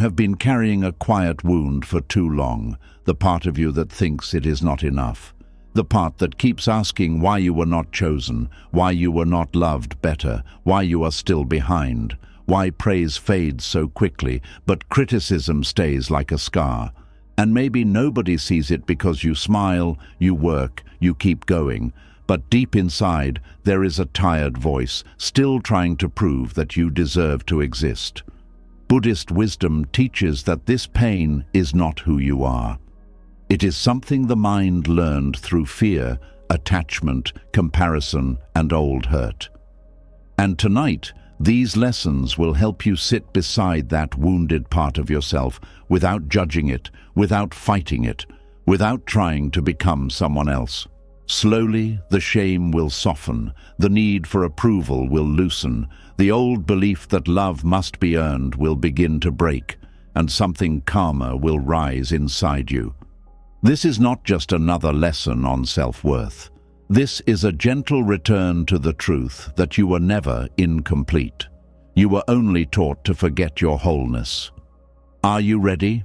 have been carrying a quiet wound for too long, the part of you that thinks it is not enough. The part that keeps asking why you were not chosen, why you were not loved better, why you are still behind, why praise fades so quickly, but criticism stays like a scar. And maybe nobody sees it because you smile, you work, you keep going. But deep inside, there is a tired voice, still trying to prove that you deserve to exist. Buddhist wisdom teaches that this pain is not who you are. It is something the mind learned through fear, attachment, comparison, and old hurt. And tonight, these lessons will help you sit beside that wounded part of yourself without judging it, without fighting it, without trying to become someone else. Slowly, the shame will soften, the need for approval will loosen, the old belief that love must be earned will begin to break, and something calmer will rise inside you. This is not just another lesson on self-worth. This is a gentle return to the truth that you were never incomplete. You were only taught to forget your wholeness. Are you ready?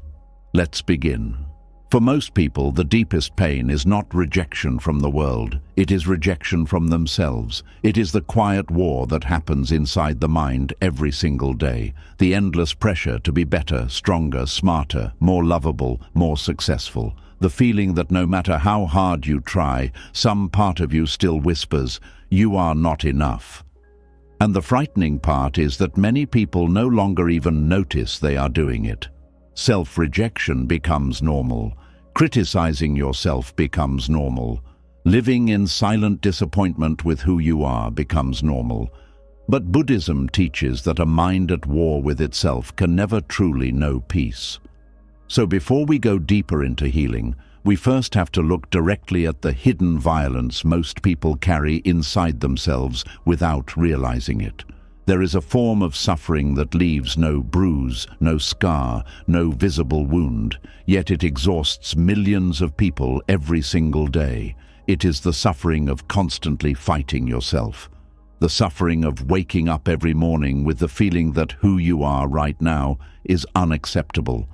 Let's begin. For most people, the deepest pain is not rejection from the world. It is rejection from themselves. It is the quiet war that happens inside the mind every single day. The endless pressure to be better, stronger, smarter, more lovable, more successful. The feeling that no matter how hard you try, some part of you still whispers, "You are not enough." And the frightening part is that many people no longer even notice they are doing it. Self-rejection becomes normal. Criticizing yourself becomes normal. Living in silent disappointment with who you are becomes normal. But Buddhism teaches that a mind at war with itself can never truly know peace. So before we go deeper into healing, we first have to look directly at the hidden violence most people carry inside themselves without realizing it. There is a form of suffering that leaves no bruise, no scar, no visible wound, yet it exhausts millions of people every single day. It is the suffering of constantly fighting yourself. The suffering of waking up every morning with the feeling that who you are right now is unacceptable.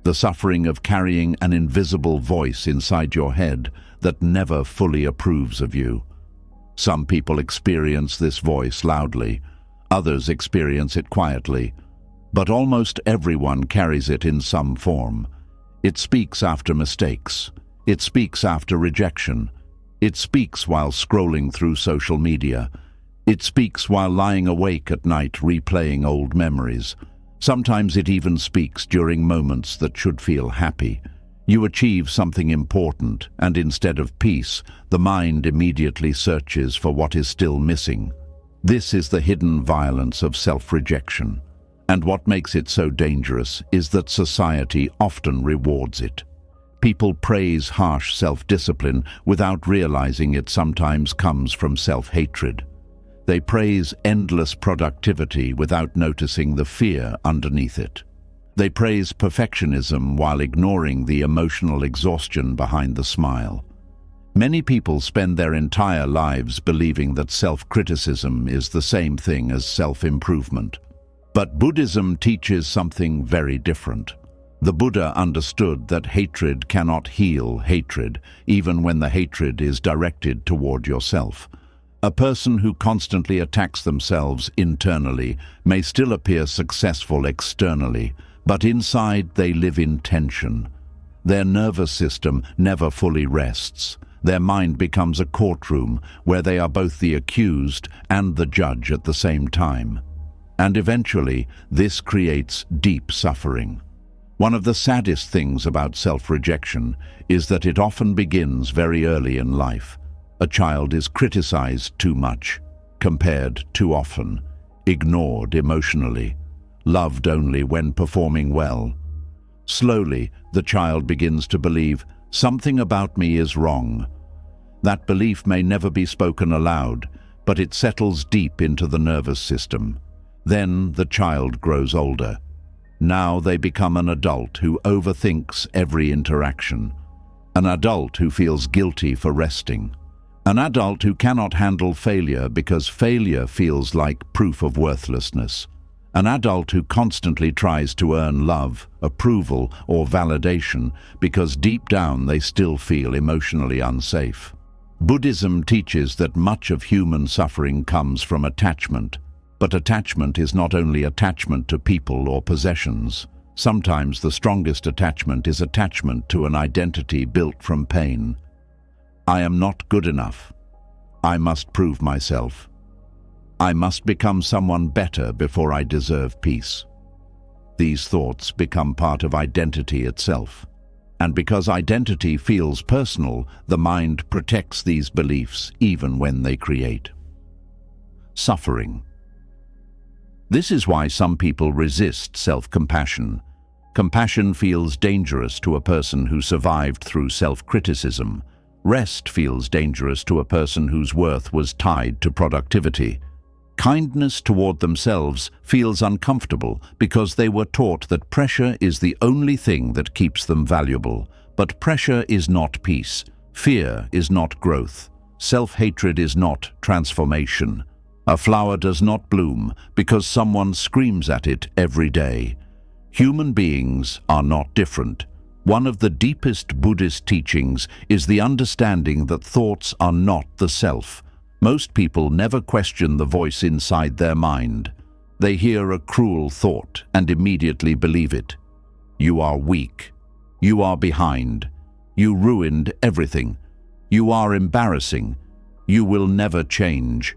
The suffering of carrying an invisible voice inside your head that never fully approves of you. Some people experience this voice loudly, others experience it quietly, but almost everyone carries it in some form. It speaks after mistakes. It speaks after rejection. It speaks while scrolling through social media. It speaks while lying awake at night replaying old memories. Sometimes it even speaks during moments that should feel happy. You achieve something important, and instead of peace, the mind immediately searches for what is still missing. This is the hidden violence of self-rejection. And what makes it so dangerous is that society often rewards it. People praise harsh self-discipline without realizing it sometimes comes from self-hatred. They praise endless productivity without noticing the fear underneath it. They praise perfectionism while ignoring the emotional exhaustion behind the smile. Many people spend their entire lives believing that self-criticism is the same thing as self-improvement. But Buddhism teaches something very different. The Buddha understood that hatred cannot heal hatred, even when the hatred is directed toward yourself. A person who constantly attacks themselves internally may still appear successful externally, but inside they live in tension. Their nervous system never fully rests. Their mind becomes a courtroom where they are both the accused and the judge at the same time. And eventually, this creates deep suffering. One of the saddest things about self-rejection is that it often begins very early in life. A child is criticized too much, compared too often, ignored emotionally, loved only when performing well. Slowly, the child begins to believe, something about me is wrong. That belief may never be spoken aloud, but it settles deep into the nervous system. Then the child grows older. Now they become an adult who overthinks every interaction. An adult who feels guilty for resting. An adult who cannot handle failure because failure feels like proof of worthlessness. An adult who constantly tries to earn love, approval, or validation because deep down they still feel emotionally unsafe. Buddhism teaches that much of human suffering comes from attachment. But attachment is not only attachment to people or possessions. Sometimes the strongest attachment is attachment to an identity built from pain. I am not good enough. I must prove myself. I must become someone better before I deserve peace. These thoughts become part of identity itself. And because identity feels personal, the mind protects these beliefs even when they create suffering. This is why some people resist self-compassion. Compassion feels dangerous to a person who survived through self-criticism. Rest feels dangerous to a person whose worth was tied to productivity. Kindness toward themselves feels uncomfortable because they were taught that pressure is the only thing that keeps them valuable. But pressure is not peace. Fear is not growth. Self-hatred is not transformation. A flower does not bloom because someone screams at it every day. Human beings are not different. One of the deepest Buddhist teachings is the understanding that thoughts are not the self. Most people never question the voice inside their mind. They hear a cruel thought and immediately believe it. You are weak. You are behind. You ruined everything. You are embarrassing. You will never change.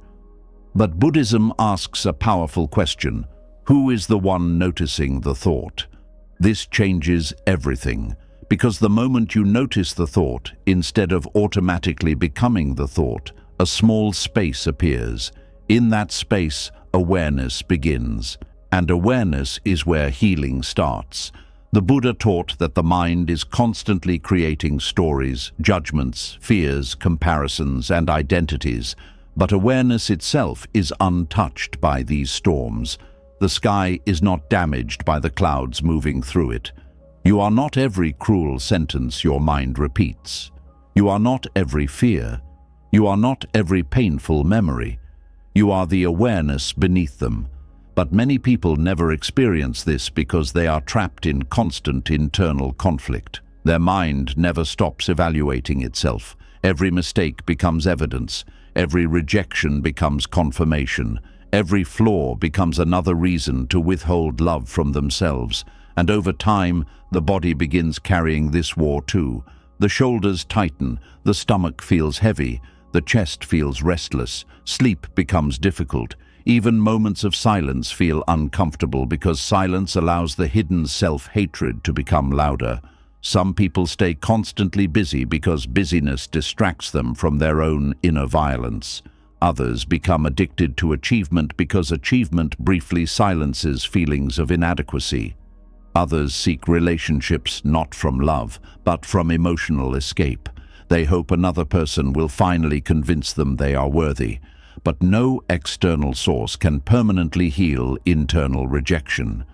But Buddhism asks a powerful question. Who is the one noticing the thought? This changes everything, because the moment you notice the thought, instead of automatically becoming the thought, a small space appears. In that space, awareness begins. And awareness is where healing starts. The Buddha taught that the mind is constantly creating stories, judgments, fears, comparisons, and identities. But awareness itself is untouched by these storms. The sky is not damaged by the clouds moving through it. You are not every cruel sentence your mind repeats. You are not every fear. You are not every painful memory. You are the awareness beneath them. But many people never experience this because they are trapped in constant internal conflict. Their mind never stops evaluating itself. Every mistake becomes evidence. Every rejection becomes confirmation. Every flaw becomes another reason to withhold love from themselves. And over time, the body begins carrying this war too. The shoulders tighten, the stomach feels heavy, the chest feels restless, sleep becomes difficult. Even moments of silence feel uncomfortable because silence allows the hidden self-hatred to become louder. Some people stay constantly busy because busyness distracts them from their own inner violence. Others become addicted to achievement because achievement briefly silences feelings of inadequacy. Others seek relationships not from love, but from emotional escape. They hope another person will finally convince them they are worthy. But no external source can permanently heal internal rejection.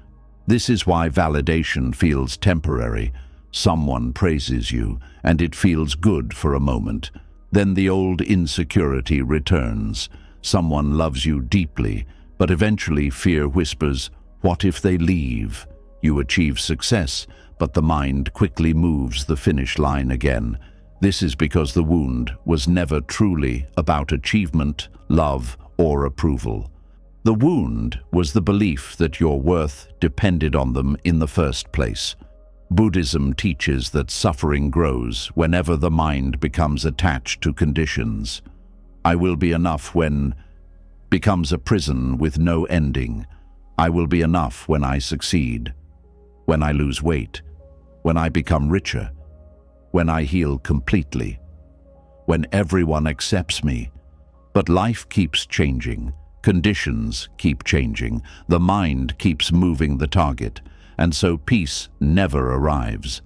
This is why validation feels temporary. Someone praises you, and it feels good for a moment. Then the old insecurity returns. Someone loves you deeply, but eventually fear whispers, "What if they leave?" You achieve success, but the mind quickly moves the finish line again. This is because the wound was never truly about achievement, love, or approval. The wound was the belief that your worth depended on them in the first place. Buddhism teaches that suffering grows whenever the mind becomes attached to conditions. I will be enough when becomes a prison with no ending. I will be enough when I succeed, when I lose weight, when I become richer, when I heal completely, when everyone accepts me. But life keeps changing, conditions keep changing, the mind keeps moving the target, and so peace never arrives.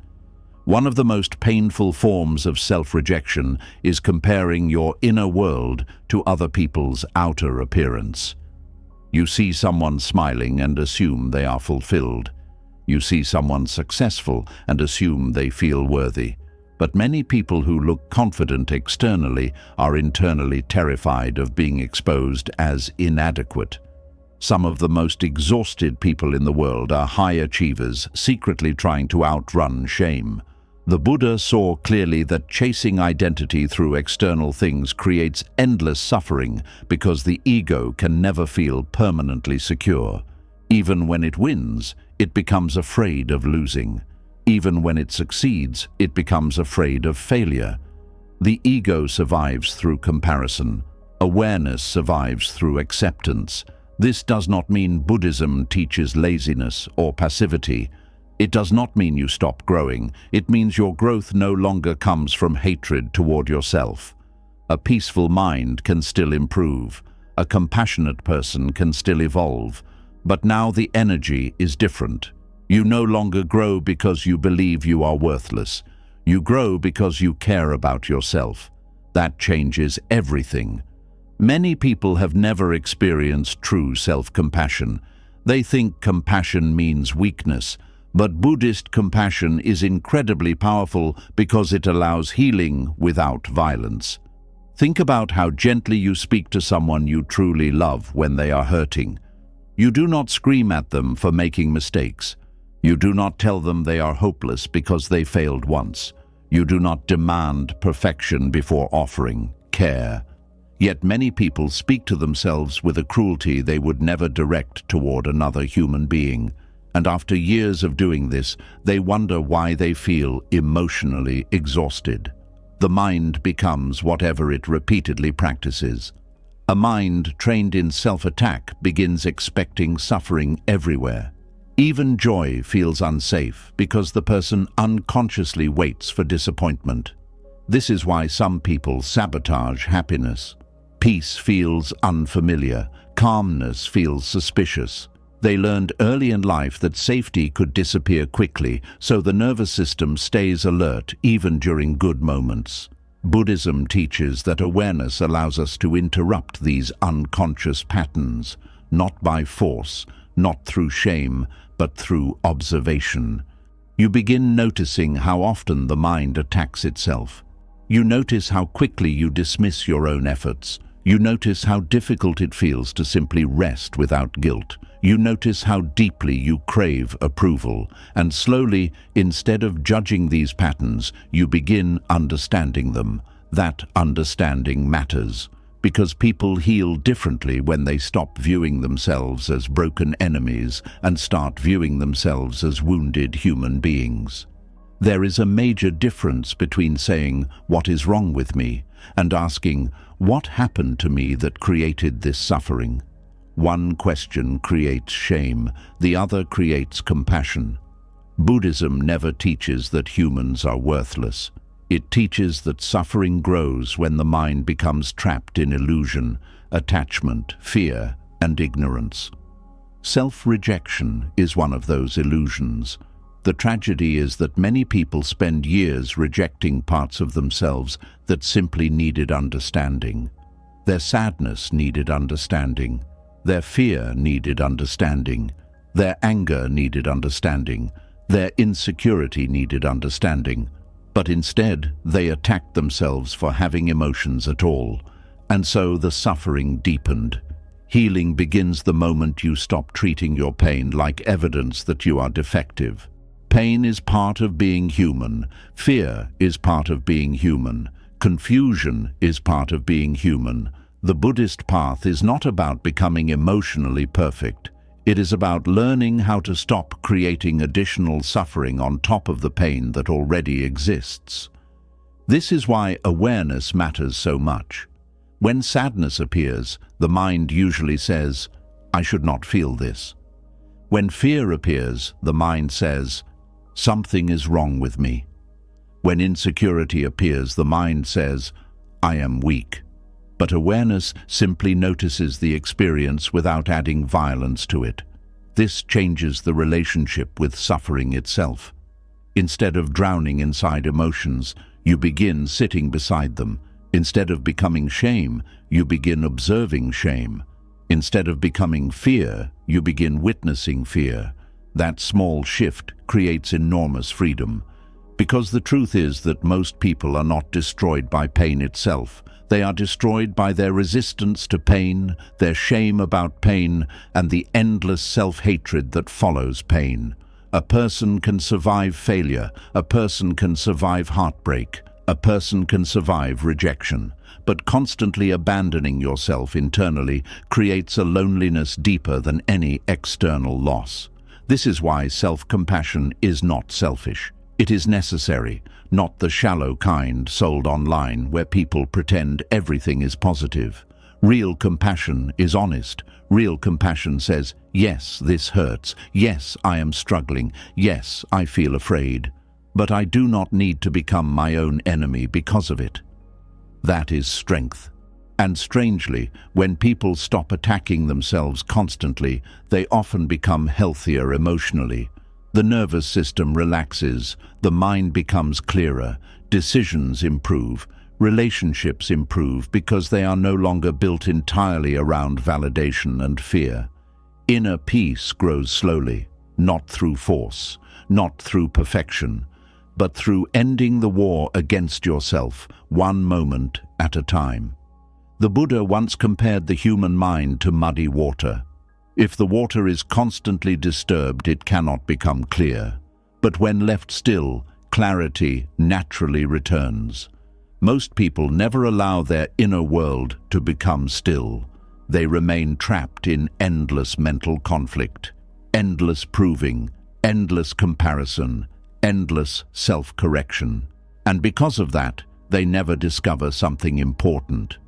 One of the most painful forms of self-rejection is comparing your inner world to other people's outer appearance. You see someone smiling and assume they are fulfilled. You see someone successful and assume they feel worthy. But many people who look confident externally are internally terrified of being exposed as inadequate. Some of the most exhausted people in the world are high achievers, secretly trying to outrun shame. The Buddha saw clearly that chasing identity through external things creates endless suffering because the ego can never feel permanently secure. Even when it wins, it becomes afraid of losing. Even when it succeeds, it becomes afraid of failure. The ego survives through comparison. Awareness survives through acceptance. This does not mean Buddhism teaches laziness or passivity. It does not mean you stop growing. It means your growth no longer comes from hatred toward yourself. A peaceful mind can still improve. A compassionate person can still evolve. But now the energy is different. You no longer grow because you believe you are worthless. You grow because you care about yourself. That changes everything. Many people have never experienced true self-compassion. They think compassion means weakness, but Buddhist compassion is incredibly powerful because it allows healing without violence. Think about how gently you speak to someone you truly love when they are hurting. You do not scream at them for making mistakes. You do not tell them they are hopeless because they failed once. You do not demand perfection before offering care. Yet many people speak to themselves with a cruelty they would never direct toward another human being. And after years of doing this, they wonder why they feel emotionally exhausted. The mind becomes whatever it repeatedly practices. A mind trained in self-attack begins expecting suffering everywhere. Even joy feels unsafe because the person unconsciously waits for disappointment. This is why some people sabotage happiness. Peace feels unfamiliar. Calmness feels suspicious. They learned early in life that safety could disappear quickly, so the nervous system stays alert even during good moments. Buddhism teaches that awareness allows us to interrupt these unconscious patterns, not by force, not through shame, but through observation. You begin noticing how often the mind attacks itself. You notice how quickly you dismiss your own efforts. You notice how difficult it feels to simply rest without guilt. You notice how deeply you crave approval, and slowly, instead of judging these patterns, you begin understanding them. That understanding matters, because people heal differently when they stop viewing themselves as broken enemies and start viewing themselves as wounded human beings. There is a major difference between saying, "What is wrong with me?" and asking, "What happened to me that created this suffering?" One question creates shame, the other creates compassion. Buddhism never teaches that humans are worthless. It teaches that suffering grows when the mind becomes trapped in illusion, attachment, fear, and ignorance. Self-rejection is one of those illusions. The tragedy is that many people spend years rejecting parts of themselves that simply needed understanding. Their sadness needed understanding. Their fear needed understanding. Their anger needed understanding. Their insecurity needed understanding. But instead, they attacked themselves for having emotions at all. And so the suffering deepened. Healing begins the moment you stop treating your pain like evidence that you are defective. Pain is part of being human. Fear is part of being human. Confusion is part of being human. The Buddhist path is not about becoming emotionally perfect. It is about learning how to stop creating additional suffering on top of the pain that already exists. This is why awareness matters so much. When sadness appears, the mind usually says, "I should not feel this." When fear appears, the mind says, "Something is wrong with me." When insecurity appears, the mind says, "I am weak." But awareness simply notices the experience without adding violence to it. This changes the relationship with suffering itself. Instead of drowning inside emotions, you begin sitting beside them. Instead of becoming shame, you begin observing shame. Instead of becoming fear, you begin witnessing fear. That small shift creates enormous freedom. Because the truth is that most people are not destroyed by pain itself. They are destroyed by their resistance to pain, their shame about pain, and the endless self-hatred that follows pain. A person can survive failure, a person can survive heartbreak, a person can survive rejection. But constantly abandoning yourself internally creates a loneliness deeper than any external loss. This is why self-compassion is not selfish. It is necessary, not the shallow kind sold online where people pretend everything is positive. Real compassion is honest. Real compassion says, yes, this hurts. Yes, I am struggling. Yes, I feel afraid. But I do not need to become my own enemy because of it. That is strength. And strangely, when people stop attacking themselves constantly, they often become healthier emotionally. The nervous system relaxes, the mind becomes clearer, decisions improve, relationships improve because they are no longer built entirely around validation and fear. Inner peace grows slowly, not through force, not through perfection, but through ending the war against yourself, one moment at a time. The Buddha once compared the human mind to muddy water. If the water is constantly disturbed, it cannot become clear. But when left still, clarity naturally returns. Most people never allow their inner world to become still. They remain trapped in endless mental conflict, endless proving, endless comparison, endless self-correction. And because of that, they never discover something important.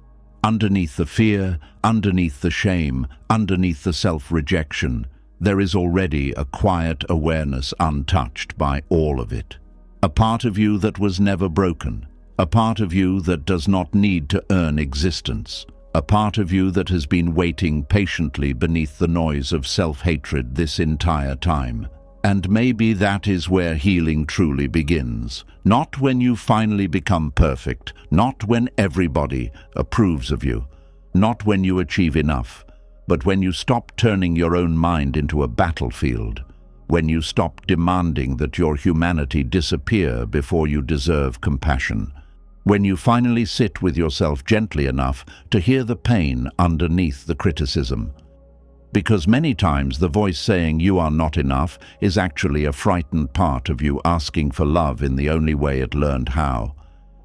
Underneath the fear, underneath the shame, underneath the self-rejection, there is already a quiet awareness untouched by all of it. A part of you that was never broken, a part of you that does not need to earn existence, a part of you that has been waiting patiently beneath the noise of self-hatred this entire time. And maybe that is where healing truly begins. Not when you finally become perfect, not when everybody approves of you, not when you achieve enough, but when you stop turning your own mind into a battlefield, when you stop demanding that your humanity disappear before you deserve compassion, when you finally sit with yourself gently enough to hear the pain underneath the criticism. Because many times the voice saying you are not enough is actually a frightened part of you asking for love in the only way it learned how.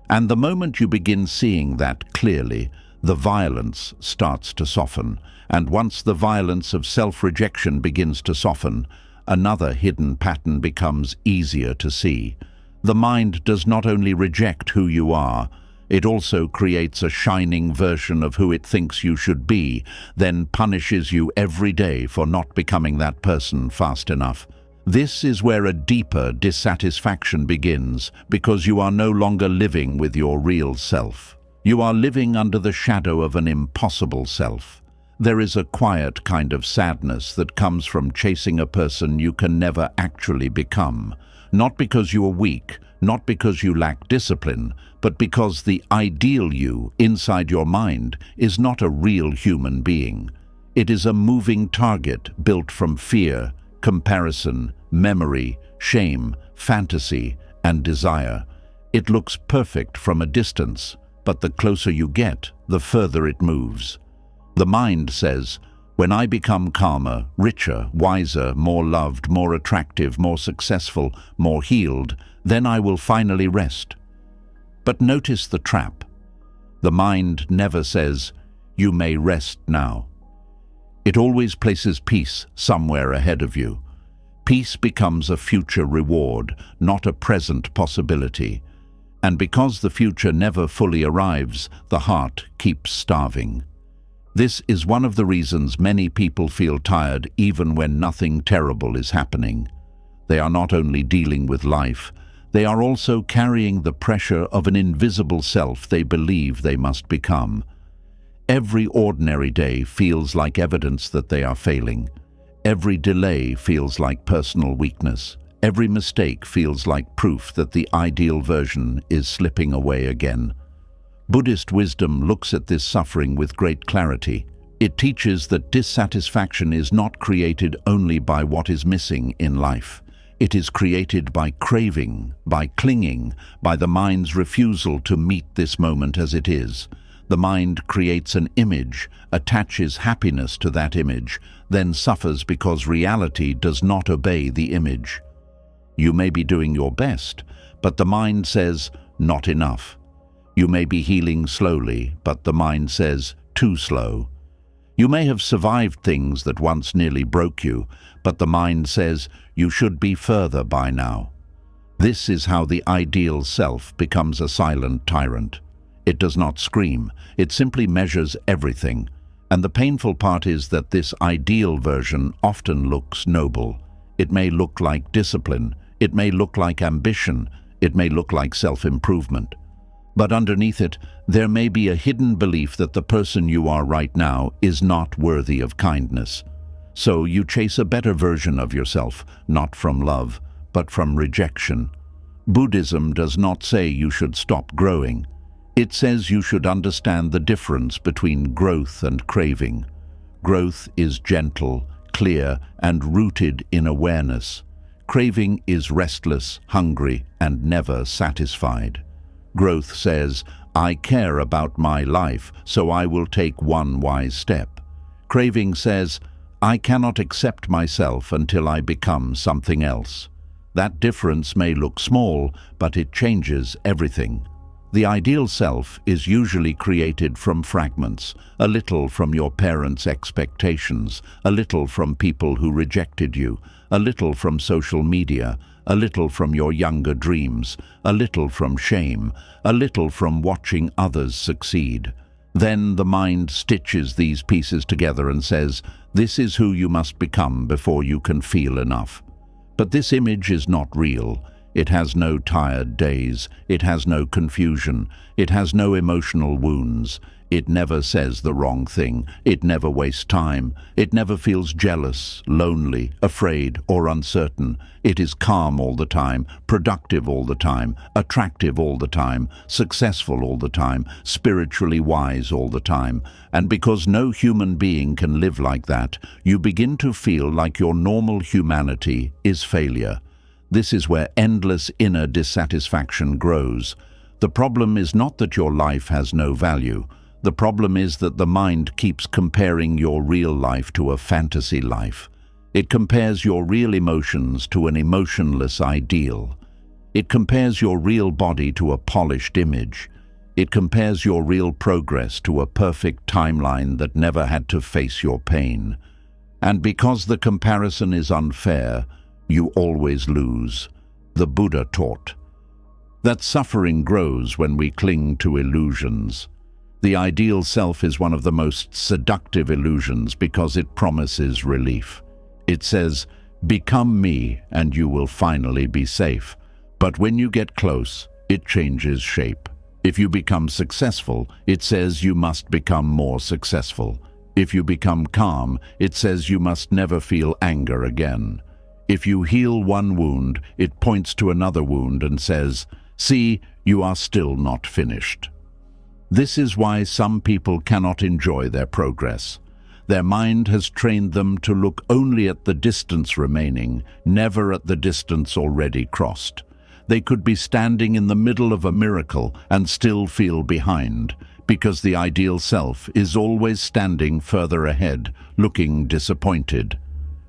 And the moment you begin seeing that clearly, the violence starts to soften. And once the violence of self-rejection begins to soften, another hidden pattern becomes easier to see. The mind does not only reject who you are, it also creates a shining version of who it thinks you should be, then punishes you every day for not becoming that person fast enough. This is where a deeper dissatisfaction begins, because you are no longer living with your real self. You are living under the shadow of an impossible self. There is a quiet kind of sadness that comes from chasing a person you can never actually become, not because you are weak, not because you lack discipline, but because the ideal you inside your mind is not a real human being. It is a moving target built from fear, comparison, memory, shame, fantasy, and desire. It looks perfect from a distance, but the closer you get, the further it moves. The mind says, when I become calmer, richer, wiser, more loved, more attractive, more successful, more healed, then I will finally rest. But notice the trap. The mind never says, you may rest now. It always places peace somewhere ahead of you. Peace becomes a future reward, not a present possibility. And because the future never fully arrives, the heart keeps starving. This is one of the reasons many people feel tired even when nothing terrible is happening. They are not only dealing with life, they are also carrying the pressure of an invisible self they believe they must become. Every ordinary day feels like evidence that they are failing. Every delay feels like personal weakness. Every mistake feels like proof that the ideal version is slipping away again. Buddhist wisdom looks at this suffering with great clarity. It teaches that dissatisfaction is not created only by what is missing in life. It is created by craving, by clinging, by the mind's refusal to meet this moment as it is. The mind creates an image, attaches happiness to that image, then suffers because reality does not obey the image. You may be doing your best, but the mind says, not enough. You may be healing slowly, but the mind says, too slow. You may have survived things that once nearly broke you, but the mind says, you should be further by now. This is how the ideal self becomes a silent tyrant. It does not scream, it simply measures everything. And the painful part is that this ideal version often looks noble. It may look like discipline, it may look like ambition, it may look like self-improvement. But underneath it, there may be a hidden belief that the person you are right now is not worthy of kindness. So you chase a better version of yourself, not from love, but from rejection. Buddhism does not say you should stop growing. It says you should understand the difference between growth and craving. Growth is gentle, clear, and rooted in awareness. Craving is restless, hungry, and never satisfied. Growth says, I care about my life, so I will take one wise step. Craving says, I cannot accept myself until I become something else. That difference may look small, but it changes everything. The ideal self is usually created from fragments, a little from your parents' expectations, a little from people who rejected you, a little from social media, a little from your younger dreams, a little from shame, a little from watching others succeed. Then the mind stitches these pieces together and says, this is who you must become before you can feel enough. But this image is not real. It has no tired days, it has no confusion, it has no emotional wounds. It never says the wrong thing, it never wastes time, it never feels jealous, lonely, afraid, or uncertain. It is calm all the time, productive all the time, attractive all the time, successful all the time, spiritually wise all the time. And because no human being can live like that, you begin to feel like your normal humanity is failure. This is where endless inner dissatisfaction grows. The problem is not that your life has no value. The problem is that the mind keeps comparing your real life to a fantasy life. It compares your real emotions to an emotionless ideal. It compares your real body to a polished image. It compares your real progress to a perfect timeline that never had to face your pain. And because the comparison is unfair, you always lose. The Buddha taught that suffering grows when we cling to illusions. The ideal self is one of the most seductive illusions because it promises relief. It says, become me and you will finally be safe. But when you get close, it changes shape. If you become successful, it says you must become more successful. If you become calm, it says you must never feel anger again. If you heal one wound, it points to another wound and says, see, you are still not finished. This is why some people cannot enjoy their progress. Their mind has trained them to look only at the distance remaining, never at the distance already crossed. They could be standing in the middle of a miracle and still feel behind, because the ideal self is always standing further ahead, looking disappointed.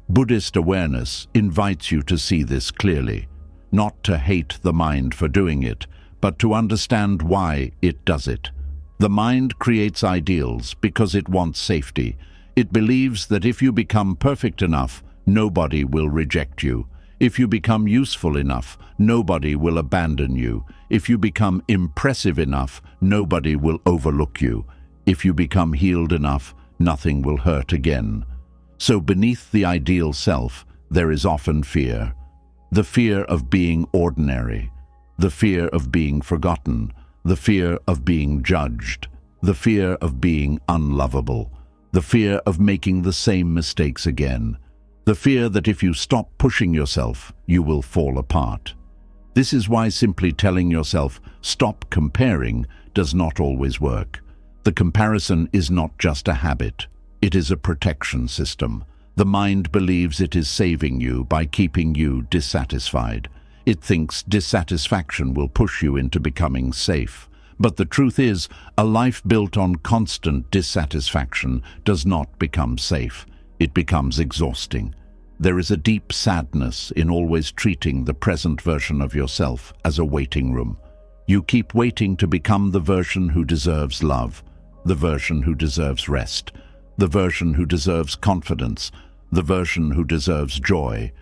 Buddhist awareness invites you to see this clearly, not to hate the mind for doing it, but to understand why it does it. The mind creates ideals because it wants safety. It believes that if you become perfect enough, nobody will reject you. If you become useful enough, nobody will abandon you. If you become impressive enough, nobody will overlook you. If you become healed enough, nothing will hurt again. So beneath the ideal self, there is often fear. The fear of being ordinary, the fear of being forgotten, the fear of being judged, the fear of being unlovable, the fear of making the same mistakes again, the fear that if you stop pushing yourself, you will fall apart. This is why simply telling yourself, stop comparing, does not always work. The comparison is not just a habit, it is a protection system. The mind believes it is saving you by keeping you dissatisfied. It thinks dissatisfaction will push you into becoming safe. But the truth is, a life built on constant dissatisfaction does not become safe. It becomes exhausting. There is a deep sadness in always treating the present version of yourself as a waiting room. You keep waiting to become the version who deserves love, the version who deserves rest, the version who deserves confidence, the version who deserves joy.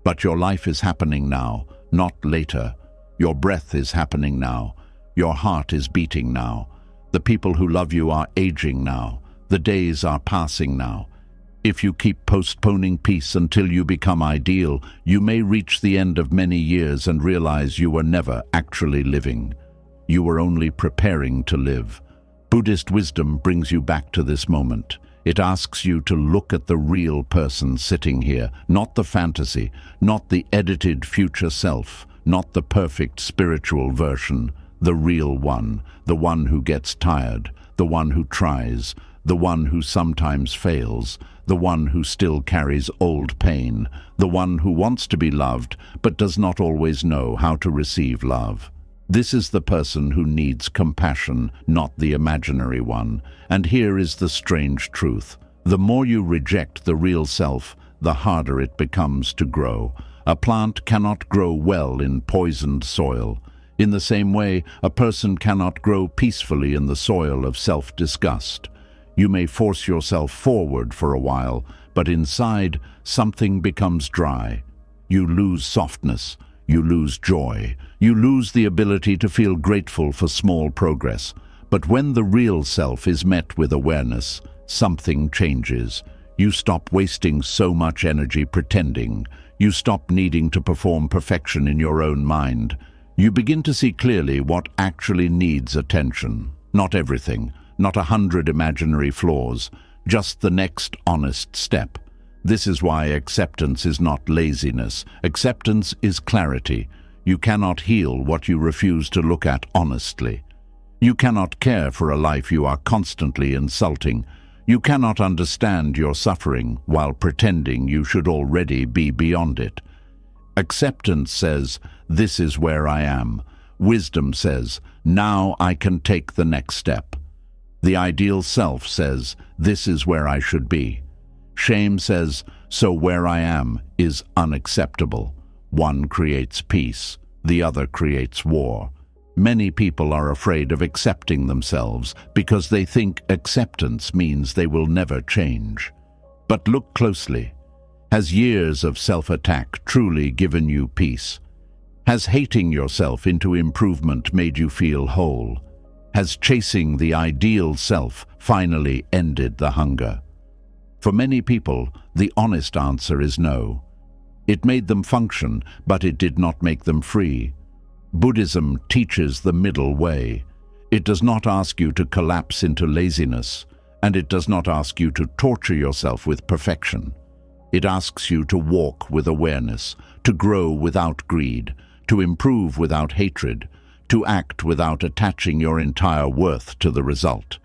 But your life is happening now, not later. Your breath is happening now. Your heart is beating now. The people who love you are aging now. The days are passing now. If you keep postponing peace until you become ideal, you may reach the end of many years and realize you were never actually living. You were only preparing to live. Buddhist wisdom brings you back to this moment. It asks you to look at the real person sitting here, not the fantasy, not the edited future self, not the perfect spiritual version, the real one, the one who gets tired, the one who tries, the one who sometimes fails, the one who still carries old pain, the one who wants to be loved but does not always know how to receive love. This is the person who needs compassion, not the imaginary one. And here is the strange truth. The more you reject the real self, the harder it becomes to grow. A plant cannot grow well in poisoned soil. In the same way, a person cannot grow peacefully in the soil of self-disgust. You may force yourself forward for a while, but inside, something becomes dry. You lose softness. You lose joy. You lose the ability to feel grateful for small progress. But when the real self is met with awareness, something changes. You stop wasting so much energy pretending. You stop needing to perform perfection in your own mind. You begin to see clearly what actually needs attention. Not everything, not 100 imaginary flaws, just the next honest step. This is why acceptance is not laziness. Acceptance is clarity. You cannot heal what you refuse to look at honestly. You cannot care for a life you are constantly insulting. You cannot understand your suffering while pretending you should already be beyond it. Acceptance says, "This is where I am." Wisdom says, "Now I can take the next step." The ideal self says, "This is where I should be." Shame says, "So where I am is unacceptable." One creates peace, the other creates war. Many people are afraid of accepting themselves because they think acceptance means they will never change. But look closely. Has years of self-attack truly given you peace? Has hating yourself into improvement made you feel whole? Has chasing the ideal self finally ended the hunger? For many people, the honest answer is no. It made them function, but it did not make them free. Buddhism teaches the middle way. It does not ask you to collapse into laziness, and it does not ask you to torture yourself with perfection. It asks you to walk with awareness, to grow without greed, to improve without hatred, to act without attaching your entire worth to the result.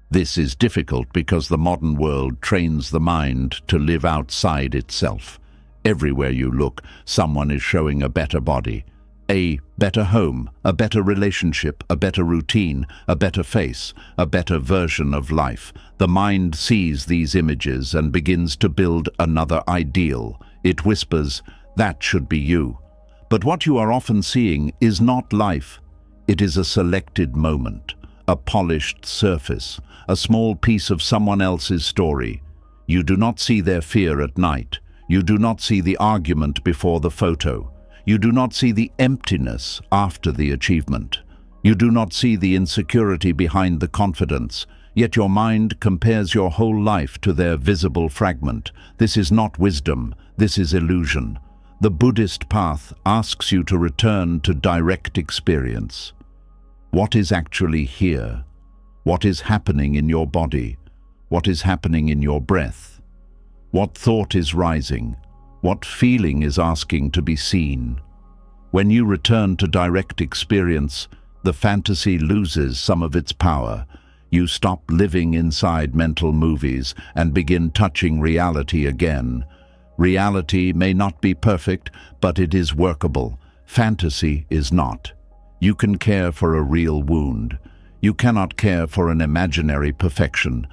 This is difficult because the modern world trains the mind to live outside itself. Everywhere you look, someone is showing a better body, a better home, a better relationship, a better routine, a better face, a better version of life. The mind sees these images and begins to build another ideal. It whispers, "That should be you." But what you are often seeing is not life. It is a selected moment, a polished surface, a small piece of someone else's story. You do not see their fear at night. You do not see the argument before the photo. You do not see the emptiness after the achievement. You do not see the insecurity behind the confidence, yet your mind compares your whole life to their visible fragment. This is not wisdom, this is illusion. The Buddhist path asks you to return to direct experience. What is actually here? What is happening in your body? What is happening in your breath? What thought is rising? What feeling is asking to be seen? When you return to direct experience, the fantasy loses some of its power. You stop living inside mental movies and begin touching reality again. Reality may not be perfect, but it is workable. Fantasy is not. You can care for a real wound. You cannot care for an imaginary perfection.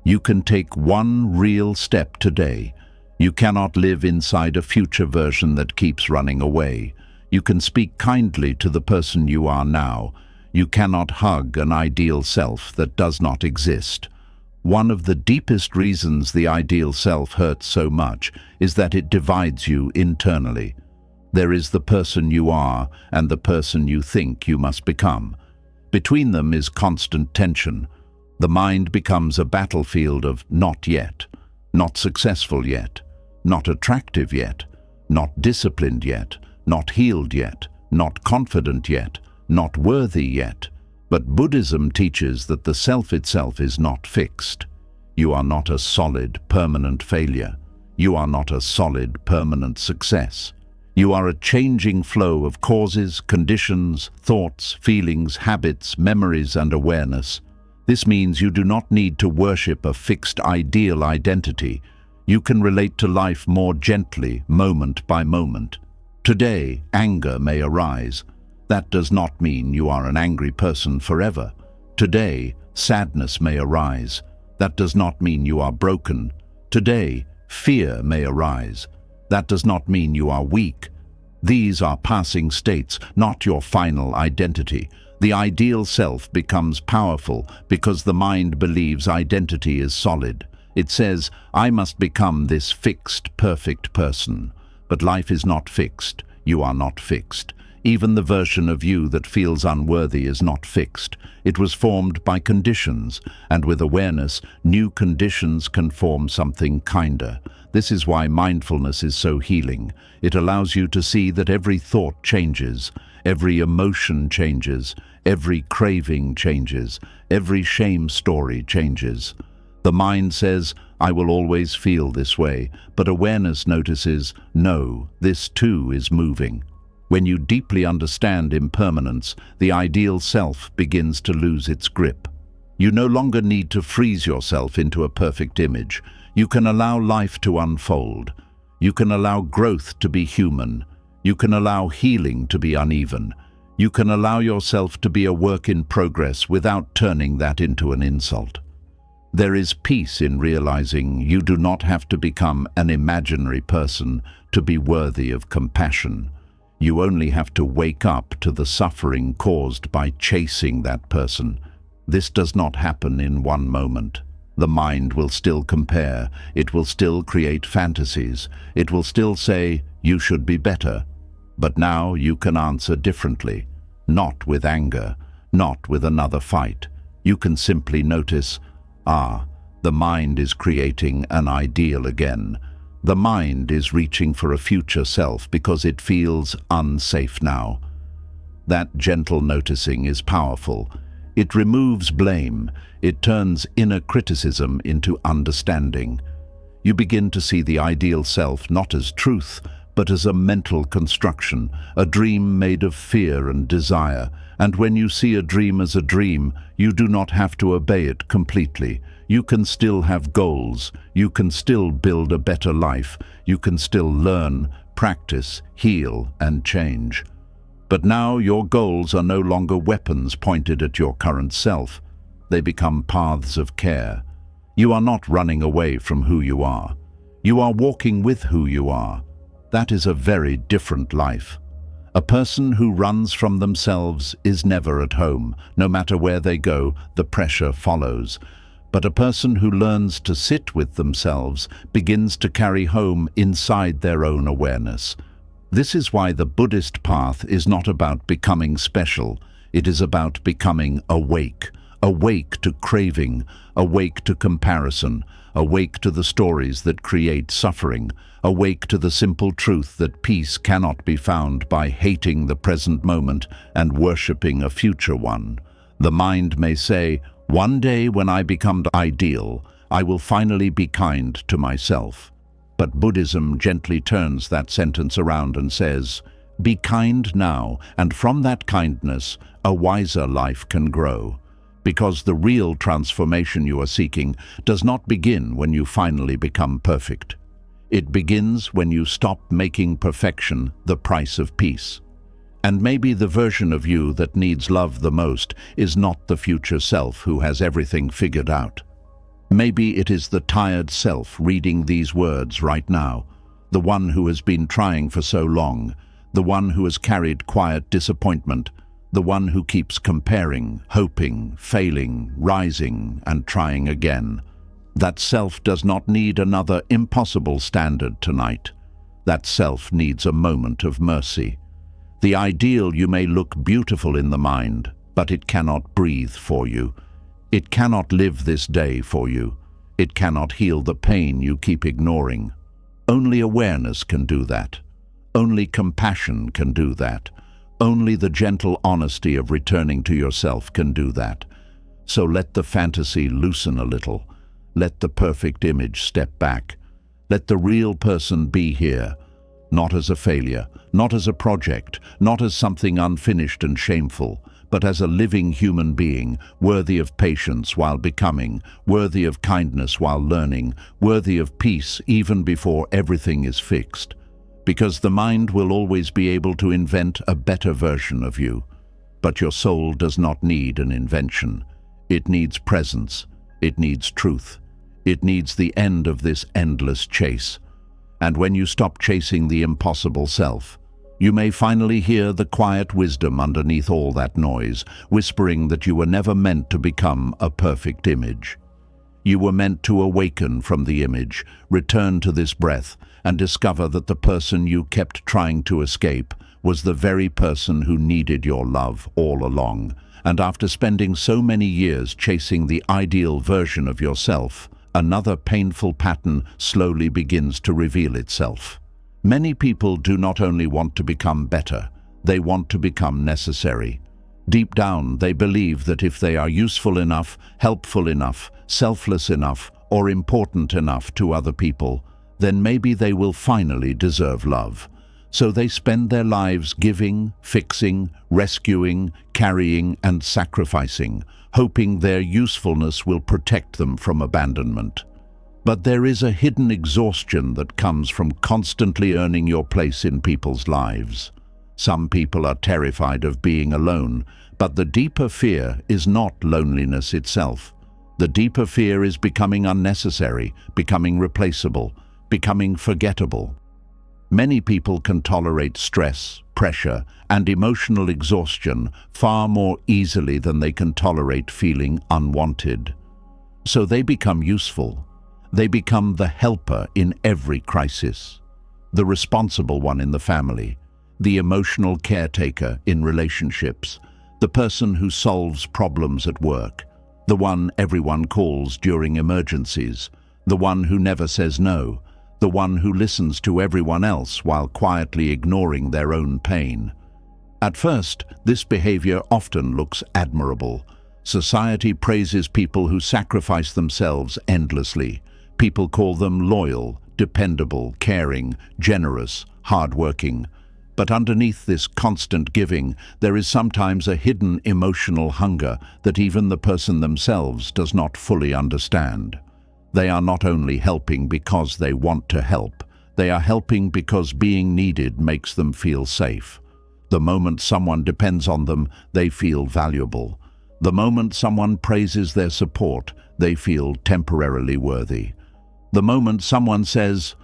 You can take one real step today. You cannot live inside a future version that keeps running away. You can speak kindly to the person you are now. You cannot hug an ideal self that does not exist. One of the deepest reasons the ideal self hurts so much is that it divides you internally. There is the person you are and the person you think you must become. Between them is constant tension. The mind becomes a battlefield of not yet, not successful yet, not attractive yet, not disciplined yet, not healed yet, not confident yet, not worthy yet. But Buddhism teaches that the self itself is not fixed. You are not a solid, permanent failure. You are not a solid, permanent success. You are a changing flow of causes, conditions, thoughts, feelings, habits, memories, and awareness. This means you do not need to worship a fixed ideal identity. You can relate to life more gently, moment by moment. Today, anger may arise. That does not mean you are an angry person forever. Today, sadness may arise. That does not mean you are broken. Today, fear may arise. That does not mean you are weak. These are passing states, not your final identity. The ideal self becomes powerful because the mind believes identity is solid. It says, I must become this fixed, perfect person. But life is not fixed. You are not fixed. Even the version of you that feels unworthy is not fixed. It was formed by conditions, and with awareness, new conditions can form something kinder. This is why mindfulness is so healing. It allows you to see that every thought changes, every emotion changes, every craving changes, every shame story changes. The mind says, I will always feel this way, but awareness notices, no, this too is moving. When you deeply understand impermanence, the ideal self begins to lose its grip. You no longer need to freeze yourself into a perfect image. You can allow life to unfold. You can allow growth to be human. You can allow healing to be uneven. You can allow yourself to be a work in progress without turning that into an insult. There is peace in realizing you do not have to become an imaginary person to be worthy of compassion. You only have to wake up to the suffering caused by chasing that person. This does not happen in one moment. The mind will still compare. It will still create fantasies. It will still say, you should be better. But now you can answer differently. Not with anger, not with another fight. You can simply notice, the mind is creating an ideal again. The mind is reaching for a future self because it feels unsafe now. That gentle noticing is powerful. It removes blame. It turns inner criticism into understanding. You begin to see the ideal self not as truth, but as a mental construction, a dream made of fear and desire. And when you see a dream as a dream, you do not have to obey it completely. You can still have goals. You can still build a better life. You can still learn, practice, heal, and change. But now your goals are no longer weapons pointed at your current self. They become paths of care. You are not running away from who you are. You are walking with who you are. That is a very different life. A person who runs from themselves is never at home. No matter where they go, the pressure follows. But a person who learns to sit with themselves begins to carry home inside their own awareness. This is why the Buddhist path is not about becoming special. It is about becoming awake. Awake to craving, awake to comparison, awake to the stories that create suffering, awake to the simple truth that peace cannot be found by hating the present moment and worshipping a future one. The mind may say, one day when I become ideal, I will finally be kind to myself. But Buddhism gently turns that sentence around and says, be kind now, and from that kindness, a wiser life can grow. Because the real transformation you are seeking does not begin when you finally become perfect. It begins when you stop making perfection the price of peace. And maybe the version of you that needs love the most is not the future self who has everything figured out. Maybe it is the tired self reading these words right now, the one who has been trying for so long, the one who has carried quiet disappointment, the one who keeps comparing, hoping, failing, rising, and trying again. That self does not need another impossible standard tonight. That self needs a moment of mercy. The ideal you may look beautiful in the mind, but it cannot breathe for you. It cannot live this day for you. It cannot heal the pain you keep ignoring. Only awareness can do that. Only compassion can do that. Only the gentle honesty of returning to yourself can do that. So let the fantasy loosen a little. Let the perfect image step back. Let the real person be here, not as a failure, not as a project, not as something unfinished and shameful, but as a living human being, worthy of patience while becoming, worthy of kindness while learning, worthy of peace even before everything is fixed. Because the mind will always be able to invent a better version of you. But your soul does not need an invention. It needs presence. It needs truth. It needs the end of this endless chase. And when you stop chasing the impossible self, you may finally hear the quiet wisdom underneath all that noise, whispering that you were never meant to become a perfect image. You were meant to awaken from the image, return to this breath, and discover that the person you kept trying to escape was the very person who needed your love all along. And after spending so many years chasing the ideal version of yourself, another painful pattern slowly begins to reveal itself. Many people do not only want to become better, they want to become necessary. Deep down, they believe that if they are useful enough, helpful enough, selfless enough, or important enough to other people, then maybe they will finally deserve love. So they spend their lives giving, fixing, rescuing, carrying, and sacrificing, hoping their usefulness will protect them from abandonment. But there is a hidden exhaustion that comes from constantly earning your place in people's lives. Some people are terrified of being alone, but the deeper fear is not loneliness itself. The deeper fear is becoming unnecessary, becoming replaceable, becoming forgettable. Many people can tolerate stress, pressure, and emotional exhaustion far more easily than they can tolerate feeling unwanted. So they become useful. They become the helper in every crisis, the responsible one in the family, the emotional caretaker in relationships, the person who solves problems at work, the one everyone calls during emergencies, the one who never says no, the one who listens to everyone else while quietly ignoring their own pain. At first, this behavior often looks admirable. Society praises people who sacrifice themselves endlessly. People call them loyal, dependable, caring, generous, hardworking. But underneath this constant giving, there is sometimes a hidden emotional hunger that even the person themselves does not fully understand. They are not only helping because they want to help, they are helping because being needed makes them feel safe. The moment someone depends on them, they feel valuable. The moment someone praises their support, they feel temporarily worthy. The moment someone says,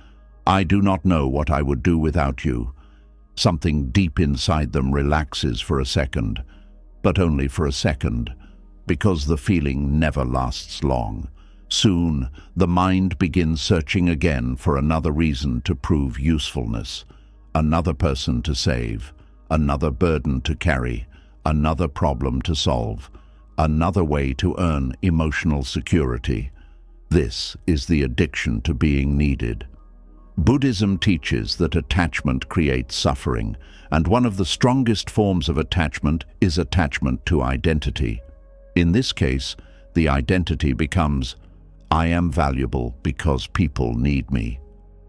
"I do not know what I would do without you," something deep inside them relaxes for a second, but only for a second, because the feeling never lasts long. Soon, the mind begins searching again for another reason to prove usefulness, another person to save, another burden to carry, another problem to solve, another way to earn emotional security. This is the addiction to being needed. Buddhism teaches that attachment creates suffering, and one of the strongest forms of attachment is attachment to identity. In this case, the identity becomes, "I am valuable because people need me."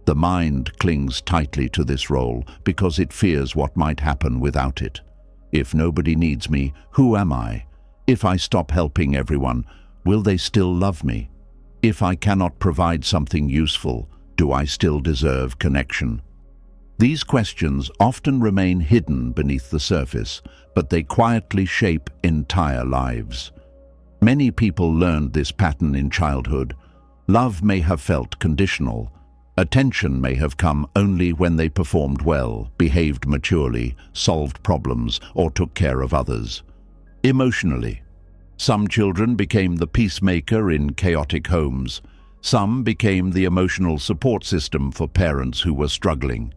The mind clings tightly to this role because it fears what might happen without it. If nobody needs me, who am I? If I stop helping everyone, will they still love me? If I cannot provide something useful, do I still deserve connection? These questions often remain hidden beneath the surface, but they quietly shape entire lives. Many people learned this pattern in childhood. Love may have felt conditional. Attention may have come only when they performed well, behaved maturely, solved problems, or took care of others. Emotionally, some children became the peacemaker in chaotic homes. Some became the emotional support system for parents who were struggling.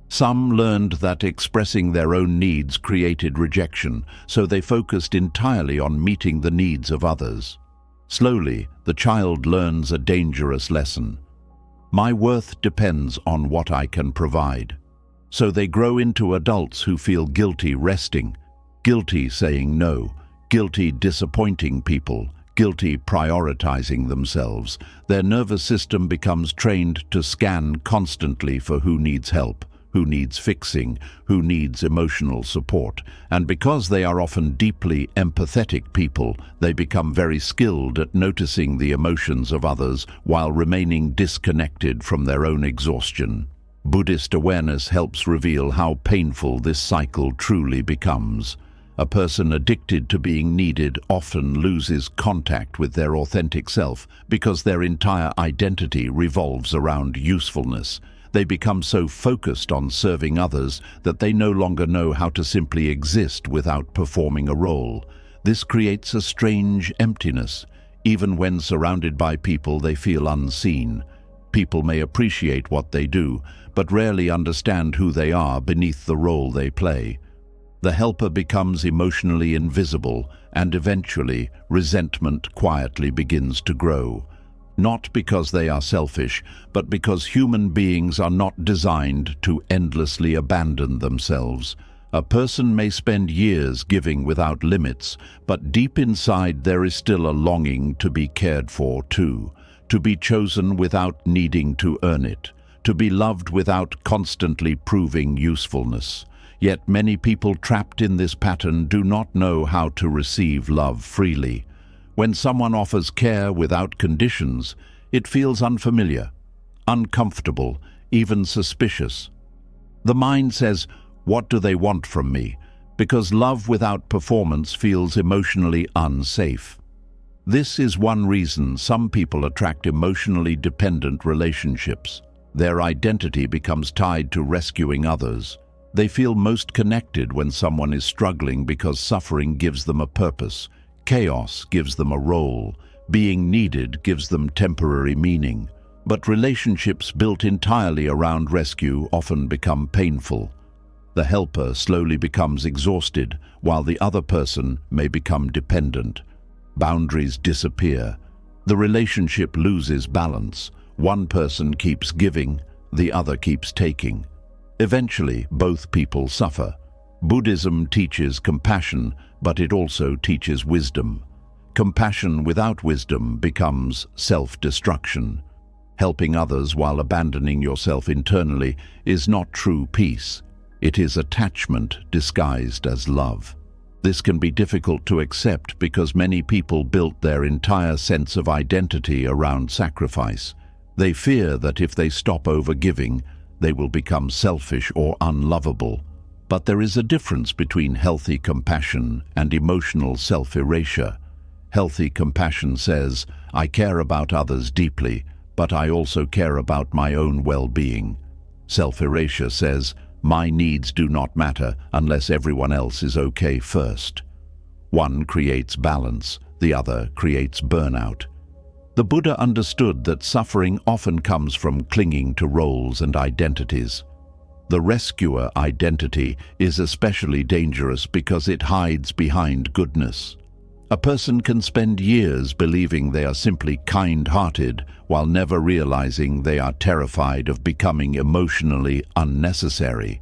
Some learned that expressing their own needs created rejection, so they focused entirely on meeting the needs of others. Slowly, the child learns a dangerous lesson. My worth depends on what I can provide. So they grow into adults who feel guilty resting, guilty saying no, guilty disappointing people, guilty prioritizing themselves. Their nervous system becomes trained to scan constantly for who needs help, who needs fixing, who needs emotional support. And because they are often deeply empathetic people, they become very skilled at noticing the emotions of others while remaining disconnected from their own exhaustion. Buddhist awareness helps reveal how painful this cycle truly becomes. A person addicted to being needed often loses contact with their authentic self because their entire identity revolves around usefulness. They become so focused on serving others that they no longer know how to simply exist without performing a role. This creates a strange emptiness. Even when surrounded by people, they feel unseen. People may appreciate what they do, but rarely understand who they are beneath the role they play. The helper becomes emotionally invisible, and eventually, resentment quietly begins to grow. Not because they are selfish, but because human beings are not designed to endlessly abandon themselves. A person may spend years giving without limits, but deep inside there is still a longing to be cared for too, to be chosen without needing to earn it, to be loved without constantly proving usefulness. Yet many people trapped in this pattern do not know how to receive love freely. When someone offers care without conditions, it feels unfamiliar, uncomfortable, even suspicious. The mind says, "What do they want from me?" because love without performance feels emotionally unsafe. This is one reason some people attract emotionally dependent relationships. Their identity becomes tied to rescuing others. They feel most connected when someone is struggling because suffering gives them a purpose. Chaos gives them a role. Being needed gives them temporary meaning. But relationships built entirely around rescue often become painful. The helper slowly becomes exhausted, while the other person may become dependent. Boundaries disappear. The relationship loses balance. One person keeps giving, the other keeps taking. Eventually, both people suffer. Buddhism teaches compassion, but it also teaches wisdom. Compassion without wisdom becomes self-destruction. Helping others while abandoning yourself internally is not true peace. It is attachment disguised as love. This can be difficult to accept because many people built their entire sense of identity around sacrifice. They fear that if they stop overgiving, they will become selfish or unlovable. But there is a difference between healthy compassion and emotional self-erasure. Healthy compassion says, "I care about others deeply, but I also care about my own well-being." Self-erasure says, "My needs do not matter unless everyone else is okay first." One creates balance, the other creates burnout. The Buddha understood that suffering often comes from clinging to roles and identities. The rescuer identity is especially dangerous because it hides behind goodness. A person can spend years believing they are simply kind-hearted while never realizing they are terrified of becoming emotionally unnecessary.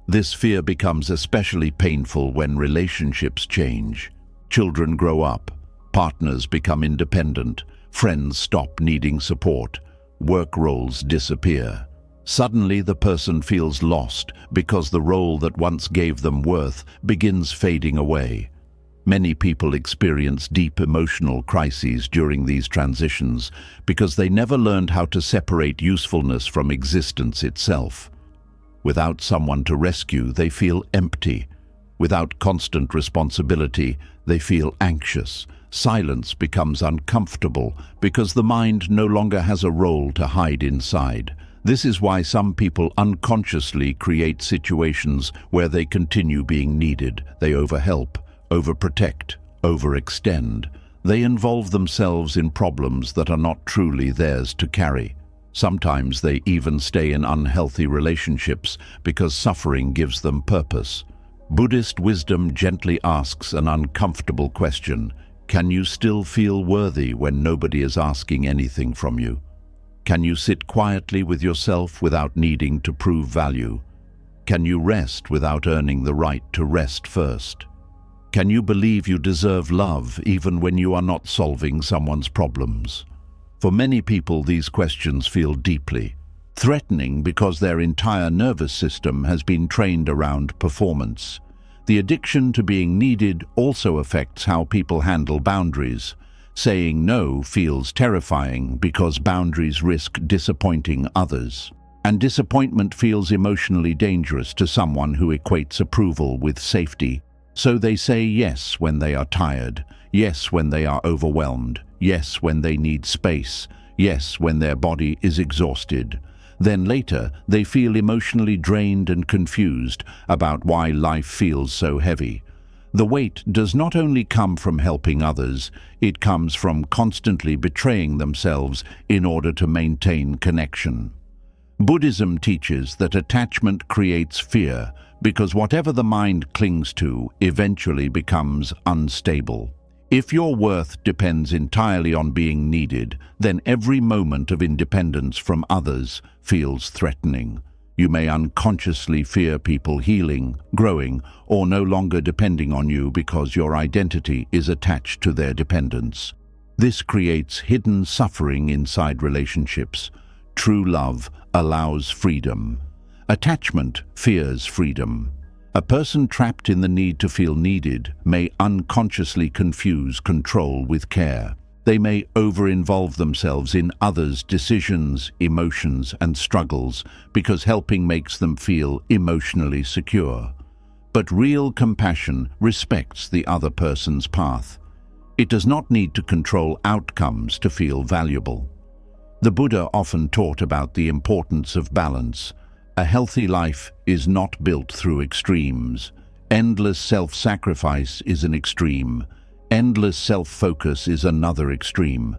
This fear becomes especially painful when relationships change. Children grow up, partners become independent, friends stop needing support, work roles disappear. Suddenly the person feels lost because the role that once gave them worth begins fading away. Many people experience deep emotional crises during these transitions because they never learned how to separate usefulness from existence itself. Without someone to rescue, they feel empty. Without constant responsibility, they feel anxious. Silence becomes uncomfortable because the mind no longer has a role to hide inside. This is why some people unconsciously create situations where they continue being needed. They overhelp, overprotect, overextend. They involve themselves in problems that are not truly theirs to carry. Sometimes they even stay in unhealthy relationships because suffering gives them purpose. Buddhist wisdom gently asks an uncomfortable question. Can you still feel worthy when nobody is asking anything from you? Can you sit quietly with yourself without needing to prove value? Can you rest without earning the right to rest first? Can you believe you deserve love even when you are not solving someone's problems? For many people, these questions feel deeply threatening because their entire nervous system has been trained around performance. The addiction to being needed also affects how people handle boundaries. Saying no feels terrifying because boundaries risk disappointing others. And disappointment feels emotionally dangerous to someone who equates approval with safety. So they say yes when they are tired, yes when they are overwhelmed, yes when they need space, yes when their body is exhausted. Then later, they feel emotionally drained and confused about why life feels so heavy. The weight does not only come from helping others, it comes from constantly betraying themselves in order to maintain connection. Buddhism teaches that attachment creates fear because whatever the mind clings to eventually becomes unstable. If your worth depends entirely on being needed, then every moment of independence from others feels threatening. You may unconsciously fear people healing, growing, or no longer depending on you because your identity is attached to their dependence. This creates hidden suffering inside relationships. True love allows freedom. Attachment fears freedom. A person trapped in the need to feel needed may unconsciously confuse control with care. They may over-involve themselves in others' decisions, emotions, and struggles because helping makes them feel emotionally secure. But real compassion respects the other person's path. It does not need to control outcomes to feel valuable. The Buddha often taught about the importance of balance. A healthy life is not built through extremes. Endless self-sacrifice is an extreme. Endless self-focus is another extreme.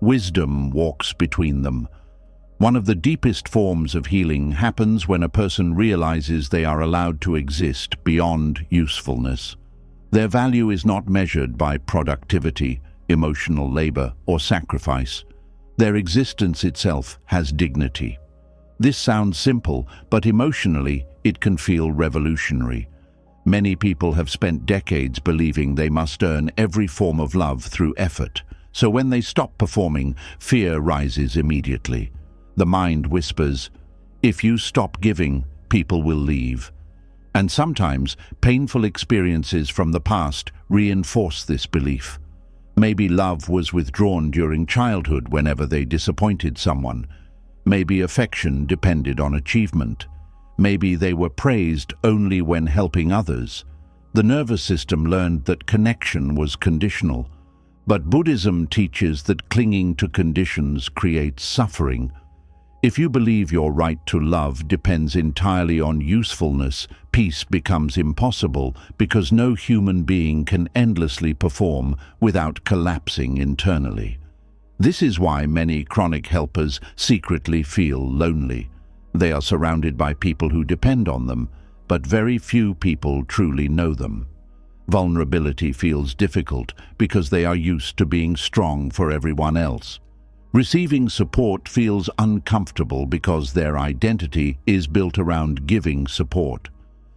Wisdom walks between them. One of the deepest forms of healing happens when a person realizes they are allowed to exist beyond usefulness. Their value is not measured by productivity, emotional labor, or sacrifice. Their existence itself has dignity. This sounds simple, but emotionally, it can feel revolutionary. Many people have spent decades believing they must earn every form of love through effort. So when they stop performing, fear rises immediately. The mind whispers, "If you stop giving, people will leave." And sometimes, painful experiences from the past reinforce this belief. Maybe love was withdrawn during childhood whenever they disappointed someone. Maybe affection depended on achievement. Maybe they were praised only when helping others. The nervous system learned that connection was conditional. But Buddhism teaches that clinging to conditions creates suffering. If you believe your right to love depends entirely on usefulness, peace becomes impossible because no human being can endlessly perform without collapsing internally. This is why many chronic helpers secretly feel lonely. They are surrounded by people who depend on them, but very few people truly know them. Vulnerability feels difficult because they are used to being strong for everyone else. Receiving support feels uncomfortable because their identity is built around giving support.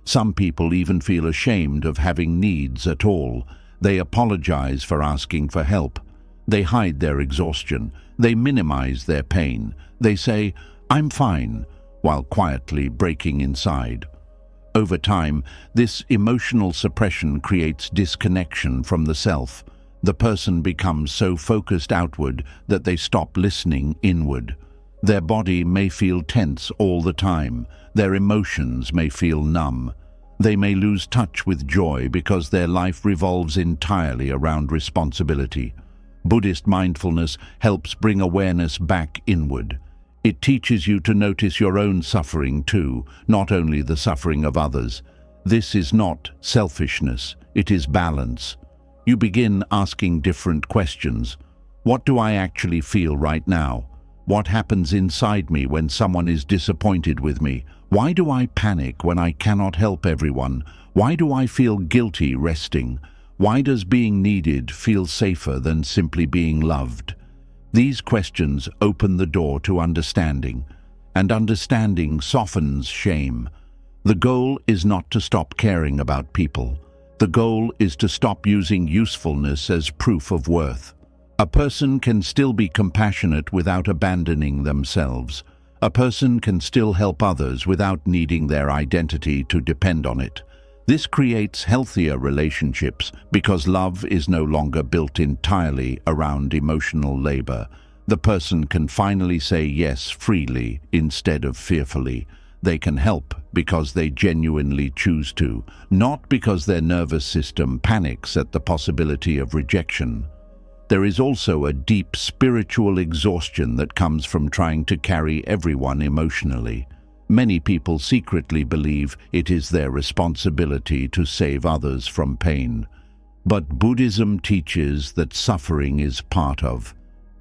Some people even feel ashamed of having needs at all. They apologize for asking for help. They hide their exhaustion. They minimize their pain. They say, "I'm fine," while quietly breaking inside. Over time, this emotional suppression creates disconnection from the self. The person becomes so focused outward that they stop listening inward. Their body may feel tense all the time. Their emotions may feel numb. They may lose touch with joy because their life revolves entirely around responsibility. Buddhist mindfulness helps bring awareness back inward. It teaches you to notice your own suffering too, not only the suffering of others. This is not selfishness, it is balance. You begin asking different questions. What do I actually feel right now? What happens inside me when someone is disappointed with me? Why do I panic when I cannot help everyone? Why do I feel guilty resting? Why does being needed feel safer than simply being loved? These questions open the door to understanding, and understanding softens shame. The goal is not to stop caring about people. The goal is to stop using usefulness as proof of worth. A person can still be compassionate without abandoning themselves. A person can still help others without needing their identity to depend on it. This creates healthier relationships because love is no longer built entirely around emotional labor. The person can finally say yes freely instead of fearfully. They can help because they genuinely choose to, not because their nervous system panics at the possibility of rejection. There is also a deep spiritual exhaustion that comes from trying to carry everyone emotionally. Many people secretly believe it is their responsibility to save others from pain. But Buddhism teaches that suffering is part of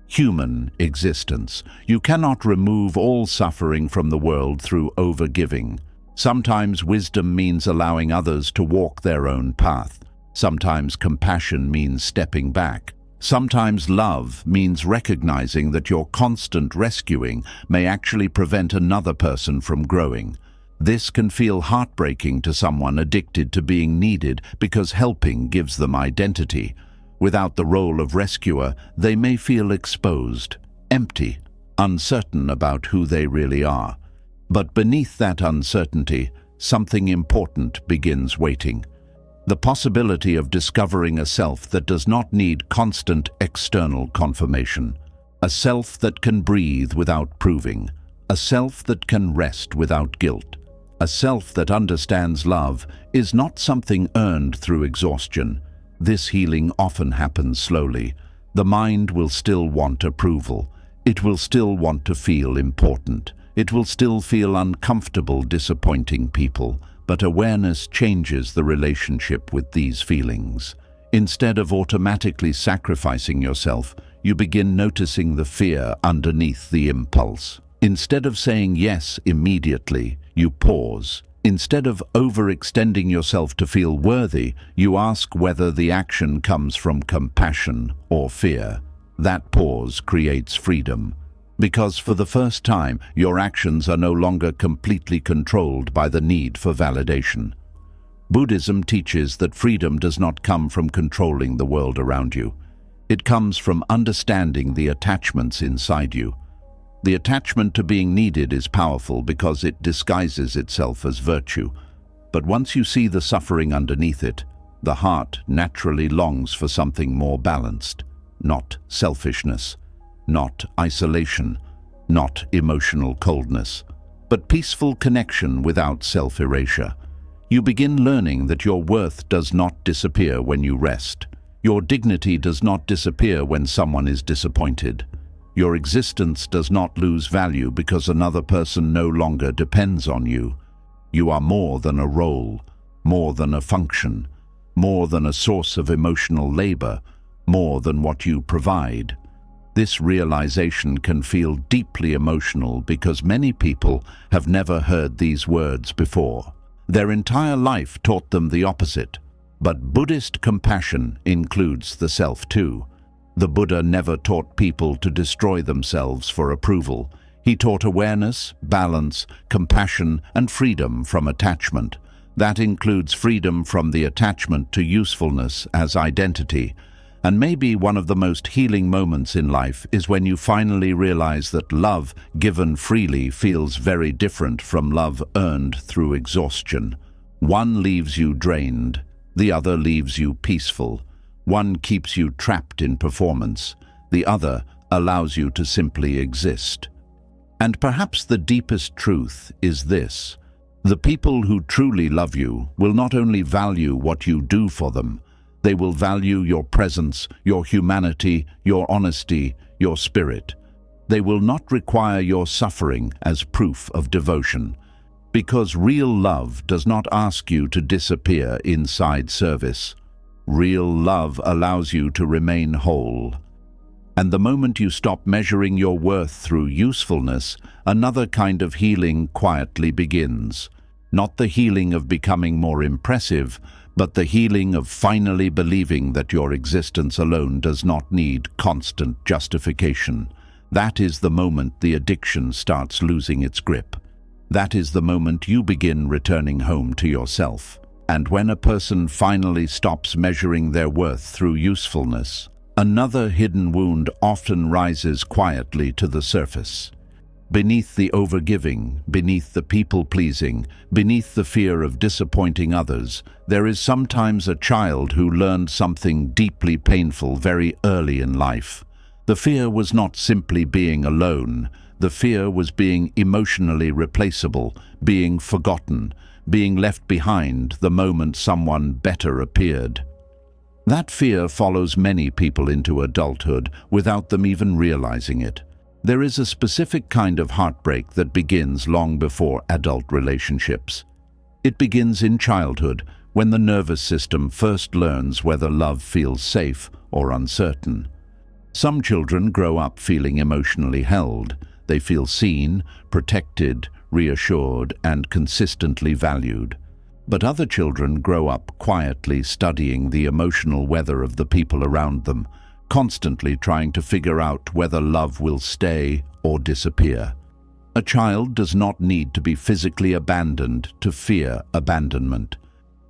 human existence. You cannot remove all suffering from the world through overgiving. Sometimes wisdom means allowing others to walk their own path. Sometimes compassion means stepping back. Sometimes love means recognizing that your constant rescuing may actually prevent another person from growing. This can feel heartbreaking to someone addicted to being needed because helping gives them identity. Without the role of rescuer, they may feel exposed, empty, uncertain about who they really are. But beneath that uncertainty, something important begins waiting. The possibility of discovering a self that does not need constant external confirmation. A self that can breathe without proving. A self that can rest without guilt. A self that understands love is not something earned through exhaustion. This healing often happens slowly. The mind will still want approval. It will still want to feel important. It will still feel uncomfortable disappointing people. But awareness changes the relationship with these feelings. Instead of automatically sacrificing yourself, you begin noticing the fear underneath the impulse. Instead of saying yes immediately, you pause. Instead of overextending yourself to feel worthy, you ask whether the action comes from compassion or fear. That pause creates freedom. Because for the first time, your actions are no longer completely controlled by the need for validation. Buddhism teaches that freedom does not come from controlling the world around you. It comes from understanding the attachments inside you. The attachment to being needed is powerful because it disguises itself as virtue. But once you see the suffering underneath it, the heart naturally longs for something more balanced, not selfishness. Not isolation, not emotional coldness, but peaceful connection without self-erasure. You begin learning that your worth does not disappear when you rest. Your dignity does not disappear when someone is disappointed. Your existence does not lose value because another person no longer depends on you. You are more than a role, more than a function, more than a source of emotional labor, more than what you provide. This realization can feel deeply emotional because many people have never heard these words before. Their entire life taught them the opposite. But Buddhist compassion includes the self too. The Buddha never taught people to destroy themselves for approval. He taught awareness, balance, compassion, and freedom from attachment. That includes freedom from the attachment to usefulness as identity. And maybe one of the most healing moments in life is when you finally realize that love given freely feels very different from love earned through exhaustion. One leaves you drained, the other leaves you peaceful. One keeps you trapped in performance, the other allows you to simply exist. And perhaps the deepest truth is this: the people who truly love you will not only value what you do for them, they will value your presence, your humanity, your honesty, your spirit. They will not require your suffering as proof of devotion, because real love does not ask you to disappear inside service. Real love allows you to remain whole. And the moment you stop measuring your worth through usefulness, another kind of healing quietly begins. Not the healing of becoming more impressive, but the healing of finally believing that your existence alone does not need constant justification. That is the moment the addiction starts losing its grip. That is the moment you begin returning home to yourself. And when a person finally stops measuring their worth through usefulness, another hidden wound often rises quietly to the surface. Beneath the overgiving, beneath the people-pleasing, beneath the fear of disappointing others, there is sometimes a child who learned something deeply painful very early in life. The fear was not simply being alone. The fear was being emotionally replaceable, being forgotten, being left behind the moment someone better appeared. That fear follows many people into adulthood without them even realizing it. There is a specific kind of heartbreak that begins long before adult relationships. It begins in childhood, when the nervous system first learns whether love feels safe or uncertain. Some children grow up feeling emotionally held. They feel seen, protected, reassured, and consistently valued. But other children grow up quietly studying the emotional weather of the people around them, constantly trying to figure out whether love will stay or disappear. A child does not need to be physically abandoned to fear abandonment.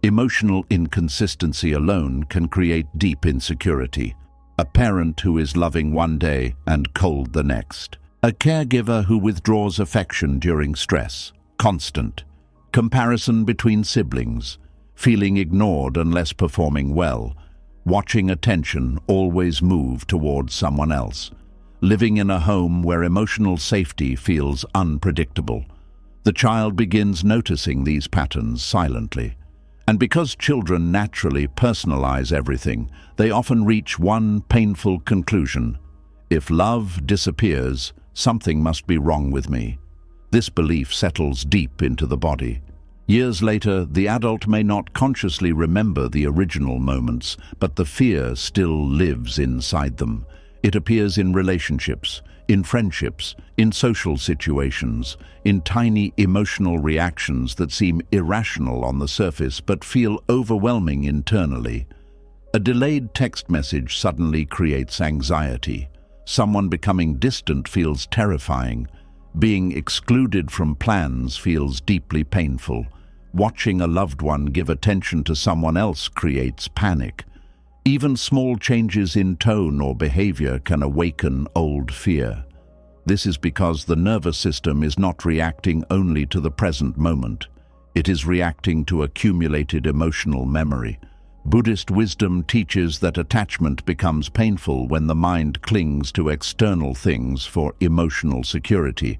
Emotional inconsistency alone can create deep insecurity. A parent who is loving one day and cold the next. A caregiver who withdraws affection during stress. Constant. Comparison between siblings. Feeling ignored unless performing well. Watching attention always move towards someone else. Living in a home where emotional safety feels unpredictable. The child begins noticing these patterns silently. And because children naturally personalize everything, they often reach one painful conclusion. If love disappears, something must be wrong with me. This belief settles deep into the body. Years later, the adult may not consciously remember the original moments, but the fear still lives inside them. It appears in relationships, in friendships, in social situations, in tiny emotional reactions that seem irrational on the surface but feel overwhelming internally. A delayed text message suddenly creates anxiety. Someone becoming distant feels terrifying. Being excluded from plans feels deeply painful. Watching a loved one give attention to someone else creates panic. Even small changes in tone or behavior can awaken old fear. This is because the nervous system is not reacting only to the present moment. It is reacting to accumulated emotional memory. Buddhist wisdom teaches that attachment becomes painful when the mind clings to external things for emotional security.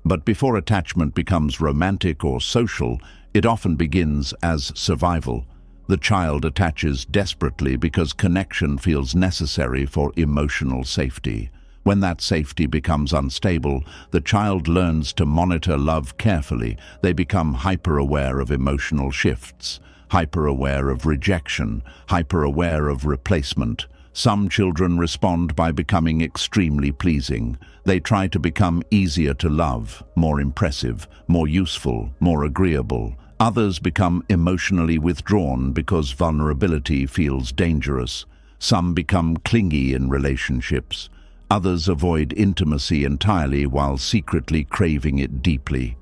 But before attachment becomes romantic or social, it often begins as survival. The child attaches desperately because connection feels necessary for emotional safety. When that safety becomes unstable, the child learns to monitor love carefully. They become hyper-aware of emotional shifts, hyper-aware of rejection, hyper-aware of replacement. Some children respond by becoming extremely pleasing. They try to become easier to love, more impressive, more useful, more agreeable. Others become emotionally withdrawn because vulnerability feels dangerous. Some become clingy in relationships. Others avoid intimacy entirely while secretly craving it deeply.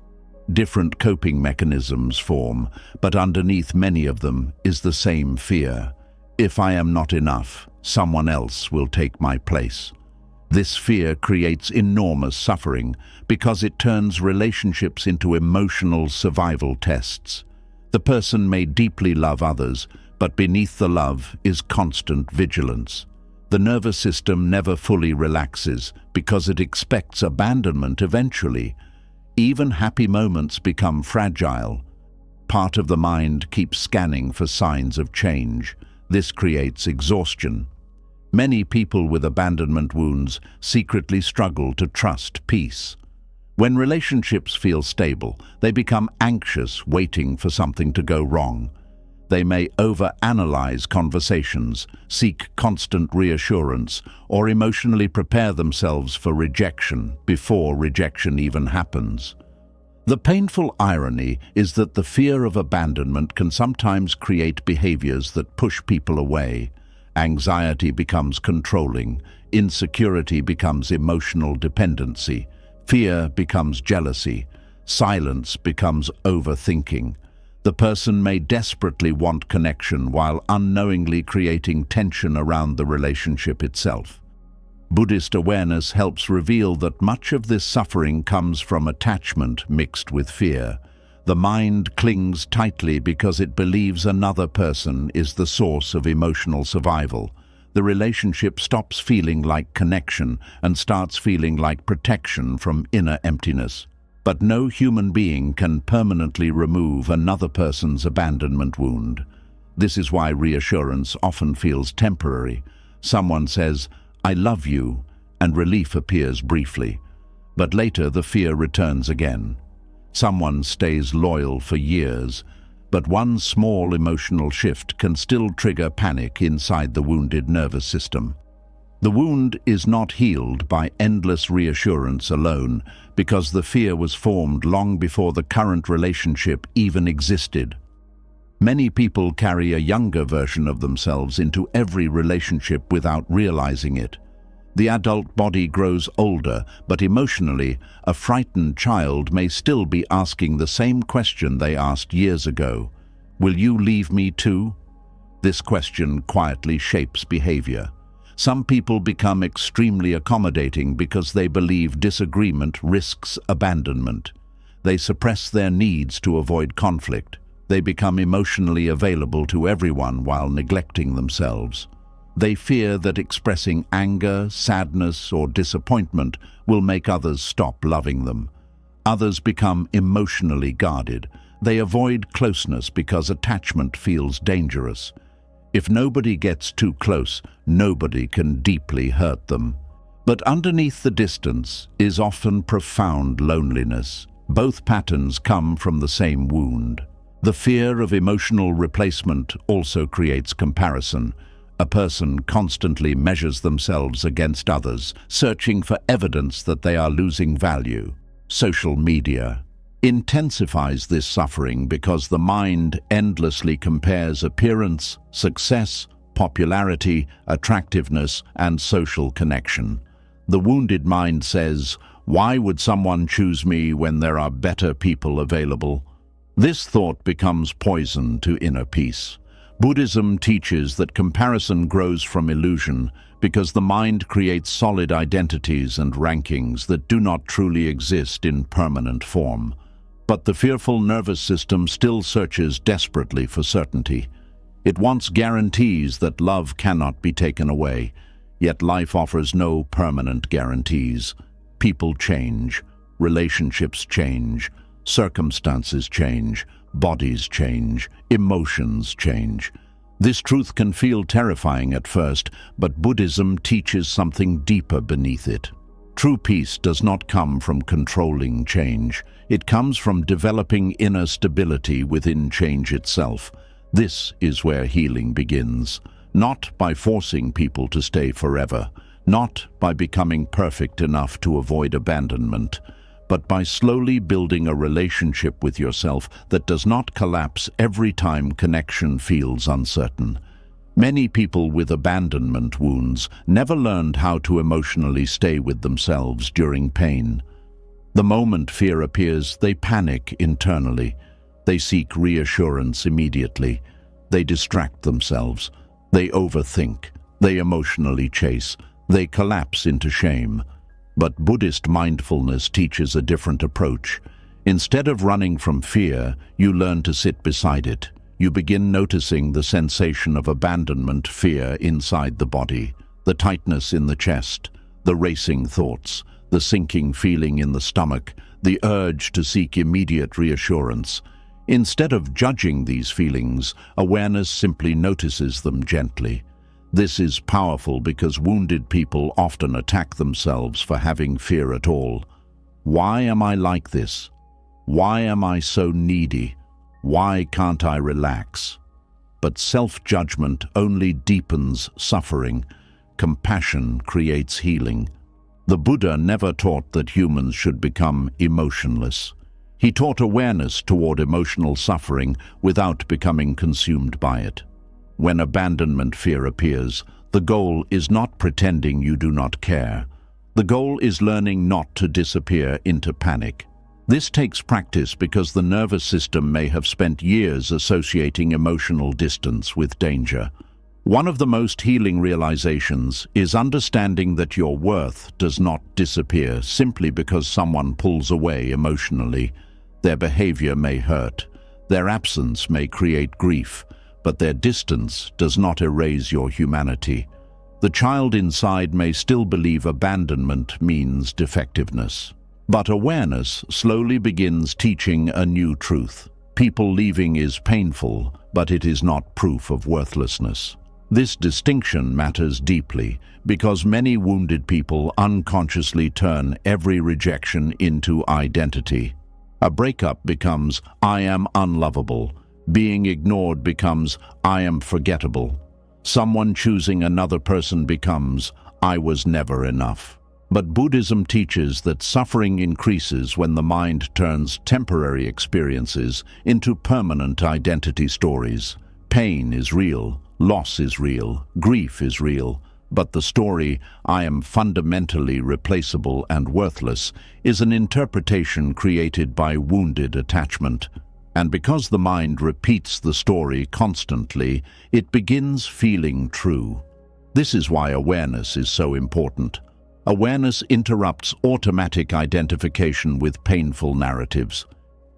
Different coping mechanisms form, but underneath many of them is the same fear. If I am not enough, someone else will take my place. This fear creates enormous suffering because it turns relationships into emotional survival tests. The person may deeply love others, but beneath the love is constant vigilance. The nervous system never fully relaxes because it expects abandonment eventually. Even happy moments become fragile. Part of the mind keeps scanning for signs of change. This creates exhaustion. Many people with abandonment wounds secretly struggle to trust peace. When relationships feel stable, they become anxious, waiting for something to go wrong. They may overanalyze conversations, seek constant reassurance, or emotionally prepare themselves for rejection before rejection even happens. The painful irony is that the fear of abandonment can sometimes create behaviors that push people away. Anxiety becomes controlling, insecurity becomes emotional dependency, fear becomes jealousy, silence becomes overthinking. The person may desperately want connection while unknowingly creating tension around the relationship itself. Buddhist awareness helps reveal that much of this suffering comes from attachment mixed with fear. The mind clings tightly because it believes another person is the source of emotional survival. The relationship stops feeling like connection and starts feeling like protection from inner emptiness. But no human being can permanently remove another person's abandonment wound. This is why reassurance often feels temporary. Someone says, "I love you," and relief appears briefly. But later the fear returns again. Someone stays loyal for years, but one small emotional shift can still trigger panic inside the wounded nervous system. The wound is not healed by endless reassurance alone, because the fear was formed long before the current relationship even existed. Many people carry a younger version of themselves into every relationship without realizing it. The adult body grows older, but emotionally, a frightened child may still be asking the same question they asked years ago. Will you leave me too? This question quietly shapes behavior. Some people become extremely accommodating because they believe disagreement risks abandonment. They suppress their needs to avoid conflict. They become emotionally available to everyone while neglecting themselves. They fear that expressing anger, sadness, or disappointment will make others stop loving them. Others become emotionally guarded. They avoid closeness because attachment feels dangerous. If nobody gets too close, nobody can deeply hurt them. But underneath the distance is often profound loneliness. Both patterns come from the same wound. The fear of emotional replacement also creates comparison. A person constantly measures themselves against others, searching for evidence that they are losing value. Social media intensifies this suffering because the mind endlessly compares appearance, success, popularity, attractiveness, and social connection. The wounded mind says, "Why would someone choose me when there are better people available?" This thought becomes poison to inner peace. Buddhism teaches that comparison grows from illusion because the mind creates solid identities and rankings that do not truly exist in permanent form. But the fearful nervous system still searches desperately for certainty. It wants guarantees that love cannot be taken away, yet life offers no permanent guarantees. People change, relationships change, circumstances change, bodies change, emotions change. This truth can feel terrifying at first, but Buddhism teaches something deeper beneath it. True peace does not come from controlling change. It comes from developing inner stability within change itself. This is where healing begins, not by forcing people to stay forever, not by becoming perfect enough to avoid abandonment, but by slowly building a relationship with yourself that does not collapse every time connection feels uncertain. Many people with abandonment wounds never learned how to emotionally stay with themselves during pain. The moment fear appears, they panic internally. They seek reassurance immediately. They distract themselves. They overthink. They emotionally chase. They collapse into shame. But Buddhist mindfulness teaches a different approach. Instead of running from fear, you learn to sit beside it. You begin noticing the sensation of abandonment, fear inside the body. The tightness in the chest, the racing thoughts, the sinking feeling in the stomach, the urge to seek immediate reassurance. Instead of judging these feelings, awareness simply notices them gently. This is powerful because wounded people often attack themselves for having fear at all. Why am I like this? Why am I so needy? Why can't I relax? But self-judgment only deepens suffering. Compassion creates healing. The Buddha never taught that humans should become emotionless. He taught awareness toward emotional suffering without becoming consumed by it. When abandonment fear appears, the goal is not pretending you do not care. The goal is learning not to disappear into panic. This takes practice because the nervous system may have spent years associating emotional distance with danger. One of the most healing realizations is understanding that your worth does not disappear simply because someone pulls away emotionally. Their behavior may hurt, their absence may create grief, but their distance does not erase your humanity. The child inside may still believe abandonment means defectiveness. But awareness slowly begins teaching a new truth. People leaving is painful, but it is not proof of worthlessness. This distinction matters deeply because many wounded people unconsciously turn every rejection into identity. A breakup becomes, I am unlovable. Being ignored becomes, I am forgettable. Someone choosing another person becomes, I was never enough. But Buddhism teaches that suffering increases when the mind turns temporary experiences into permanent identity stories. Pain is real, loss is real, grief is real, but the story, I am fundamentally replaceable and worthless, is an interpretation created by wounded attachment. And because the mind repeats the story constantly, it begins feeling true. This is why awareness is so important. Awareness interrupts automatic identification with painful narratives.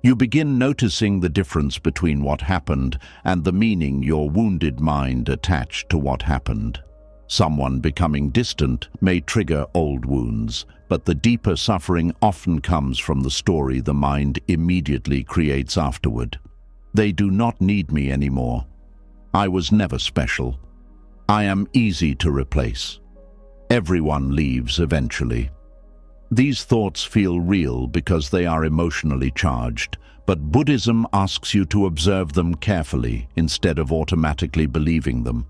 You begin noticing the difference between what happened and the meaning your wounded mind attached to what happened. Someone becoming distant may trigger old wounds, but the deeper suffering often comes from the story the mind immediately creates afterward. They do not need me anymore. I was never special. I am easy to replace. Everyone leaves eventually. These thoughts feel real because they are emotionally charged, but Buddhism asks you to observe them carefully instead of automatically believing them.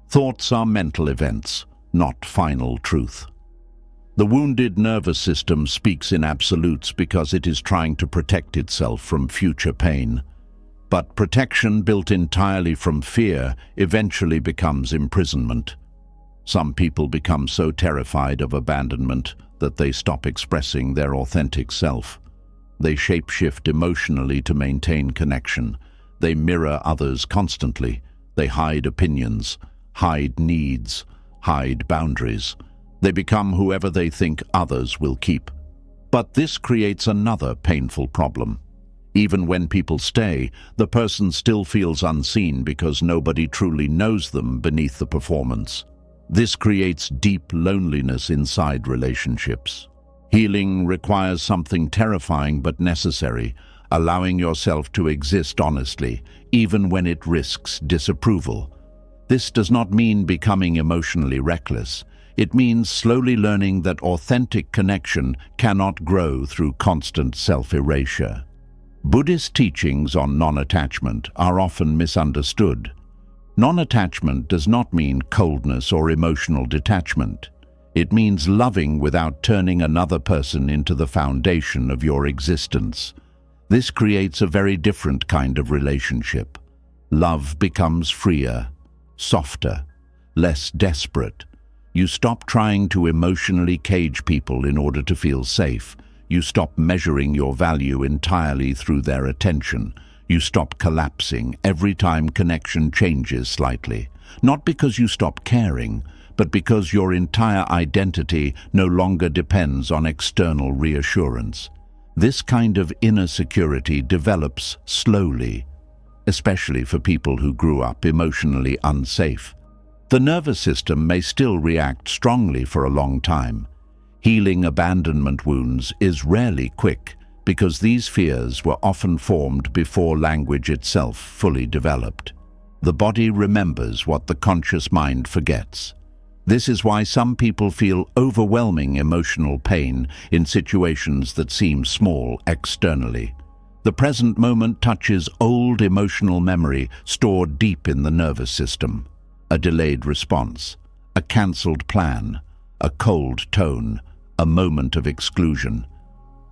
Thoughts are mental events, not final truth. The wounded nervous system speaks in absolutes because it is trying to protect itself from future pain. But protection built entirely from fear eventually becomes imprisonment. Some people become so terrified of abandonment that they stop expressing their authentic self. They shapeshift emotionally to maintain connection. They mirror others constantly. They hide opinions, hide needs, hide boundaries. They become whoever they think others will keep. But this creates another painful problem. Even when people stay, the person still feels unseen because nobody truly knows them beneath the performance. This creates deep loneliness inside relationships. Healing requires something terrifying but necessary, allowing yourself to exist honestly, even when it risks disapproval. This does not mean becoming emotionally reckless. It means slowly learning that authentic connection cannot grow through constant self-erasure. Buddhist teachings on non-attachment are often misunderstood. Non-attachment does not mean coldness or emotional detachment. It means loving without turning another person into the foundation of your existence. This creates a very different kind of relationship. Love becomes freer, softer, less desperate. You stop trying to emotionally cage people in order to feel safe. You stop measuring your value entirely through their attention. You stop collapsing every time connection changes slightly. Not because you stop caring, but because your entire identity no longer depends on external reassurance. This kind of inner security develops slowly, especially for people who grew up emotionally unsafe. The nervous system may still react strongly for a long time. Healing abandonment wounds is rarely quick because these fears were often formed before language itself fully developed. The body remembers what the conscious mind forgets. This is why some people feel overwhelming emotional pain in situations that seem small externally. The present moment touches old emotional memory stored deep in the nervous system. A delayed response, a cancelled plan, a cold tone, a moment of exclusion.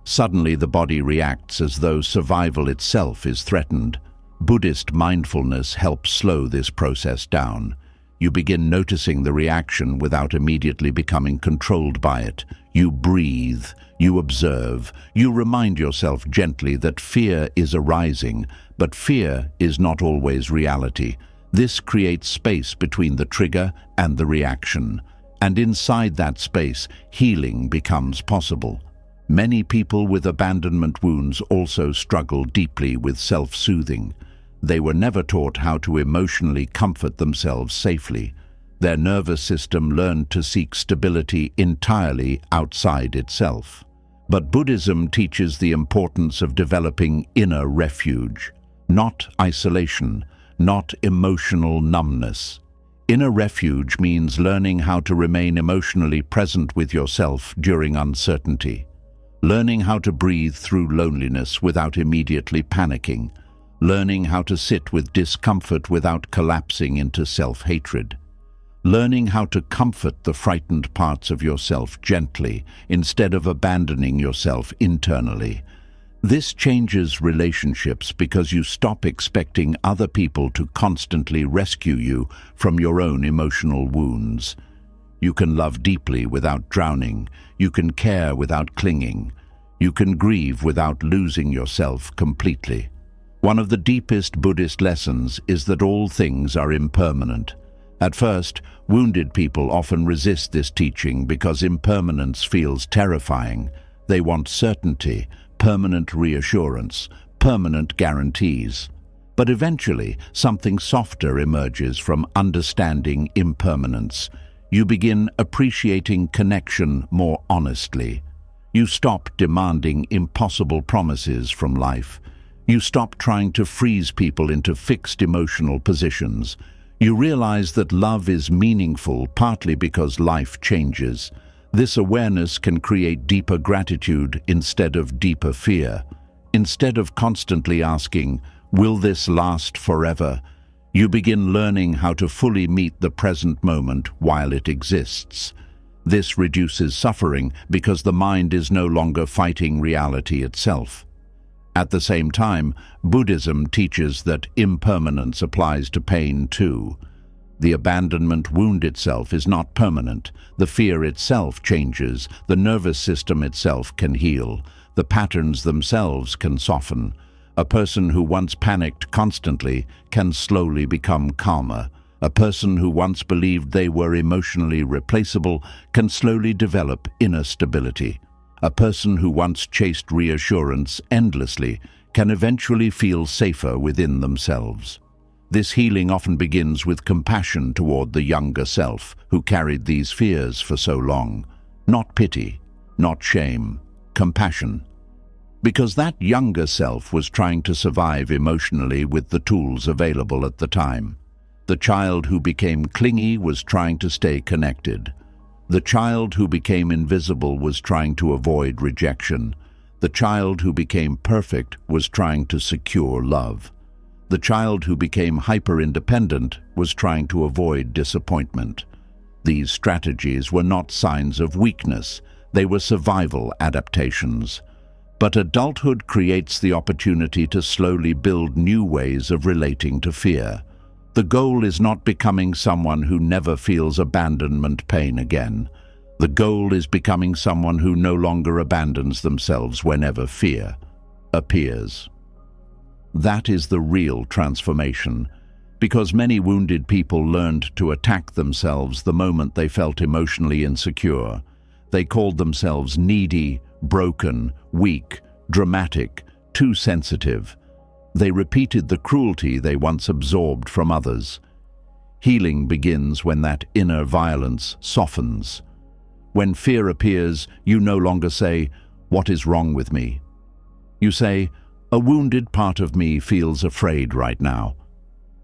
Suddenly the body reacts as though survival itself is threatened. Buddhist mindfulness helps slow this process down. You begin noticing the reaction without immediately becoming controlled by it. You breathe, you observe, you remind yourself gently that fear is arising, but fear is not always reality. This creates space between the trigger and the reaction, and inside that space, healing becomes possible. Many people with abandonment wounds also struggle deeply with self-soothing. They were never taught how to emotionally comfort themselves safely. Their nervous system learned to seek stability entirely outside itself. But Buddhism teaches the importance of developing inner refuge, not isolation, not emotional numbness. Inner refuge means learning how to remain emotionally present with yourself during uncertainty, learning how to breathe through loneliness without immediately panicking, learning how to sit with discomfort without collapsing into self-hatred, learning how to comfort the frightened parts of yourself gently instead of abandoning yourself internally. This changes relationships because you stop expecting other people to constantly rescue you from your own emotional wounds. You can love deeply without drowning. You can care without clinging. You can grieve without losing yourself completely. One of the deepest Buddhist lessons is that all things are impermanent. At first, wounded people often resist this teaching because impermanence feels terrifying. They want certainty, permanent reassurance, permanent guarantees. But eventually, something softer emerges from understanding impermanence. You begin appreciating connection more honestly. You stop demanding impossible promises from life. You stop trying to freeze people into fixed emotional positions. You realize that love is meaningful partly because life changes. This awareness can create deeper gratitude instead of deeper fear. Instead of constantly asking, "Will this last forever?" you begin learning how to fully meet the present moment while it exists. This reduces suffering because the mind is no longer fighting reality itself. At the same time, Buddhism teaches that impermanence applies to pain too. The abandonment wound itself is not permanent. The fear itself changes. The nervous system itself can heal. The patterns themselves can soften. A person who once panicked constantly can slowly become calmer. A person who once believed they were emotionally replaceable can slowly develop inner stability. A person who once chased reassurance endlessly can eventually feel safer within themselves. This healing often begins with compassion toward the younger self who carried these fears for so long. Not pity, not shame, compassion. Because that younger self was trying to survive emotionally with the tools available at the time. The child who became clingy was trying to stay connected. The child who became invisible was trying to avoid rejection. The child who became perfect was trying to secure love. The child who became hyper-independent was trying to avoid disappointment. These strategies were not signs of weakness, they were survival adaptations. But adulthood creates the opportunity to slowly build new ways of relating to fear. The goal is not becoming someone who never feels abandonment pain again. The goal is becoming someone who no longer abandons themselves whenever fear appears. That is the real transformation, because many wounded people learned to attack themselves the moment they felt emotionally insecure. They called themselves needy, broken, weak, dramatic, too sensitive. They repeated the cruelty they once absorbed from others. Healing begins when that inner violence softens. When fear appears, you no longer say, "What is wrong with me?" You say, "A wounded part of me feels afraid right now."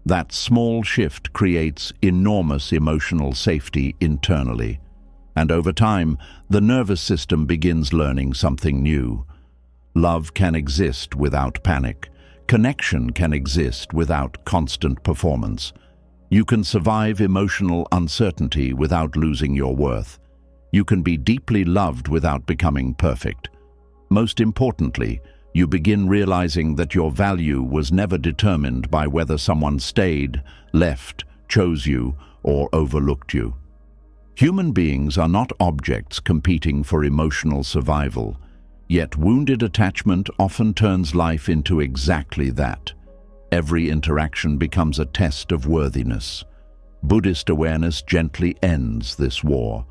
That small shift creates enormous emotional safety internally. And over time, the nervous system begins learning something new. Love can exist without panic. Connection can exist without constant performance. You can survive emotional uncertainty without losing your worth. You can be deeply loved without becoming perfect. Most importantly, you begin realizing that your value was never determined by whether someone stayed, left, chose you, or overlooked you. Human beings are not objects competing for emotional survival, yet wounded attachment often turns life into exactly that. Every interaction becomes a test of worthiness. Buddhist awareness gently ends this war,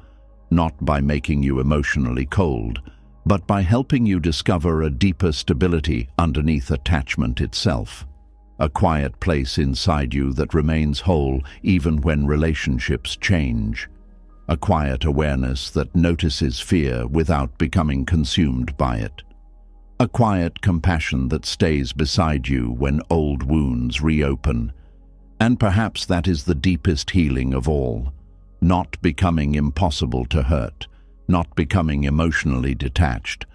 not by making you emotionally cold, but by helping you discover a deeper stability underneath attachment itself. A quiet place inside you that remains whole even when relationships change. A quiet awareness that notices fear without becoming consumed by it. A quiet compassion that stays beside you when old wounds reopen. And perhaps that is the deepest healing of all. Not becoming impossible to hurt, not becoming emotionally detached,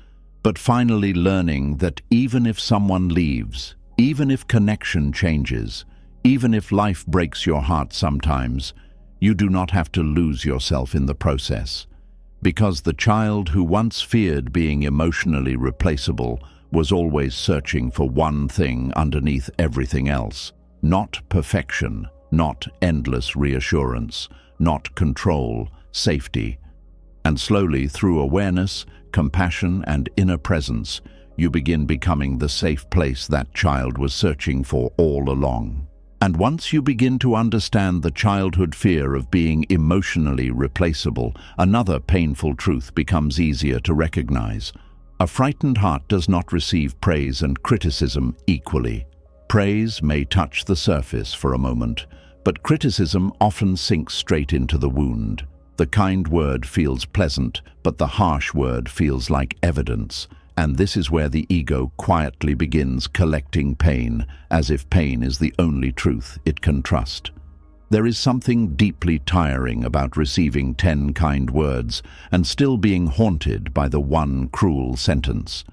but finally learning that even if someone leaves, even if connection changes, even if life breaks your heart sometimes, you do not have to lose yourself in the process. Because the child who once feared being emotionally replaceable was always searching for one thing underneath everything else. Not perfection, not endless reassurance, not control, safety. And slowly, through awareness, compassion, and inner presence, you begin becoming the safe place that child was searching for all along. And once you begin to understand the childhood fear of being emotionally replaceable, another painful truth becomes easier to recognize. A frightened heart does not receive praise and criticism equally. Praise may touch the surface for a moment, but criticism often sinks straight into the wound. The kind word feels pleasant, but the harsh word feels like evidence. And this is where the ego quietly begins collecting pain, as if pain is the only truth it can trust. There is something deeply tiring about receiving 10 kind words and still being haunted by the one cruel sentence.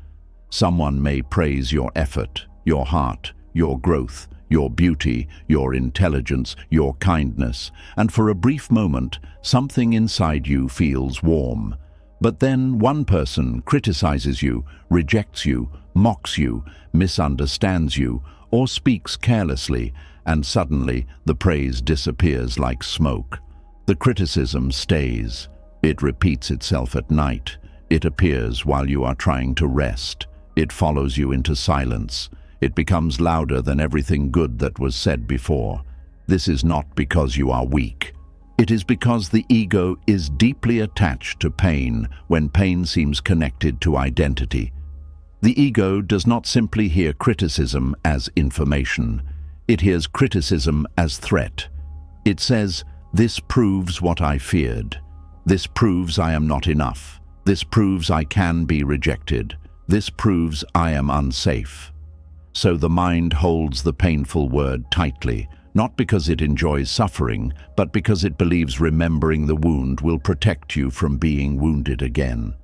Someone may praise your effort, your heart, your growth, your beauty, your intelligence, your kindness, and for a brief moment, something inside you feels warm. But then one person criticizes you, rejects you, mocks you, misunderstands you, or speaks carelessly, and suddenly the praise disappears like smoke. The criticism stays. It repeats itself at night. It appears while you are trying to rest. It follows you into silence. It becomes louder than everything good that was said before. This is not because you are weak. It is because the ego is deeply attached to pain when pain seems connected to identity. The ego does not simply hear criticism as information. It hears criticism as threat. It says, "This proves what I feared. This proves I am not enough. This proves I can be rejected. This proves I am unsafe." So the mind holds the painful word tightly, not because it enjoys suffering, but because it believes remembering the wound will protect you from being wounded again.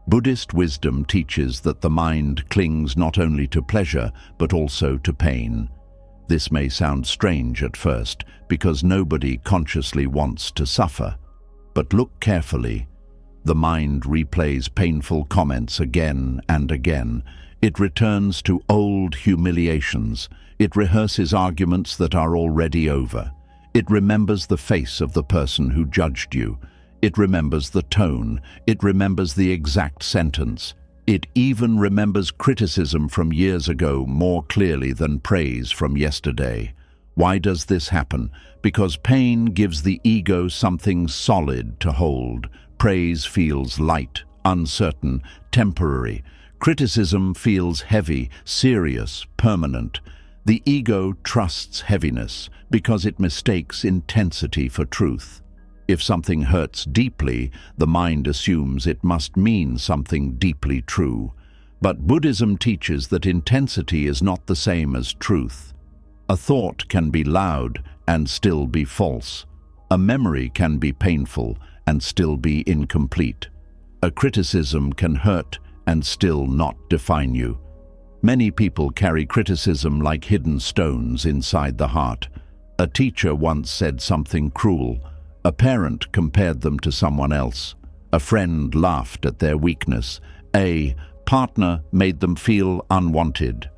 Buddhist wisdom teaches that the mind clings not only to pleasure, but also to pain. This may sound strange at first, because nobody consciously wants to suffer. But look carefully. The mind replays painful comments again and again. It returns to old humiliations. It rehearses arguments that are already over. It remembers the face of the person who judged you. It remembers the tone. It remembers the exact sentence. It even remembers criticism from years ago more clearly than praise from yesterday. Why does this happen? Because pain gives the ego something solid to hold. Praise feels light, uncertain, temporary. Criticism feels heavy, serious, permanent. The ego trusts heaviness because it mistakes intensity for truth. If something hurts deeply, the mind assumes it must mean something deeply true. But Buddhism teaches that intensity is not the same as truth. A thought can be loud and still be false. A memory can be painful and still be incomplete. A criticism can hurt and still not define you. Many people carry criticism like hidden stones inside the heart. A teacher once said something cruel. A parent compared them to someone else. A friend laughed at their weakness. A partner made them feel unwanted.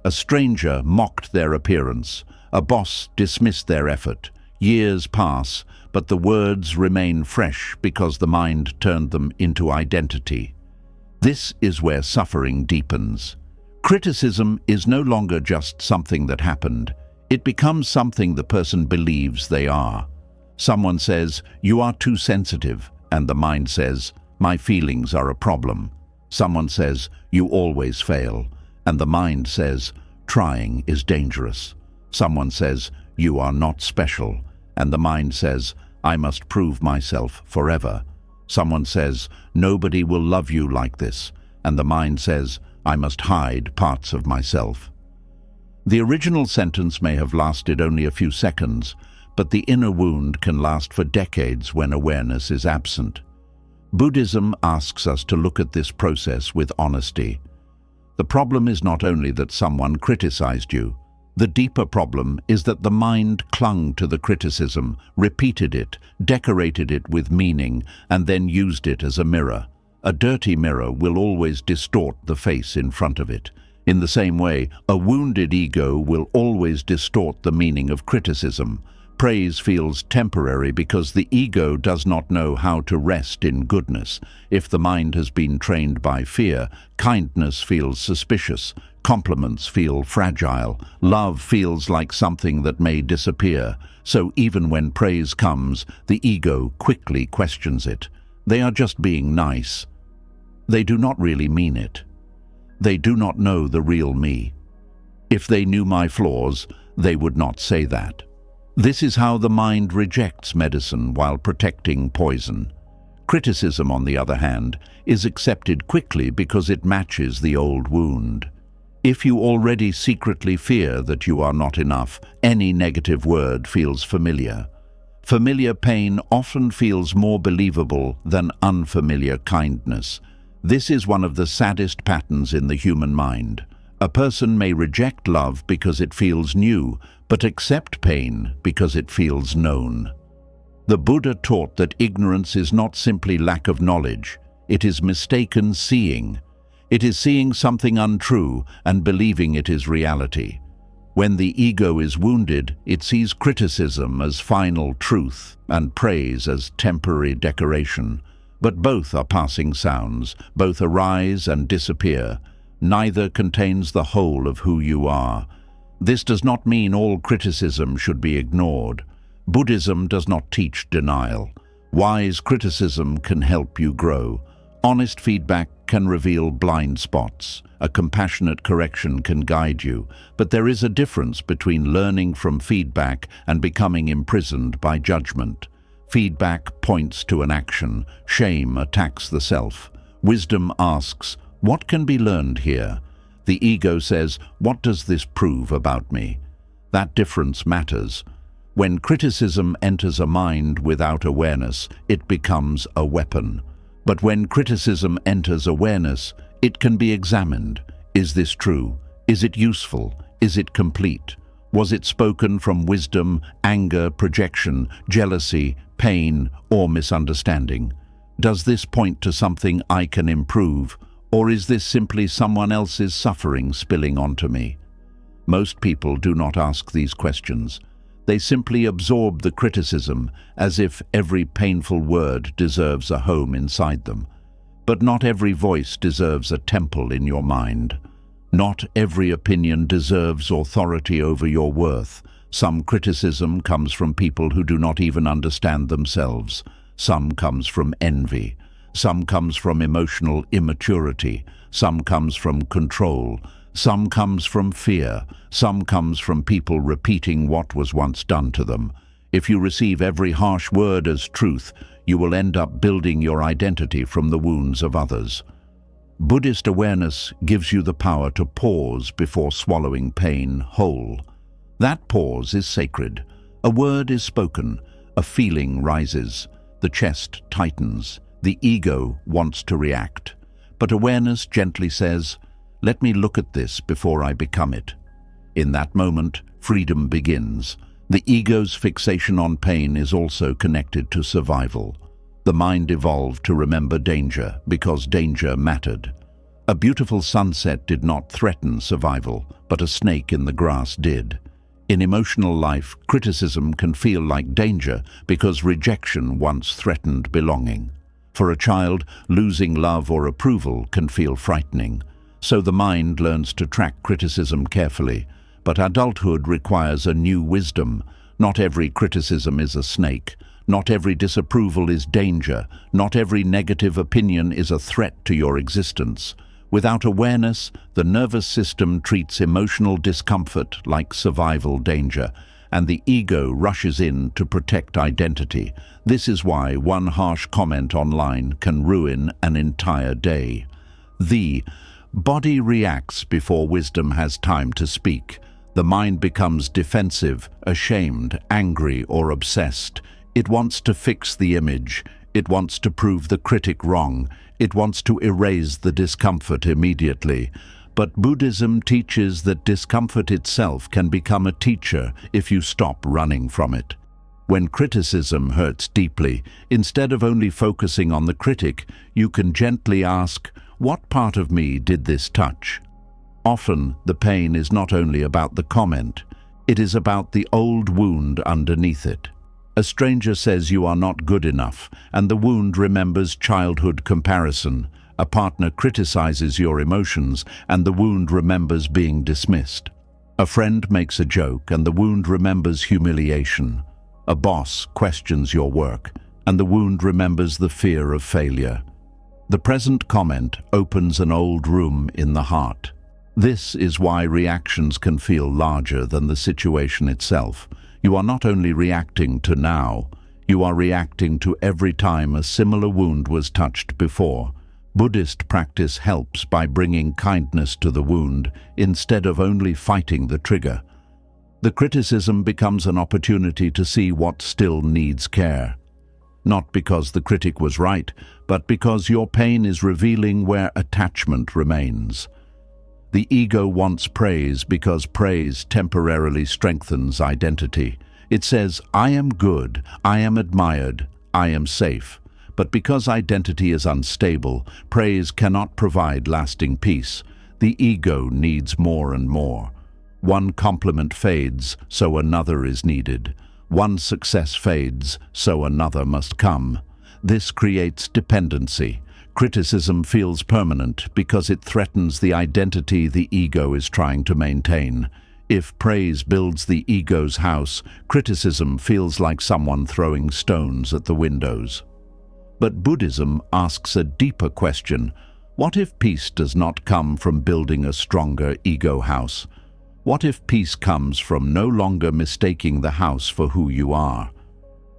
A stranger mocked their appearance. A boss dismissed their effort. Years pass, but the words remain fresh because the mind turned them into identity. This is where suffering deepens. Criticism is no longer just something that happened. It becomes something the person believes they are. Someone says, "You are too sensitive," and the mind says, "My feelings are a problem." Someone says, "You always fail," and the mind says, "Trying is dangerous." Someone says, "You are not special," and the mind says, "I must prove myself forever." Someone says, "Nobody will love you like this," and the mind says, "I must hide parts of myself." The original sentence may have lasted only a few seconds, but the inner wound can last for decades when awareness is absent. Buddhism asks us to look at this process with honesty. The problem is not only that someone criticized you. The deeper problem is that the mind clung to the criticism, repeated it, decorated it with meaning, and then used it as a mirror. A dirty mirror will always distort the face in front of it. In the same way, a wounded ego will always distort the meaning of criticism. Praise feels temporary because the ego does not know how to rest in goodness. If the mind has been trained by fear, kindness feels suspicious, compliments feel fragile, love feels like something that may disappear. So even when praise comes, the ego quickly questions it. They are just being nice. They do not really mean it. They do not know the real me. If they knew my flaws, they would not say that. This is how the mind rejects medicine while protecting poison. Criticism, on the other hand, is accepted quickly because it matches the old wound. If you already secretly fear that you are not enough, any negative word feels familiar. Familiar pain often feels more believable than unfamiliar kindness. This is one of the saddest patterns in the human mind. A person may reject love because it feels new, but accept pain because it feels known. The Buddha taught that ignorance is not simply lack of knowledge, it is mistaken seeing. It is seeing something untrue and believing it is reality. When the ego is wounded, it sees criticism as final truth and praise as temporary decoration. But both are passing sounds, both arise and disappear. Neither contains the whole of who you are. This does not mean all criticism should be ignored. Buddhism does not teach denial. Wise criticism can help you grow. Honest feedback can reveal blind spots. A compassionate correction can guide you. But there is a difference between learning from feedback and becoming imprisoned by judgment. Feedback points to an action. Shame attacks the self. Wisdom asks, what can be learned here? The ego says, what does this prove about me? That difference matters. When criticism enters a mind without awareness, it becomes a weapon. But when criticism enters awareness, it can be examined. Is this true? Is it useful? Is it complete? Was it spoken from wisdom, anger, projection, jealousy, pain, or misunderstanding? Does this point to something I can improve, or is this simply someone else's suffering spilling onto me? Most people do not ask these questions. They simply absorb the criticism as if every painful word deserves a home inside them. But not every voice deserves a temple in your mind. Not every opinion deserves authority over your worth. Some criticism comes from people who do not even understand themselves. Some comes from envy. Some comes from emotional immaturity. Some comes from control. Some comes from fear, some comes from people repeating what was once done to them. If you receive every harsh word as truth, you will end up building your identity from the wounds of others. Buddhist awareness gives you the power to pause before swallowing pain whole. That pause is sacred. A word is spoken, a feeling rises, the chest tightens, the ego wants to react. But awareness gently says, "Let me look at this before I become it." In that moment, freedom begins. The ego's fixation on pain is also connected to survival. The mind evolved to remember danger because danger mattered. A beautiful sunset did not threaten survival, but a snake in the grass did. In emotional life, criticism can feel like danger because rejection once threatened belonging. For a child, losing love or approval can feel frightening. So the mind learns to track criticism carefully. But adulthood requires a new wisdom. Not every criticism is a snake. Not every disapproval is danger. Not every negative opinion is a threat to your existence. Without awareness, the nervous system treats emotional discomfort like survival danger, and the ego rushes in to protect identity. This is why one harsh comment online can ruin an entire day. The body reacts before wisdom has time to speak. The mind becomes defensive, ashamed, angry, or obsessed. It wants to fix the image. It wants to prove the critic wrong. It wants to erase the discomfort immediately. But Buddhism teaches that discomfort itself can become a teacher if you stop running from it. When criticism hurts deeply, instead of only focusing on the critic, you can gently ask, "What part of me did this touch?" Often, the pain is not only about the comment, it is about the old wound underneath it. A stranger says you are not good enough, and the wound remembers childhood comparison. A partner criticizes your emotions, and the wound remembers being dismissed. A friend makes a joke, and the wound remembers humiliation. A boss questions your work, and the wound remembers the fear of failure. The present comment opens an old room in the heart. This is why reactions can feel larger than the situation itself. You are not only reacting to now, you are reacting to every time a similar wound was touched before. Buddhist practice helps by bringing kindness to the wound instead of only fighting the trigger. The criticism becomes an opportunity to see what still needs care. Not because the critic was right, but because your pain is revealing where attachment remains. The ego wants praise because praise temporarily strengthens identity. It says, "I am good, I am admired, I am safe." But because identity is unstable, praise cannot provide lasting peace. The ego needs more and more. One compliment fades, so another is needed. One success fades, so another must come. This creates dependency. Criticism feels permanent because it threatens the identity the ego is trying to maintain. If praise builds the ego's house, criticism feels like someone throwing stones at the windows. But Buddhism asks a deeper question. What if peace does not come from building a stronger ego house? What if peace comes from no longer mistaking the house for who you are?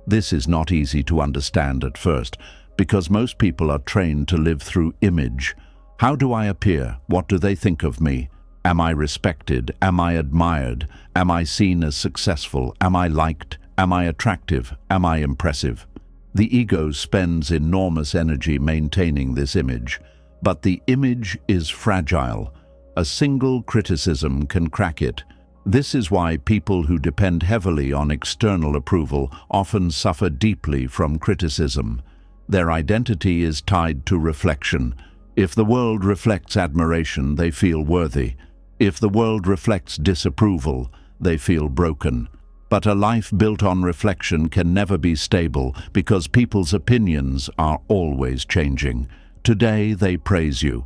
This is not easy to understand at first, because most people are trained to live through image. How do I appear? What do they think of me? Am I respected? Am I admired? Am I seen as successful? Am I liked? Am I attractive? Am I impressive? The ego spends enormous energy maintaining this image, but the image is fragile. A single criticism can crack it. This is why people who depend heavily on external approval often suffer deeply from criticism. Their identity is tied to reflection. If the world reflects admiration, they feel worthy. If the world reflects disapproval, they feel broken. But a life built on reflection can never be stable because people's opinions are always changing. Today they praise you.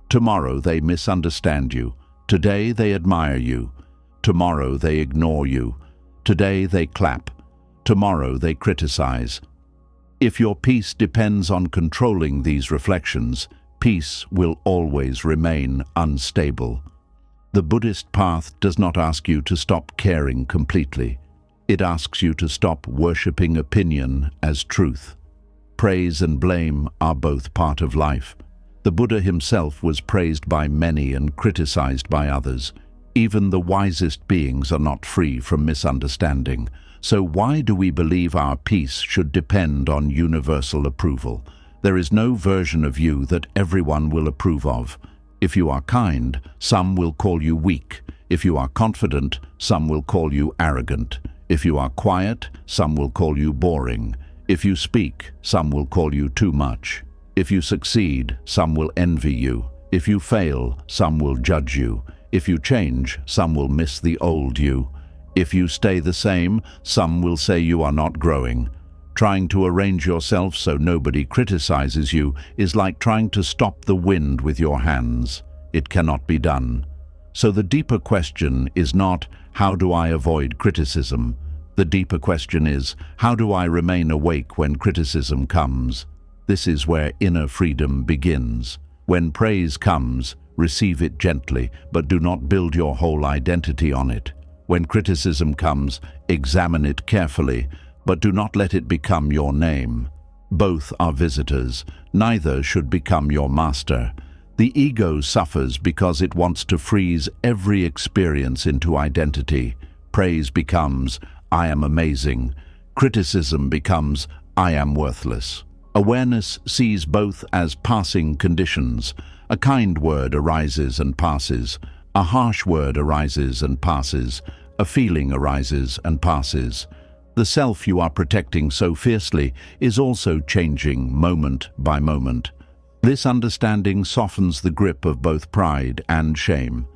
Tomorrow they misunderstand you. Today they admire you. Tomorrow they ignore you. Today they clap. Tomorrow they criticize. If your peace depends on controlling these reflections, peace will always remain unstable. The Buddhist path does not ask you to stop caring completely. It asks you to stop worshipping opinion as truth. Praise and blame are both part of life. The Buddha himself was praised by many and criticized by others. Even the wisest beings are not free from misunderstanding. So why do we believe our peace should depend on universal approval? There is no version of you that everyone will approve of. If you are kind, some will call you weak. If you are confident, some will call you arrogant. If you are quiet, some will call you boring. If you speak, some will call you too much. If you succeed, some will envy you. If you fail, some will judge you. If you change, some will miss the old you. If you stay the same, some will say you are not growing. Trying to arrange yourself so nobody criticizes you is like trying to stop the wind with your hands. It cannot be done. So the deeper question is not, how do I avoid criticism? The deeper question is, how do I remain awake when criticism comes? This is where inner freedom begins. When praise comes, receive it gently, but do not build your whole identity on it. When criticism comes, examine it carefully, but do not let it become your name. Both are visitors. Neither should become your master. The ego suffers because it wants to freeze every experience into identity. Praise becomes, I am amazing. Criticism becomes, I am worthless. Awareness sees both as passing conditions. A kind word arises and passes. A harsh word arises and passes. A feeling arises and passes. The self you are protecting so fiercely is also changing moment by moment. This understanding softens the grip of both pride and shame.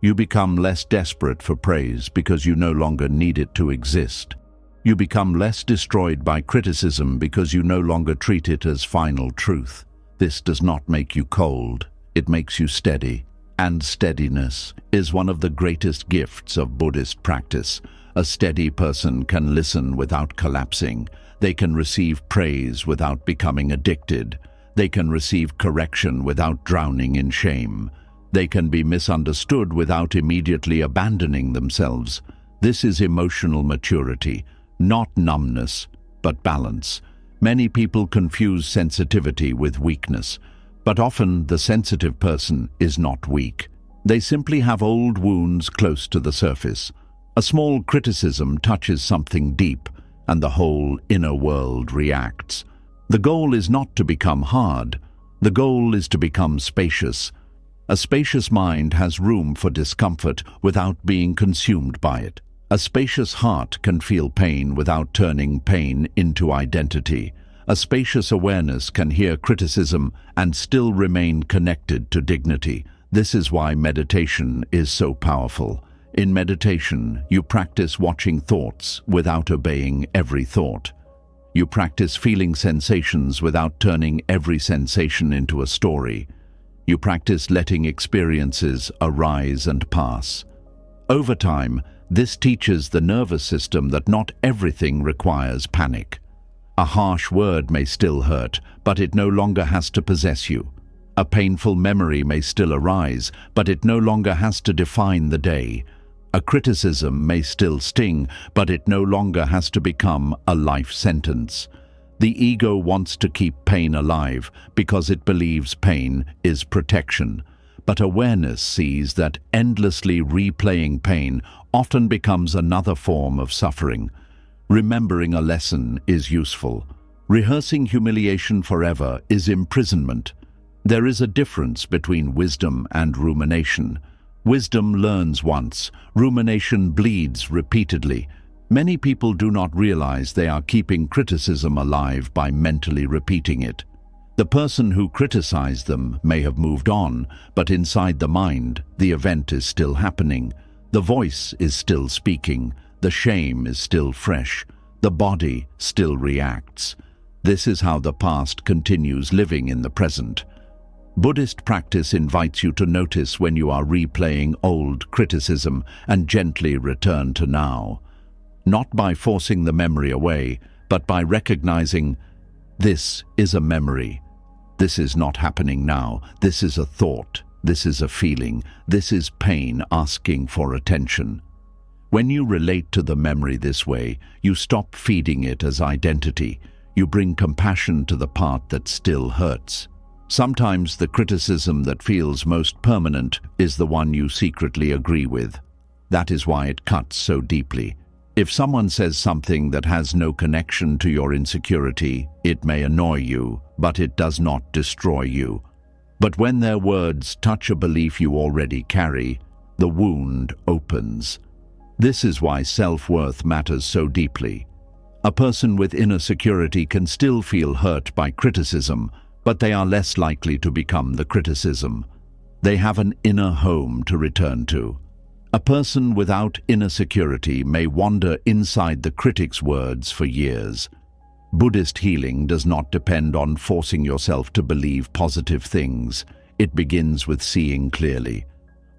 You become less desperate for praise because you no longer need it to exist. You become less destroyed by criticism because you no longer treat it as final truth. This does not make you cold. It makes you steady. And steadiness is one of the greatest gifts of Buddhist practice. A steady person can listen without collapsing. They can receive praise without becoming addicted. They can receive correction without drowning in shame. They can be misunderstood without immediately abandoning themselves. This is emotional maturity. Not numbness, but balance. Many people confuse sensitivity with weakness, but often the sensitive person is not weak. They simply have old wounds close to the surface. A small criticism touches something deep, and the whole inner world reacts. The goal is not to become hard. The goal is to become spacious. A spacious mind has room for discomfort without being consumed by it. A spacious heart can feel pain without turning pain into identity. A spacious awareness can hear criticism and still remain connected to dignity. This is why meditation is so powerful. In meditation, you practice watching thoughts without obeying every thought. You practice feeling sensations without turning every sensation into a story. You practice letting experiences arise and pass. Over time, this teaches the nervous system that not everything requires panic. A harsh word may still hurt, but it no longer has to possess you. A painful memory may still arise, but it no longer has to define the day. A criticism may still sting, but it no longer has to become a life sentence. The ego wants to keep pain alive because it believes pain is protection. But awareness sees that endlessly replaying pain often becomes another form of suffering. Remembering a lesson is useful. Rehearsing humiliation forever is imprisonment. There is a difference between wisdom and rumination. Wisdom learns once. Rumination bleeds repeatedly. Many people do not realize they are keeping criticism alive by mentally repeating it. The person who criticized them may have moved on, but inside the mind, the event is still happening. The voice is still speaking. The shame is still fresh. The body still reacts. This is how the past continues living in the present. Buddhist practice invites you to notice when you are replaying old criticism and gently return to now. Not by forcing the memory away, but by recognizing, this is a memory. This is not happening now. This is a thought. This is a feeling. This is pain asking for attention. When you relate to the memory this way, you stop feeding it as identity. You bring compassion to the part that still hurts. Sometimes the criticism that feels most permanent is the one you secretly agree with. That is why it cuts so deeply. If someone says something that has no connection to your insecurity, it may annoy you, but it does not destroy you. But when their words touch a belief you already carry, the wound opens. This is why self-worth matters so deeply. A person with inner security can still feel hurt by criticism, but they are less likely to become the criticism. They have an inner home to return to. A person without inner security may wander inside the critic's words for years. Buddhist healing does not depend on forcing yourself to believe positive things. It begins with seeing clearly.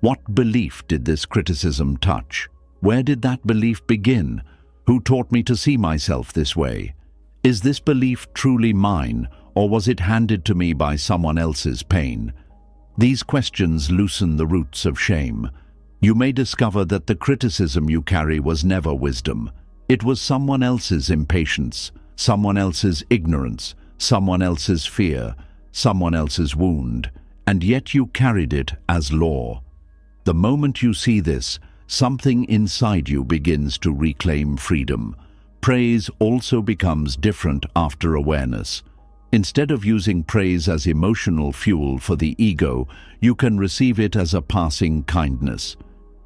What belief did this criticism touch? Where did that belief begin? Who taught me to see myself this way? Is this belief truly mine, or was it handed to me by someone else's pain? These questions loosen the roots of shame. You may discover that the criticism you carry was never wisdom. It was someone else's impatience, someone else's ignorance, someone else's fear, someone else's wound, and yet you carried it as law. The moment you see this, something inside you begins to reclaim freedom. Praise also becomes different after awareness. Instead of using praise as emotional fuel for the ego, you can receive it as a passing kindness.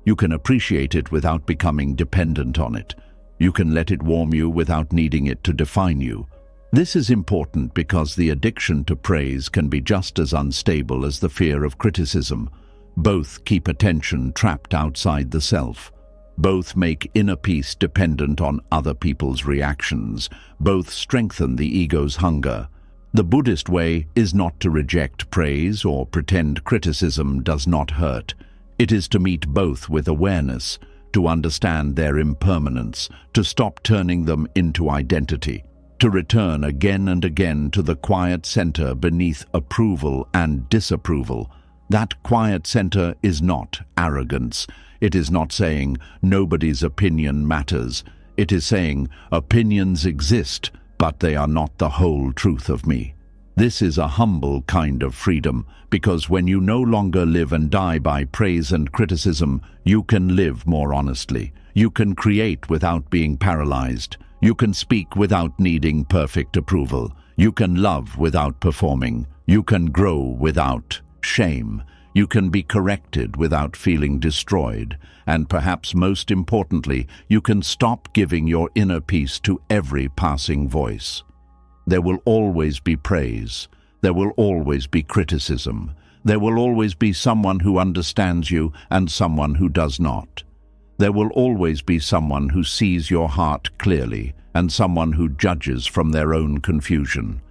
You can appreciate it without becoming dependent on it. You can let it warm you without needing it to define you. This is important because the addiction to praise can be just as unstable as the fear of criticism. Both keep attention trapped outside the self. Both make inner peace dependent on other people's reactions. Both strengthen the ego's hunger. The Buddhist way is not to reject praise or pretend criticism does not hurt. It is to meet both with awareness, to understand their impermanence, to stop turning them into identity, to return again and again to the quiet center beneath approval and disapproval. That quiet center is not arrogance. It is not saying nobody's opinion matters. It is saying opinions exist, but they are not the whole truth of me. This is a humble kind of freedom, because when you no longer live and die by praise and criticism, you can live more honestly. You can create without being paralyzed. You can speak without needing perfect approval. You can love without performing. You can grow without shame. You can be corrected without feeling destroyed. And perhaps most importantly, you can stop giving your inner peace to every passing voice. There will always be praise. There will always be criticism. There will always be someone who understands you and someone who does not. There will always be someone who sees your heart clearly and someone who judges from their own confusion.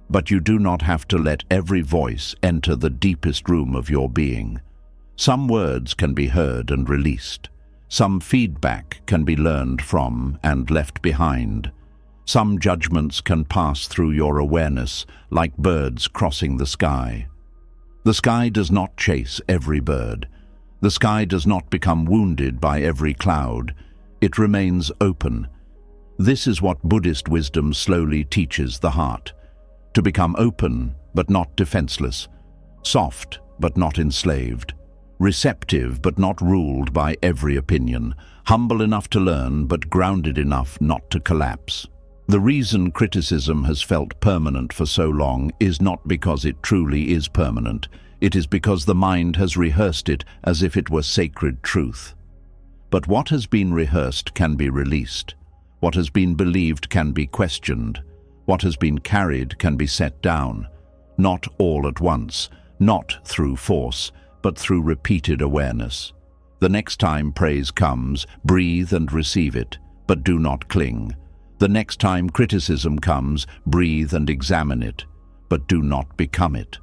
But you do not have to let every voice enter the deepest room of your being. Some words can be heard and released. Some feedback can be learned from and left behind. Some judgments can pass through your awareness like birds crossing the sky. The sky does not chase every bird. The sky does not become wounded by every cloud. It remains open. This is what Buddhist wisdom slowly teaches the heart. To become open, but not defenseless. Soft, but not enslaved. Receptive, but not ruled by every opinion. Humble enough to learn, but grounded enough not to collapse. The reason criticism has felt permanent for so long is not because it truly is permanent. It is because the mind has rehearsed it as if it were sacred truth. But what has been rehearsed can be released. What has been believed can be questioned. What has been carried can be set down. Not all at once, not through force, but through repeated awareness. The next time praise comes, breathe and receive it, but do not cling. The next time criticism comes, breathe and examine it, but do not become it.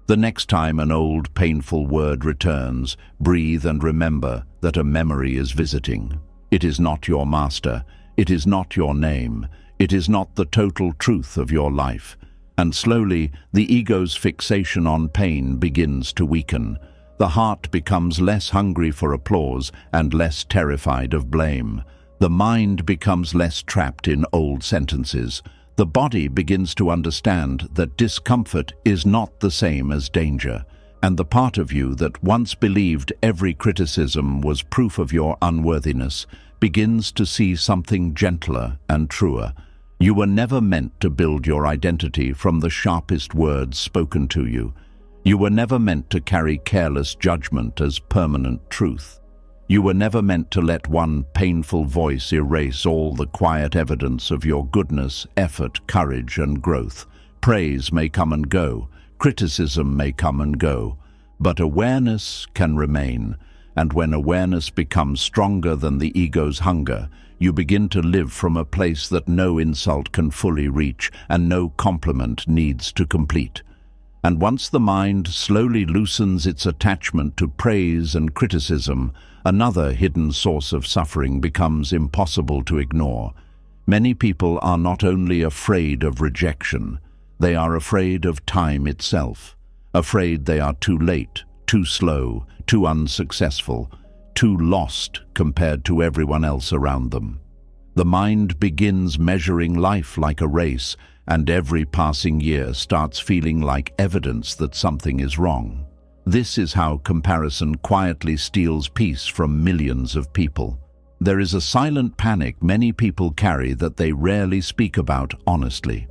The next time an old, painful word returns, breathe and remember that a memory is visiting. It is not your master. It is not your name. It is not the total truth of your life. And slowly, the ego's fixation on pain begins to weaken. The heart becomes less hungry for applause and less terrified of blame. The mind becomes less trapped in old sentences. The body begins to understand that discomfort is not the same as danger, and the part of you that once believed every criticism was proof of your unworthiness begins to see something gentler and truer. You were never meant to build your identity from the sharpest words spoken to you. You were never meant to carry careless judgment as permanent truth. You were never meant to let one painful voice erase all the quiet evidence of your goodness, effort, courage, and growth. Praise may come and go, criticism may come and go, but awareness can remain. And when awareness becomes stronger than the ego's hunger, you begin to live from a place that no insult can fully reach and no compliment needs to complete. And once the mind slowly loosens its attachment to praise and criticism, another hidden source of suffering becomes impossible to ignore. Many people are not only afraid of rejection, they are afraid of time itself, afraid they are too late, too slow, too unsuccessful, too lost compared to everyone else around them. The mind begins measuring life like a race, and every passing year starts feeling like evidence that something is wrong. This is how comparison quietly steals peace from millions of people. There is a silent panic many people carry that they rarely speak about honestly.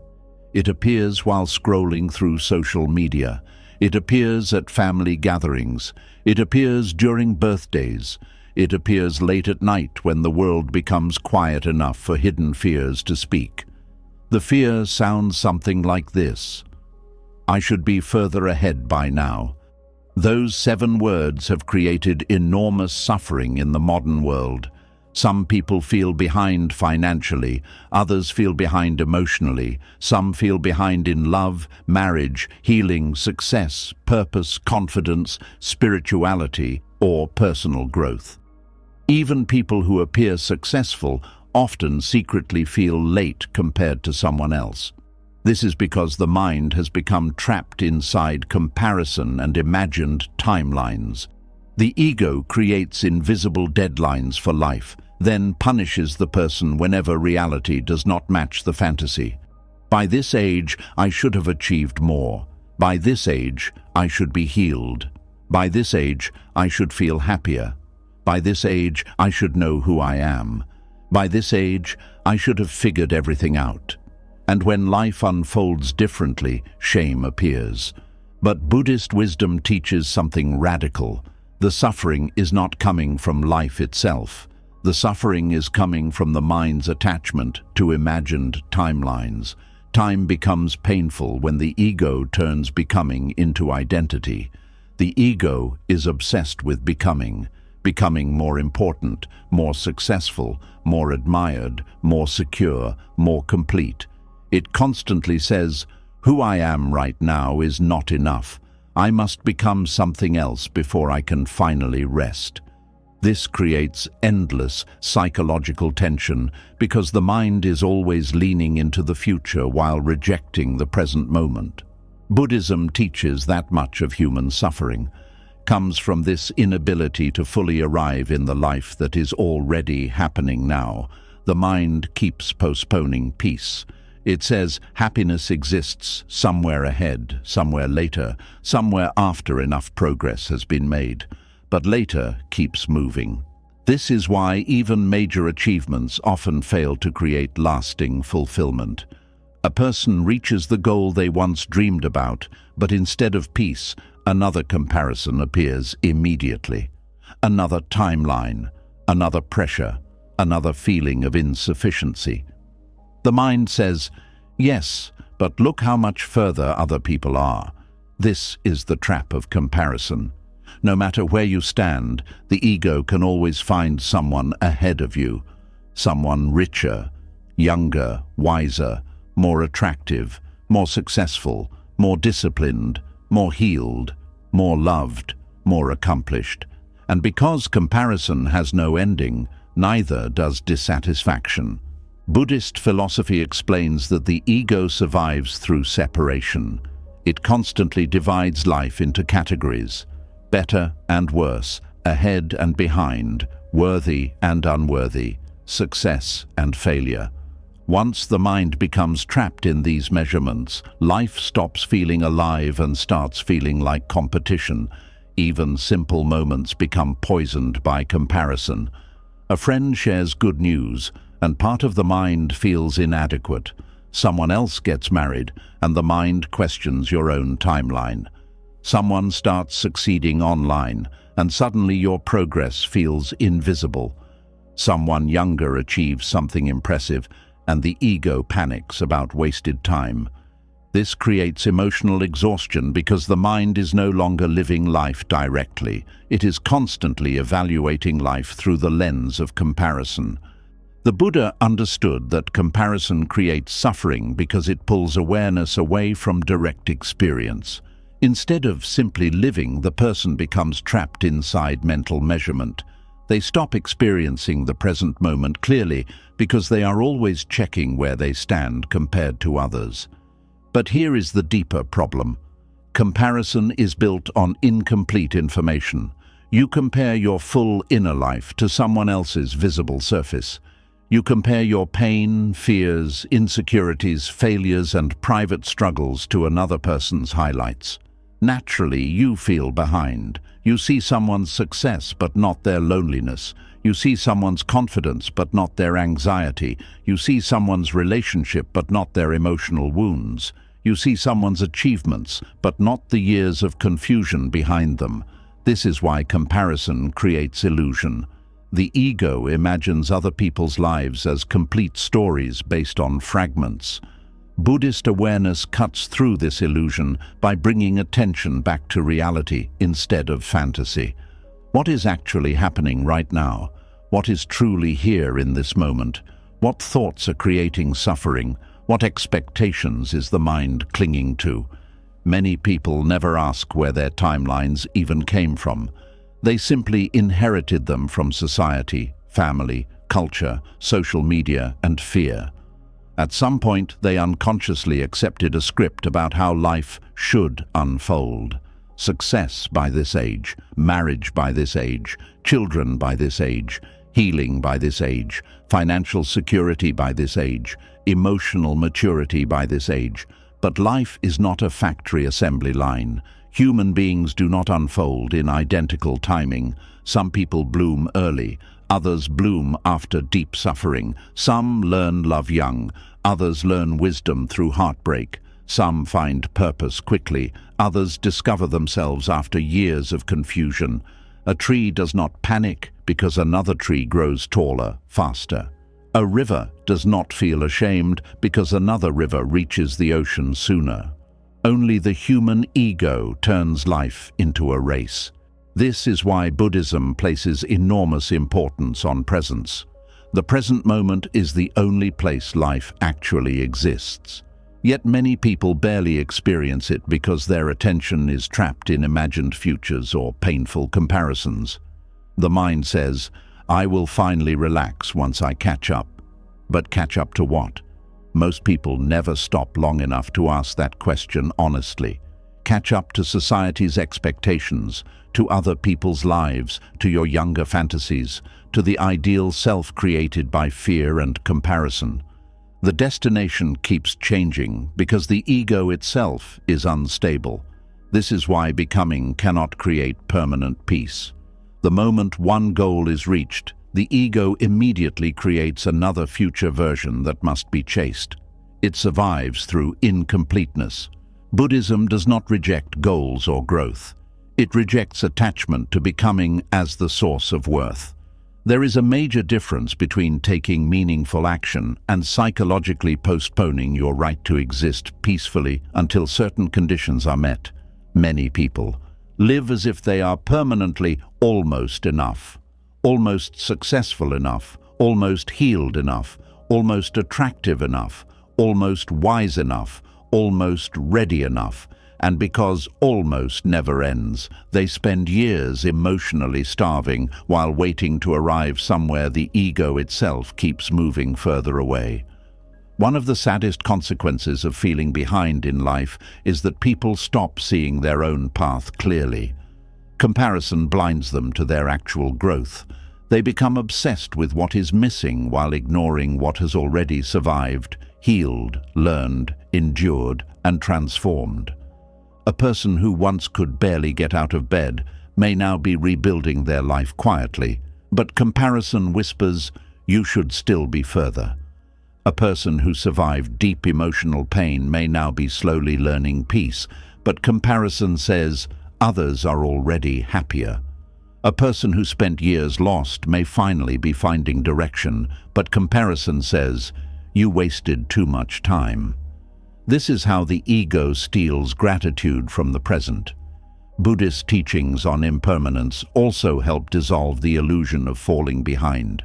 It appears while scrolling through social media. It appears at family gatherings. It appears during birthdays. It appears late at night when the world becomes quiet enough for hidden fears to speak. The fear sounds something like this: I should be further ahead by now. Those 7 words have created enormous suffering in the modern world. Some people feel behind financially, others feel behind emotionally, some feel behind in love, marriage, healing, success, purpose, confidence, spirituality, or personal growth. Even people who appear successful often secretly feel late compared to someone else. This is because the mind has become trapped inside comparison and imagined timelines. The ego creates invisible deadlines for life, then punishes the person whenever reality does not match the fantasy. By this age, I should have achieved more. By this age, I should be healed. By this age, I should feel happier. By this age, I should know who I am. By this age, I should have figured everything out. And when life unfolds differently, shame appears. But Buddhist wisdom teaches something radical. The suffering is not coming from life itself. The suffering is coming from the mind's attachment to imagined timelines. Time becomes painful when the ego turns becoming into identity. The ego is obsessed with becoming more important, more successful, more admired, more secure, more complete. It constantly says, "Who I am right now is not enough. I must become something else before I can finally rest." This creates endless psychological tension because the mind is always leaning into the future while rejecting the present moment. Buddhism teaches that much of human suffering comes from this inability to fully arrive in the life that is already happening now. The mind keeps postponing peace. It says happiness exists somewhere ahead, somewhere later, somewhere after enough progress has been made. But later keeps moving. This is why even major achievements often fail to create lasting fulfillment. A person reaches the goal they once dreamed about, but instead of peace, another comparison appears immediately. Another timeline, another pressure, another feeling of insufficiency. The mind says, "Yes, but look how much further other people are." This is the trap of comparison. No matter where you stand, the ego can always find someone ahead of you. Someone richer, younger, wiser, more attractive, more successful, more disciplined, more healed, more loved, more accomplished. And because comparison has no ending, neither does dissatisfaction. Buddhist philosophy explains that the ego survives through separation. It constantly divides life into categories: better and worse, ahead and behind, worthy and unworthy, success and failure. Once the mind becomes trapped in these measurements, life stops feeling alive and starts feeling like competition. Even simple moments become poisoned by comparison. A friend shares good news, and part of the mind feels inadequate. Someone else gets married, and the mind questions your own timeline. Someone starts succeeding online, and suddenly your progress feels invisible. Someone younger achieves something impressive, and the ego panics about wasted time. This creates emotional exhaustion because the mind is no longer living life directly. It is constantly evaluating life through the lens of comparison. The Buddha understood that comparison creates suffering because it pulls awareness away from direct experience. Instead of simply living, the person becomes trapped inside mental measurement. They stop experiencing the present moment clearly because they are always checking where they stand compared to others. But here is the deeper problem. Comparison is built on incomplete information. You compare your full inner life to someone else's visible surface. You compare your pain, fears, insecurities, failures, and private struggles to another person's highlights. Naturally, you feel behind. You see someone's success, but not their loneliness. You see someone's confidence, but not their anxiety. You see someone's relationship, but not their emotional wounds. You see someone's achievements, but not the years of confusion behind them. This is why comparison creates illusion. The ego imagines other people's lives as complete stories based on fragments. Buddhist awareness cuts through this illusion by bringing attention back to reality instead of fantasy. What is actually happening right now? What is truly here in this moment? What thoughts are creating suffering? What expectations is the mind clinging to? Many people never ask where their timelines even came from. They simply inherited them from society, family, culture, social media, and fear. At some point, they unconsciously accepted a script about how life should unfold. Success by this age, marriage by this age, children by this age, healing by this age, financial security by this age, emotional maturity by this age. But life is not a factory assembly line. Human beings do not unfold in identical timing. Some people bloom early. Others bloom after deep suffering. Some learn love young. Others learn wisdom through heartbreak. Some find purpose quickly. Others discover themselves after years of confusion. A tree does not panic because another tree grows taller, faster. A river does not feel ashamed because another river reaches the ocean sooner. Only the human ego turns life into a race. This is why Buddhism places enormous importance on presence. The present moment is the only place life actually exists. Yet many people barely experience it because their attention is trapped in imagined futures or painful comparisons. The mind says, "I will finally relax once I catch up." But catch up to what? Most people never stop long enough to ask that question honestly. Catch up to society's expectations, to other people's lives, to your younger fantasies, to the ideal self created by fear and comparison. The destination keeps changing because the ego itself is unstable. This is why becoming cannot create permanent peace. The moment one goal is reached, the ego immediately creates another future version that must be chased. It survives through incompleteness. Buddhism does not reject goals or growth. It rejects attachment to becoming as the source of worth. There is a major difference between taking meaningful action and psychologically postponing your right to exist peacefully until certain conditions are met. Many people live as if they are permanently almost enough, almost successful enough, almost healed enough, almost attractive enough, almost wise enough, almost ready enough, and because almost never ends, they spend years emotionally starving while waiting to arrive somewhere the ego itself keeps moving further away. One of the saddest consequences of feeling behind in life is that people stop seeing their own path clearly. Comparison blinds them to their actual growth. They become obsessed with what is missing while ignoring what has already survived, healed, learned, endured, and transformed. A person who once could barely get out of bed may now be rebuilding their life quietly, but comparison whispers, "You should still be further." A person who survived deep emotional pain may now be slowly learning peace, but comparison says, "Others are already happier." A person who spent years lost may finally be finding direction, but comparison says, "You wasted too much time." This is how the ego steals gratitude from the present. Buddhist teachings on impermanence also help dissolve the illusion of falling behind.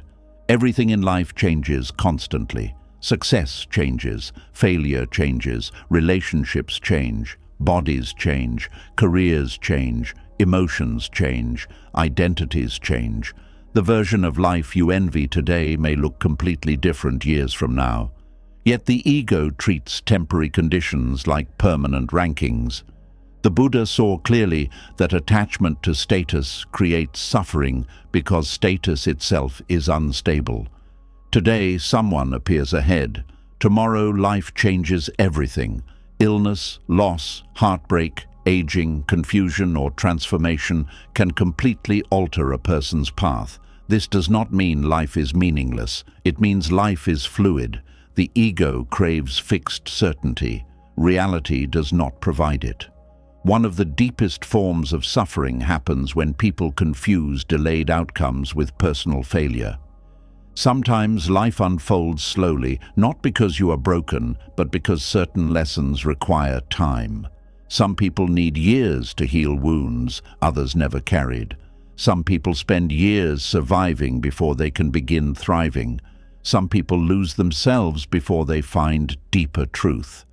Everything in life changes constantly. Success changes, failure changes, relationships change, bodies change, careers change, emotions change, identities change. The version of life you envy today may look completely different years from now. Yet the ego treats temporary conditions like permanent rankings. The Buddha saw clearly that attachment to status creates suffering because status itself is unstable. Today, someone appears ahead. Tomorrow, life changes everything. Illness, loss, heartbreak, aging, confusion, or transformation can completely alter a person's path. This does not mean life is meaningless. It means life is fluid. The ego craves fixed certainty. Reality does not provide it. One of the deepest forms of suffering happens when people confuse delayed outcomes with personal failure. Sometimes life unfolds slowly, not because you are broken, but because certain lessons require time. Some people need years to heal wounds others never carried. Some people spend years surviving before they can begin thriving. Some people lose themselves before they find deeper truth.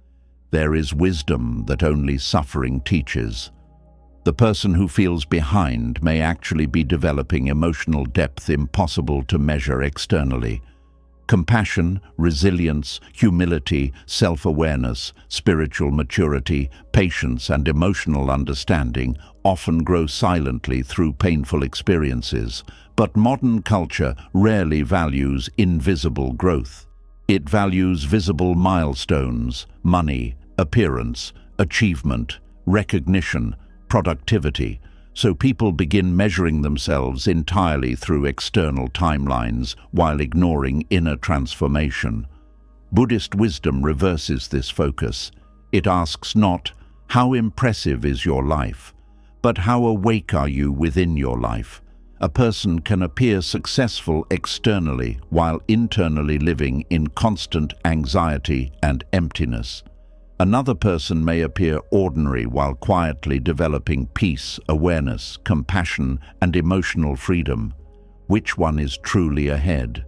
There is wisdom that only suffering teaches. The person who feels behind may actually be developing emotional depth impossible to measure externally. Compassion, resilience, humility, self-awareness, spiritual maturity, patience, and emotional understanding often grow silently through painful experiences. But modern culture rarely values invisible growth. It values visible milestones, money, appearance, achievement, recognition, productivity, so people begin measuring themselves entirely through external timelines while ignoring inner transformation. Buddhist wisdom reverses this focus. It asks not, "How impressive is your life?" but "How awake are you within your life?" A person can appear successful externally while internally living in constant anxiety and emptiness. Another person may appear ordinary while quietly developing peace, awareness, compassion, and emotional freedom. Which one is truly ahead?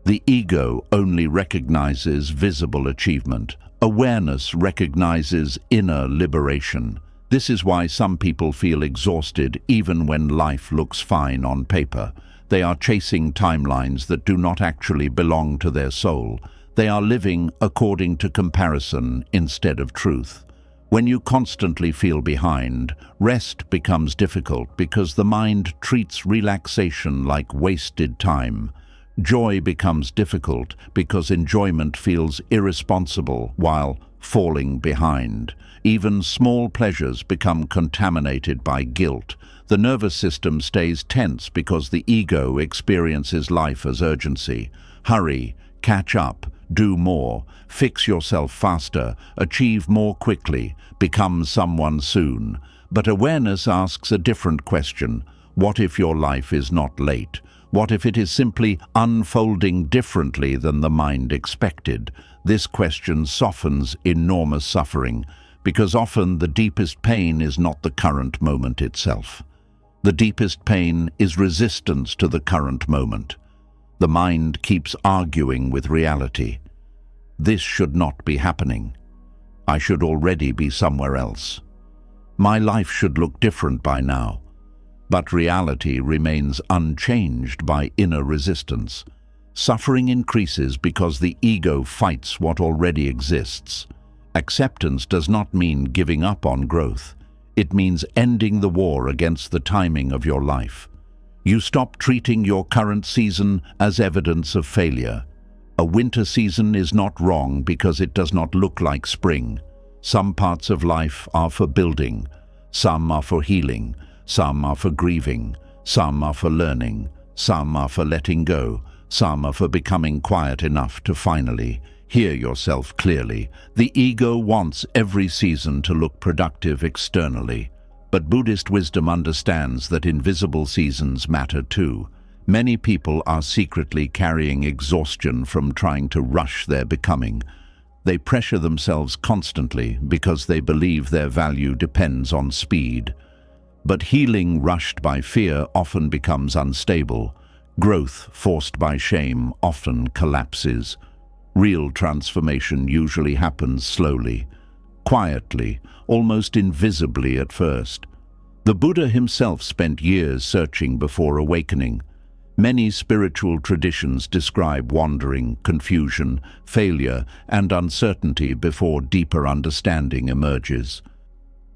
The ego only recognizes visible achievement. Awareness recognizes inner liberation. This is why some people feel exhausted even when life looks fine on paper. They are chasing timelines that do not actually belong to their soul. They are living according to comparison instead of truth. When you constantly feel behind, rest becomes difficult because the mind treats relaxation like wasted time. Joy becomes difficult because enjoyment feels irresponsible while falling behind. Even small pleasures become contaminated by guilt. The nervous system stays tense because the ego experiences life as urgency. Hurry, catch up, do more, fix yourself faster, achieve more quickly, become someone soon. But awareness asks a different question. What if your life is not late? What if it is simply unfolding differently than the mind expected? This question softens enormous suffering, because often the deepest pain is not the current moment itself. The deepest pain is resistance to the current moment. The mind keeps arguing with reality. This should not be happening. I should already be somewhere else. My life should look different by now. But reality remains unchanged by inner resistance. Suffering increases because the ego fights what already exists. Acceptance does not mean giving up on growth. It means ending the war against the timing of your life. You stop treating your current season as evidence of failure. A winter season is not wrong because it does not look like spring. Some parts of life are for building. Some are for healing. Some are for grieving. Some are for learning. Some are for letting go. Some are for becoming quiet enough to finally hear yourself clearly. The ego wants every season to look productive externally. But Buddhist wisdom understands that invisible seasons matter too. Many people are secretly carrying exhaustion from trying to rush their becoming. They pressure themselves constantly because they believe their value depends on speed. But healing rushed by fear often becomes unstable. Growth forced by shame often collapses. Real transformation usually happens slowly, quietly, almost invisibly at first. The Buddha himself spent years searching before awakening. Many spiritual traditions describe wandering, confusion, failure, and uncertainty before deeper understanding emerges.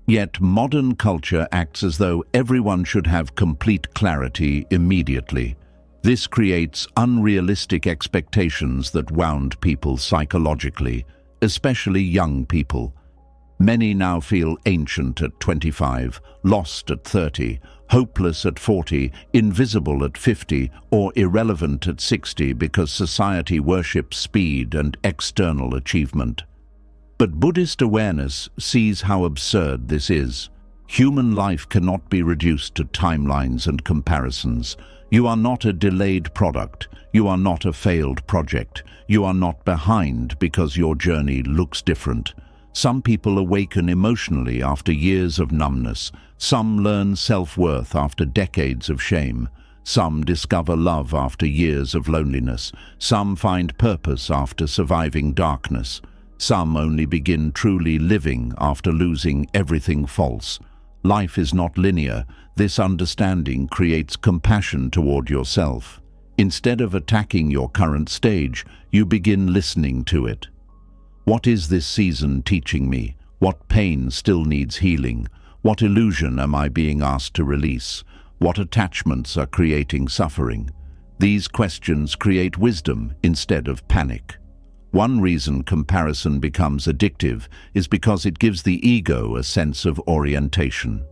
Yet modern culture acts as though everyone should have complete clarity immediately. This creates unrealistic expectations that wound people psychologically, especially young people. Many now feel ancient at 25, lost at 30, hopeless at 40, invisible at 50, or irrelevant at 60 because society worships speed and external achievement. But Buddhist awareness sees how absurd this is. Human life cannot be reduced to timelines and comparisons. You are not a delayed product. You are not a failed project. You are not behind because your journey looks different. Some people awaken emotionally after years of numbness. Some learn self-worth after decades of shame. Some discover love after years of loneliness. Some find purpose after surviving darkness. Some only begin truly living after losing everything false. Life is not linear. This understanding creates compassion toward yourself. Instead of attacking your current stage, you begin listening to it. What is this season teaching me? What pain still needs healing? What illusion am I being asked to release? What attachments are creating suffering? These questions create wisdom instead of panic. One reason comparison becomes addictive is because it gives the ego a sense of orientation.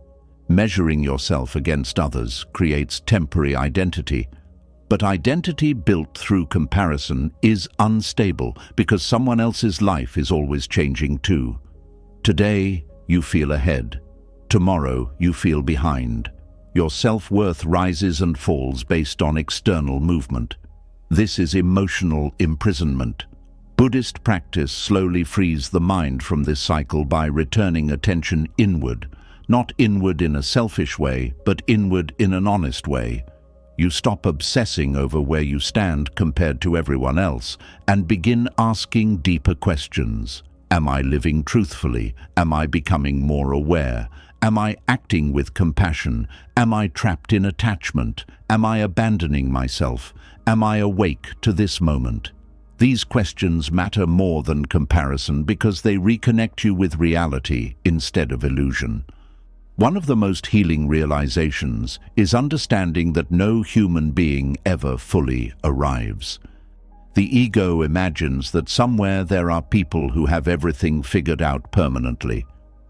Measuring yourself against others creates temporary identity. But identity built through comparison is unstable because someone else's life is always changing too. Today, you feel ahead. Tomorrow, you feel behind. Your self-worth rises and falls based on external movement. This is emotional imprisonment. Buddhist practice slowly frees the mind from this cycle by returning attention inward, not inward in a selfish way, but inward in an honest way. You stop obsessing over where you stand compared to everyone else and begin asking deeper questions. Am I living truthfully? Am I becoming more aware? Am I acting with compassion? Am I trapped in attachment? Am I abandoning myself? Am I awake to this moment? These questions matter more than comparison because they reconnect you with reality instead of illusion. One of the most healing realizations is understanding that no human being ever fully arrives. The ego imagines that somewhere there are people who have everything figured out permanently.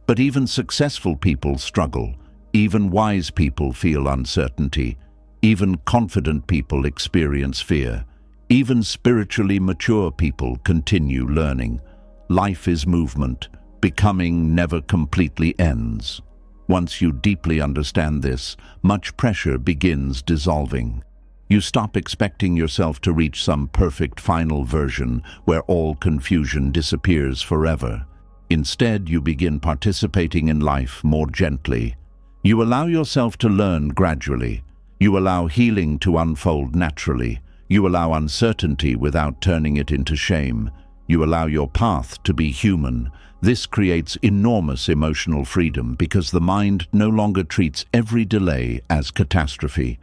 But even successful people struggle. Even wise people feel uncertainty. Even confident people experience fear. Even spiritually mature people continue learning. Life is movement. Becoming never completely ends. Once you deeply understand this, much pressure begins dissolving. You stop expecting yourself to reach some perfect final version where all confusion disappears forever. Instead, you begin participating in life more gently. You allow yourself to learn gradually. You allow healing to unfold naturally. You allow uncertainty without turning it into shame. You allow your path to be human. This creates enormous emotional freedom because the mind no longer treats every delay as catastrophe.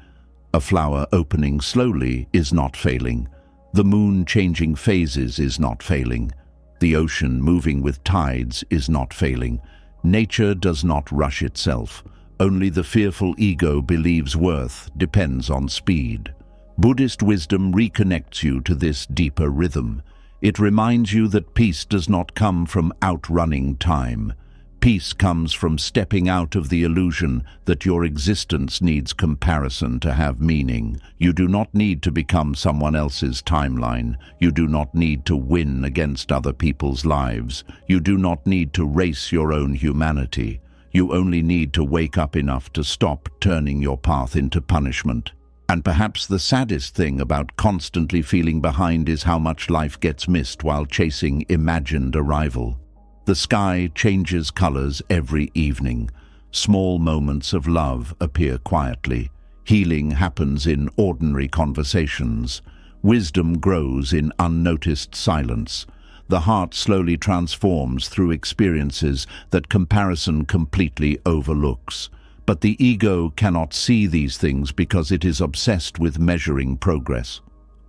A flower opening slowly is not failing. The moon changing phases is not failing. The ocean moving with tides is not failing. Nature does not rush itself. Only the fearful ego believes worth depends on speed. Buddhist wisdom reconnects you to this deeper rhythm. It reminds you that peace does not come from outrunning time. Peace comes from stepping out of the illusion that your existence needs comparison to have meaning. You do not need to become someone else's timeline. You do not need to win against other people's lives. You do not need to race your own humanity. You only need to wake up enough to stop turning your path into punishment. And perhaps the saddest thing about constantly feeling behind is how much life gets missed while chasing imagined arrival. The sky changes colors every evening. Small moments of love appear quietly. Healing happens in ordinary conversations. Wisdom grows in unnoticed silence. The heart slowly transforms through experiences that comparison completely overlooks. But the ego cannot see these things because it is obsessed with measuring progress.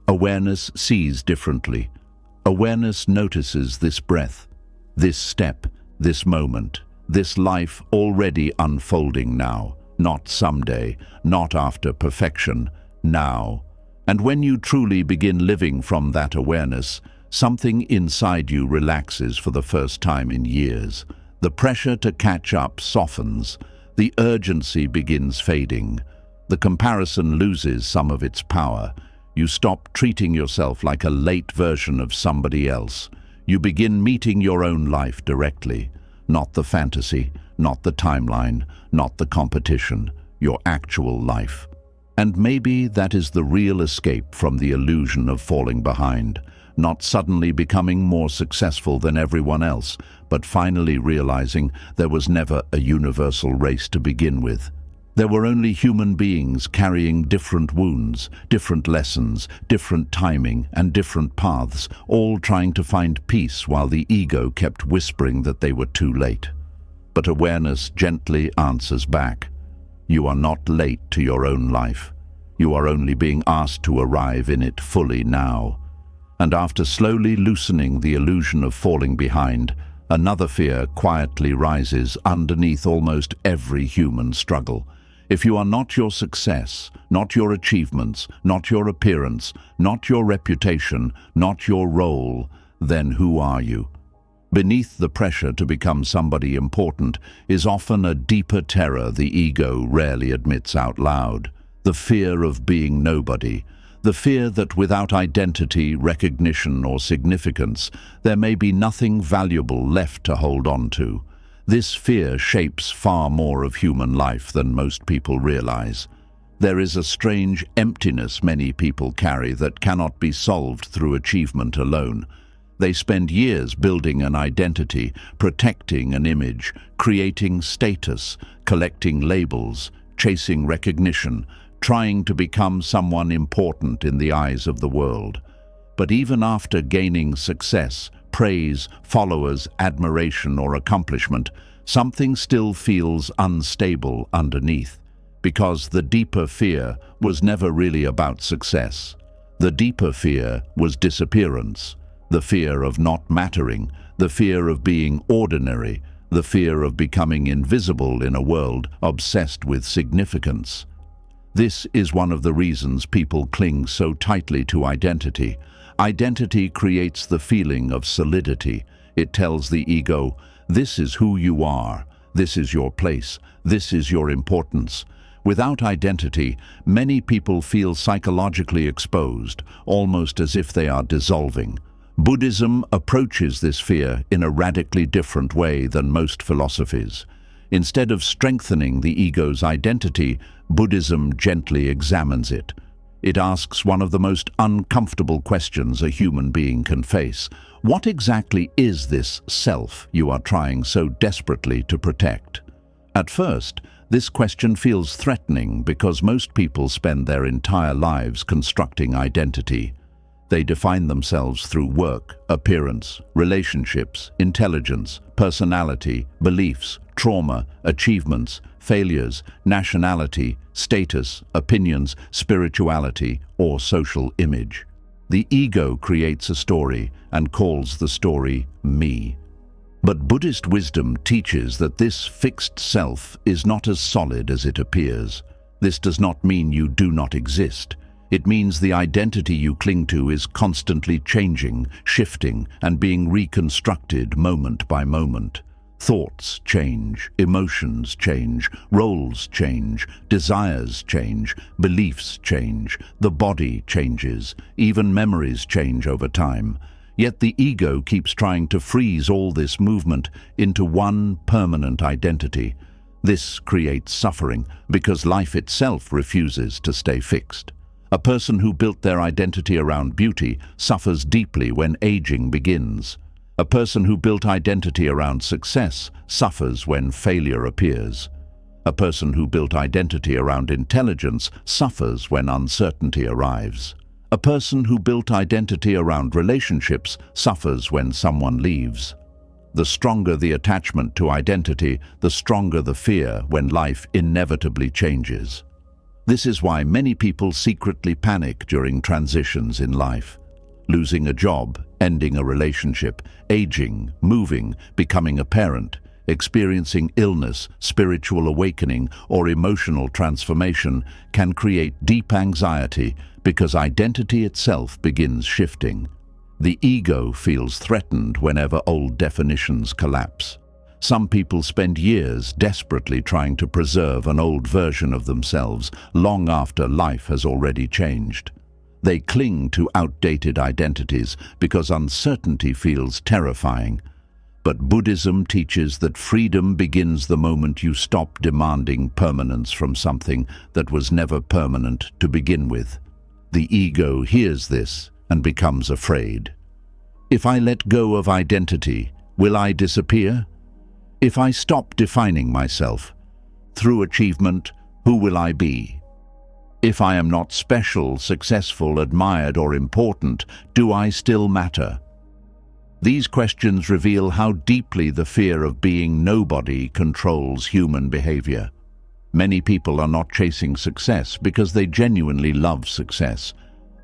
Awareness sees differently. Awareness notices this breath, this step, this moment, this life already unfolding now, not someday, not after perfection, now. And when you truly begin living from that awareness, something inside you relaxes for the first time in years. The pressure to catch up softens. The urgency begins fading. The comparison loses some of its power. You stop treating yourself like a late version of somebody else. You begin meeting your own life directly, not the fantasy, not the timeline, not the competition, your actual life. And maybe that is the real escape from the illusion of falling behind, not suddenly becoming more successful than everyone else, but finally realizing there was never a universal race to begin with. There were only human beings carrying different wounds, different lessons, different timing, and different paths, all trying to find peace while the ego kept whispering that they were too late. But awareness gently answers back. You are not late to your own life. You are only being asked to arrive in it fully now. And after slowly loosening the illusion of falling behind, another fear quietly rises underneath almost every human struggle. If you are not your success, not your achievements, not your appearance, not your reputation, not your role, then who are you? Beneath the pressure to become somebody important is often a deeper terror the ego rarely admits out loud. The fear of being nobody. The fear that without identity, recognition, or significance, there may be nothing valuable left to hold on to. This fear shapes far more of human life than most people realize. There is a strange emptiness many people carry that cannot be solved through achievement alone. They spend years building an identity, protecting an image, creating status, collecting labels, chasing recognition, trying to become someone important in the eyes of the world. But even after gaining success, praise, followers, admiration, or accomplishment, something still feels unstable underneath, because the deeper fear was never really about success. The deeper fear was disappearance, the fear of not mattering, the fear of being ordinary, the fear of becoming invisible in a world obsessed with significance. This is one of the reasons people cling so tightly to identity. Identity creates the feeling of solidity. It tells the ego, this is who you are, this is your place, this is your importance. Without identity, many people feel psychologically exposed, almost as if they are dissolving. Buddhism approaches this fear in a radically different way than most philosophies. Instead of strengthening the ego's identity, Buddhism gently examines it. It asks one of the most uncomfortable questions a human being can face. What exactly is this self you are trying so desperately to protect? At first, this question feels threatening because most people spend their entire lives constructing identity. They define themselves through work, appearance, relationships, intelligence, personality, beliefs, trauma, achievements, failures, nationality, status, opinions, spirituality, or social image. The ego creates a story and calls the story me. But Buddhist wisdom teaches that this fixed self is not as solid as it appears. This does not mean you do not exist. It means the identity you cling to is constantly changing, shifting, and being reconstructed moment by moment. Thoughts change, emotions change, roles change, desires change, beliefs change, the body changes, even memories change over time. Yet the ego keeps trying to freeze all this movement into one permanent identity. This creates suffering because life itself refuses to stay fixed. A person who built their identity around beauty suffers deeply when aging begins. A person who built identity around success suffers when failure appears. A person who built identity around intelligence suffers when uncertainty arrives. A person who built identity around relationships suffers when someone leaves. The stronger the attachment to identity, the stronger the fear when life inevitably changes. This is why many people secretly panic during transitions in life. Losing a job, ending a relationship, aging, moving, becoming a parent, experiencing illness, spiritual awakening, or emotional transformation can create deep anxiety because identity itself begins shifting. The ego feels threatened whenever old definitions collapse. Some people spend years desperately trying to preserve an old version of themselves long after life has already changed. They cling to outdated identities because uncertainty feels terrifying. But Buddhism teaches that freedom begins the moment you stop demanding permanence from something that was never permanent to begin with. The ego hears this and becomes afraid. If I let go of identity, will I disappear? If I stop defining myself, through achievement, who will I be? If I am not special, successful, admired, or important, do I still matter? These questions reveal how deeply the fear of being nobody controls human behavior. Many people are not chasing success because they genuinely love success.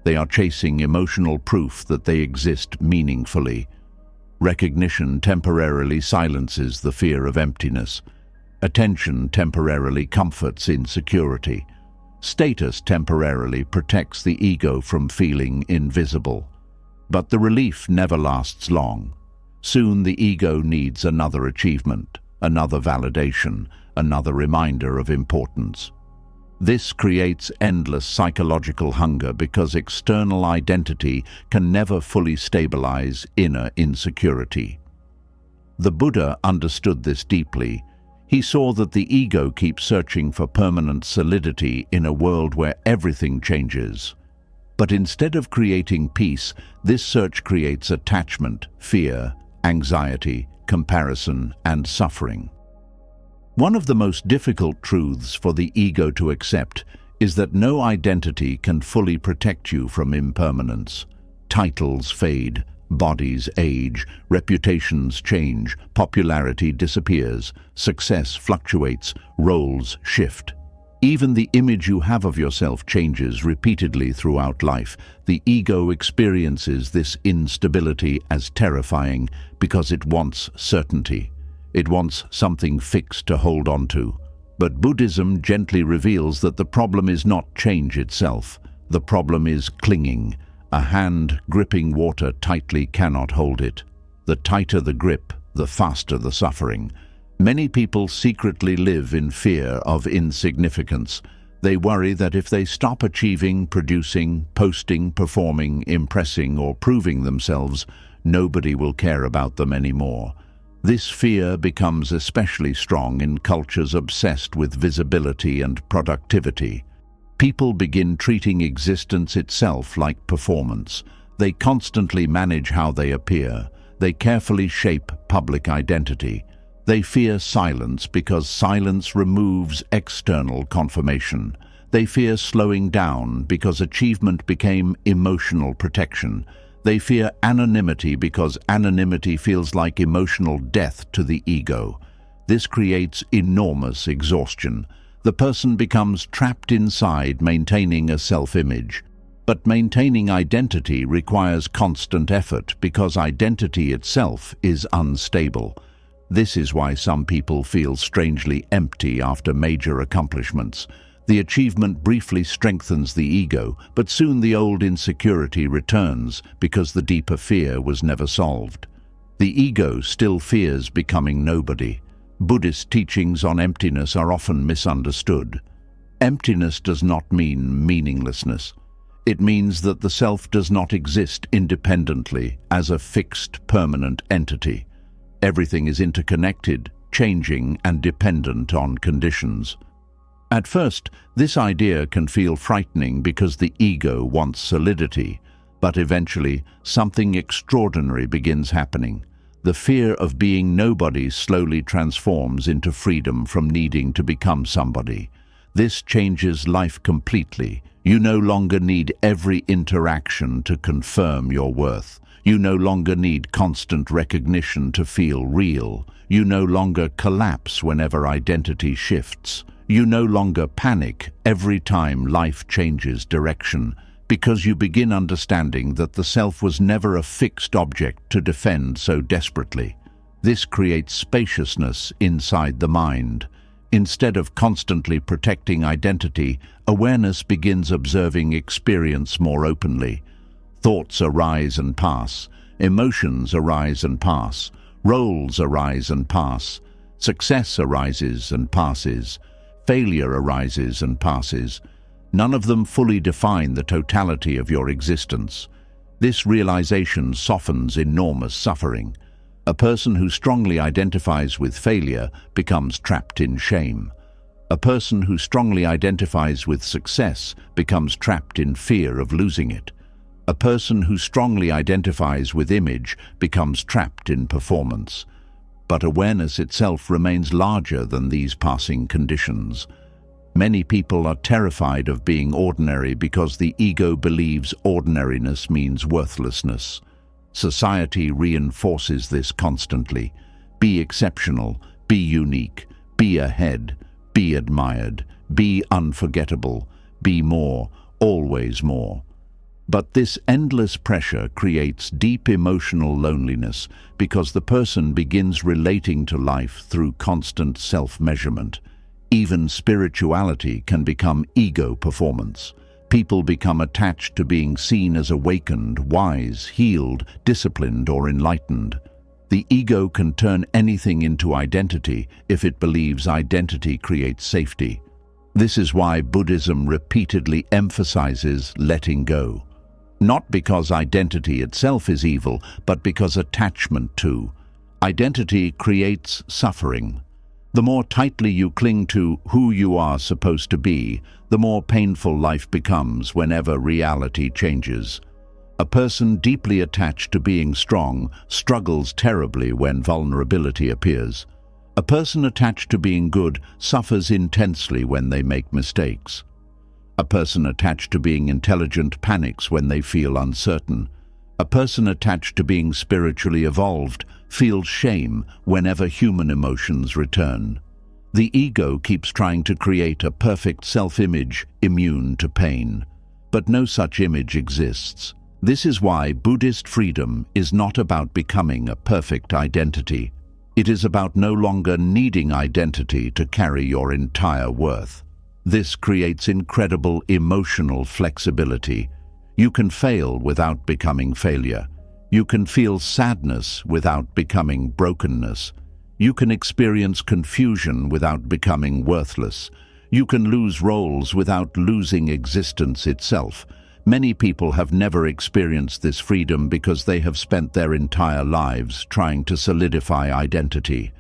They are chasing emotional proof that they exist meaningfully. Recognition temporarily silences the fear of emptiness. Attention temporarily comforts insecurity. Status temporarily protects the ego from feeling invisible. But the relief never lasts long. Soon the ego needs another achievement, another validation, another reminder of importance. This creates endless psychological hunger because external identity can never fully stabilize inner insecurity. The Buddha understood this deeply. He saw that the ego keeps searching for permanent solidity in a world where everything changes. But instead of creating peace, this search creates attachment, fear, anxiety, comparison, and suffering. One of the most difficult truths for the ego to accept is that no identity can fully protect you from impermanence. Titles fade, bodies age, reputations change, popularity disappears, success fluctuates, roles shift. Even the image you have of yourself changes repeatedly throughout life. The ego experiences this instability as terrifying because it wants certainty. It wants something fixed to hold on to. But Buddhism gently reveals that the problem is not change itself. The problem is clinging. A hand gripping water tightly cannot hold it. The tighter the grip, the faster the suffering. Many people secretly live in fear of insignificance. They worry that if they stop achieving, producing, posting, performing, impressing, or proving themselves, nobody will care about them anymore. This fear becomes especially strong in cultures obsessed with visibility and productivity. People begin treating existence itself like performance. They constantly manage how they appear. They carefully shape public identity. They fear silence because silence removes external confirmation. They fear slowing down because achievement became emotional protection. They fear anonymity because anonymity feels like emotional death to the ego. This creates enormous exhaustion. The person becomes trapped inside maintaining a self-image. But maintaining identity requires constant effort because identity itself is unstable. This is why some people feel strangely empty after major accomplishments. The achievement briefly strengthens the ego, but soon the old insecurity returns because the deeper fear was never solved. The ego still fears becoming nobody. Buddhist teachings on emptiness are often misunderstood. Emptiness does not mean meaninglessness. It means that the self does not exist independently as a fixed, permanent entity. Everything is interconnected, changing, and dependent on conditions. At first, this idea can feel frightening because the ego wants solidity, but eventually something extraordinary begins happening. The fear of being nobody slowly transforms into freedom from needing to become somebody. This changes life completely. You no longer need every interaction to confirm your worth. You no longer need constant recognition to feel real. You no longer collapse whenever identity shifts. You no longer panic every time life changes direction, because you begin understanding that the self was never a fixed object to defend so desperately. This creates spaciousness inside the mind. Instead of constantly protecting identity, awareness begins observing experience more openly. Thoughts arise and pass. Emotions arise and pass. Roles arise and pass. Success arises and passes. Failure arises and passes. None of them fully define the totality of your existence. This realization softens enormous suffering. A person who strongly identifies with failure becomes trapped in shame. A person who strongly identifies with success becomes trapped in fear of losing it. A person who strongly identifies with image becomes trapped in performance. But awareness itself remains larger than these passing conditions. Many people are terrified of being ordinary because the ego believes ordinariness means worthlessness. Society reinforces this constantly. Be exceptional, be unique, be ahead, be admired, be unforgettable, be more, always more. But this endless pressure creates deep emotional loneliness because the person begins relating to life through constant self-measurement. Even spirituality can become ego performance. People become attached to being seen as awakened, wise, healed, disciplined, or enlightened. The ego can turn anything into identity if it believes identity creates safety. This is why Buddhism repeatedly emphasizes letting go. Not because identity itself is evil, but because attachment to. Identity creates suffering. The more tightly you cling to who you are supposed to be, the more painful life becomes whenever reality changes. A person deeply attached to being strong struggles terribly when vulnerability appears. A person attached to being good suffers intensely when they make mistakes. A person attached to being intelligent panics when they feel uncertain. A person attached to being spiritually evolved feels shame whenever human emotions return. The ego keeps trying to create a perfect self-image immune to pain. But no such image exists. This is why Buddhist freedom is not about becoming a perfect identity. It is about no longer needing identity to carry your entire worth. This creates incredible emotional flexibility. You can fail without becoming failure. You can feel sadness without becoming brokenness. You can experience confusion without becoming worthless. You can lose roles without losing existence itself. Many people have never experienced this freedom because they have spent their entire lives trying to solidify identity.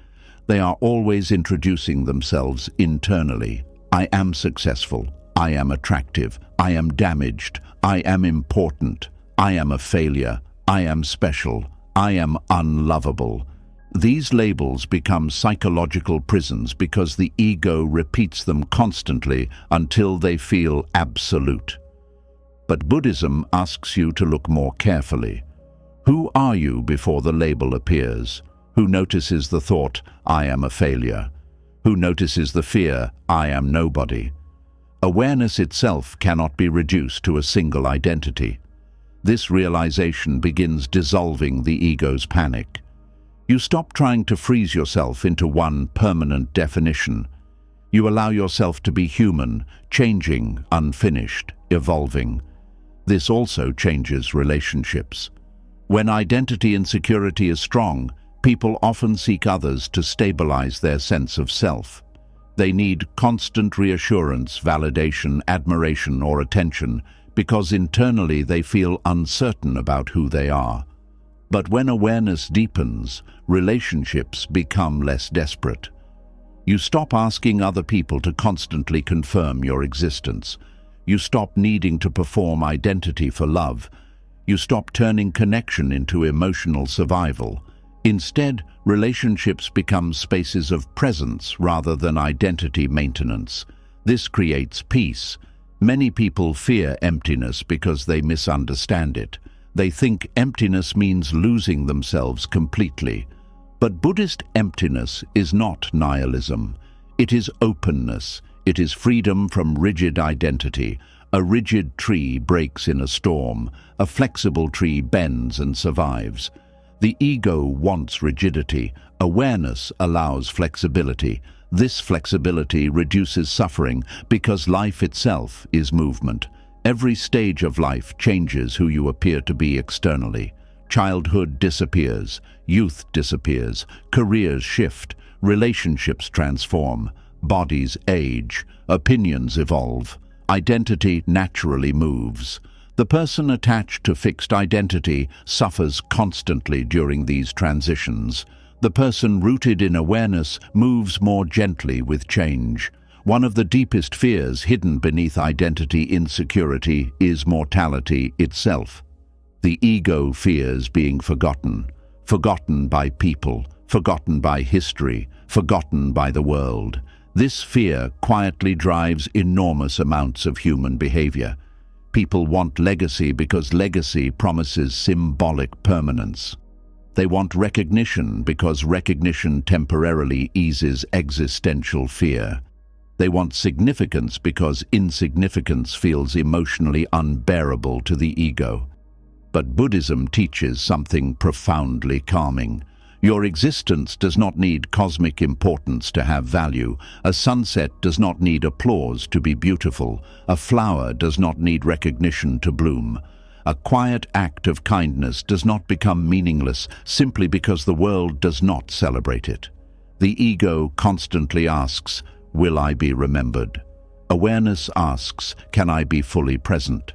They are always introducing themselves internally. I am successful. I am attractive. I am damaged. I am important. I am a failure. I am special. I am unlovable. These labels become psychological prisons because the ego repeats them constantly until they feel absolute. But Buddhism asks you to look more carefully. Who are you before the label appears? Who notices the thought, I am a failure? Who notices the fear, I am nobody? Awareness itself cannot be reduced to a single identity. This realization begins dissolving the ego's panic. You stop trying to freeze yourself into one permanent definition. You allow yourself to be human, changing, unfinished, evolving. This also changes relationships. When identity insecurity is strong, people often seek others to stabilize their sense of self. They need constant reassurance, validation, admiration, or attention because internally they feel uncertain about who they are. But when awareness deepens, relationships become less desperate. You stop asking other people to constantly confirm your existence. You stop needing to perform identity for love. You stop turning connection into emotional survival. Instead, relationships become spaces of presence rather than identity maintenance. This creates peace. Many people fear emptiness because they misunderstand it. They think emptiness means losing themselves completely. But Buddhist emptiness is not nihilism. It is openness. It is freedom from rigid identity. A rigid tree breaks in a storm. A flexible tree bends and survives. The ego wants rigidity. Awareness allows flexibility. This flexibility reduces suffering because life itself is movement. Every stage of life changes who you appear to be externally. Childhood disappears, youth disappears, careers shift, relationships transform, bodies age, opinions evolve. Identity naturally moves. The person attached to fixed identity suffers constantly during these transitions. The person rooted in awareness moves more gently with change. One of the deepest fears hidden beneath identity insecurity is mortality itself. The ego fears being forgotten, forgotten by people, forgotten by history, forgotten by the world. This fear quietly drives enormous amounts of human behavior. People want legacy because legacy promises symbolic permanence. They want recognition because recognition temporarily eases existential fear. They want significance because insignificance feels emotionally unbearable to the ego. But Buddhism teaches something profoundly calming. Your existence does not need cosmic importance to have value. A sunset does not need applause to be beautiful. A flower does not need recognition to bloom. A quiet act of kindness does not become meaningless simply because the world does not celebrate it. The ego constantly asks, "Will I be remembered?" Awareness asks, "Can I be fully present?"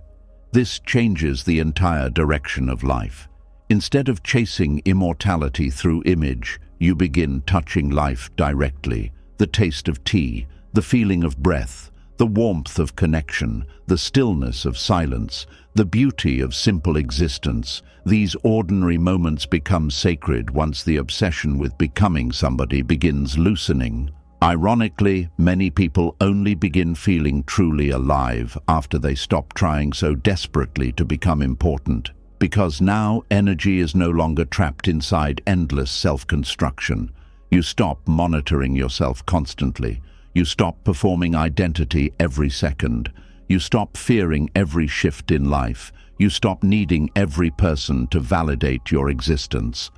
This changes the entire direction of life. Instead of chasing immortality through image, you begin touching life directly. The taste of tea, the feeling of breath, the warmth of connection, the stillness of silence, the beauty of simple existence. These ordinary moments become sacred once the obsession with becoming somebody begins loosening. Ironically, many people only begin feeling truly alive after they stop trying so desperately to become important. Because now energy is no longer trapped inside endless self-construction. You stop monitoring yourself constantly. You stop performing identity every second. You stop fearing every shift in life. You stop needing every person to validate your existence.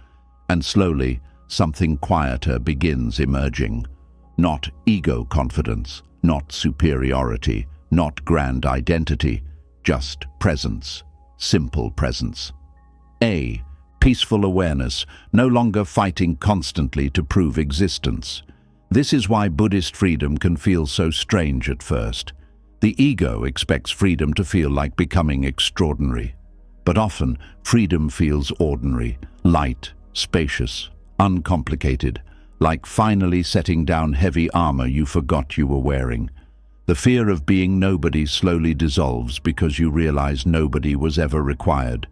And slowly, something quieter begins emerging. Not ego confidence, not superiority, not grand identity, just presence. Simple presence. A. Peaceful awareness, no longer fighting constantly to prove existence. This is why Buddhist freedom can feel so strange at first. The ego expects freedom to feel like becoming extraordinary. But often, freedom feels ordinary, light, spacious, uncomplicated, like finally setting down heavy armor you forgot you were wearing. The fear of being nobody slowly dissolves because you realize nobody was ever required.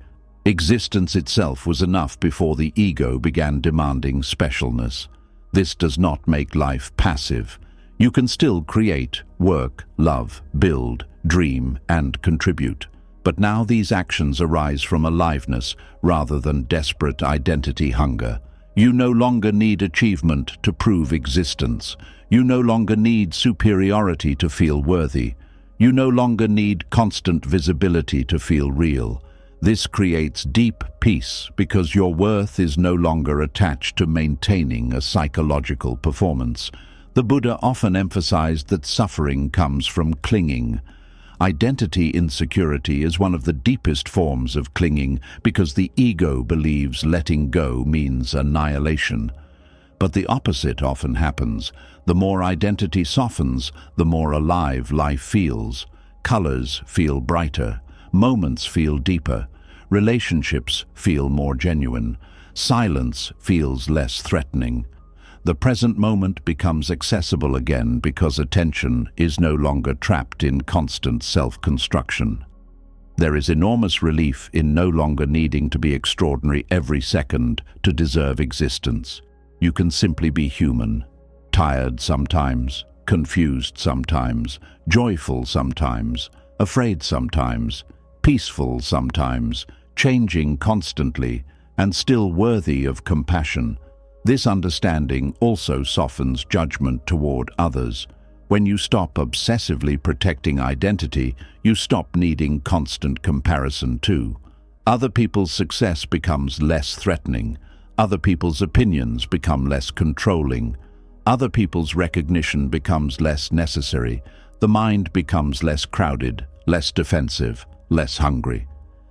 Existence itself was enough before the ego began demanding specialness. This does not make life passive. You can still create, work, love, build, dream, and contribute. But now these actions arise from aliveness rather than desperate identity hunger. You no longer need achievement to prove existence. You no longer need superiority to feel worthy. You no longer need constant visibility to feel real. This creates deep peace because your worth is no longer attached to maintaining a psychological performance. The Buddha often emphasized that suffering comes from clinging. Identity insecurity is one of the deepest forms of clinging because the ego believes letting go means annihilation. But the opposite often happens. The more identity softens, the more alive life feels. Colors feel brighter, moments feel deeper, relationships feel more genuine, silence feels less threatening. The present moment becomes accessible again because attention is no longer trapped in constant self-construction. There is enormous relief in no longer needing to be extraordinary every second to deserve existence. You can simply be human, tired sometimes, confused sometimes, joyful sometimes, afraid sometimes, peaceful sometimes, changing constantly, and still worthy of compassion. This understanding also softens judgment toward others. When you stop obsessively protecting identity, you stop needing constant comparison too. Other people's success becomes less threatening. Other people's opinions become less controlling. Other people's recognition becomes less necessary. The mind becomes less crowded, less defensive, less hungry.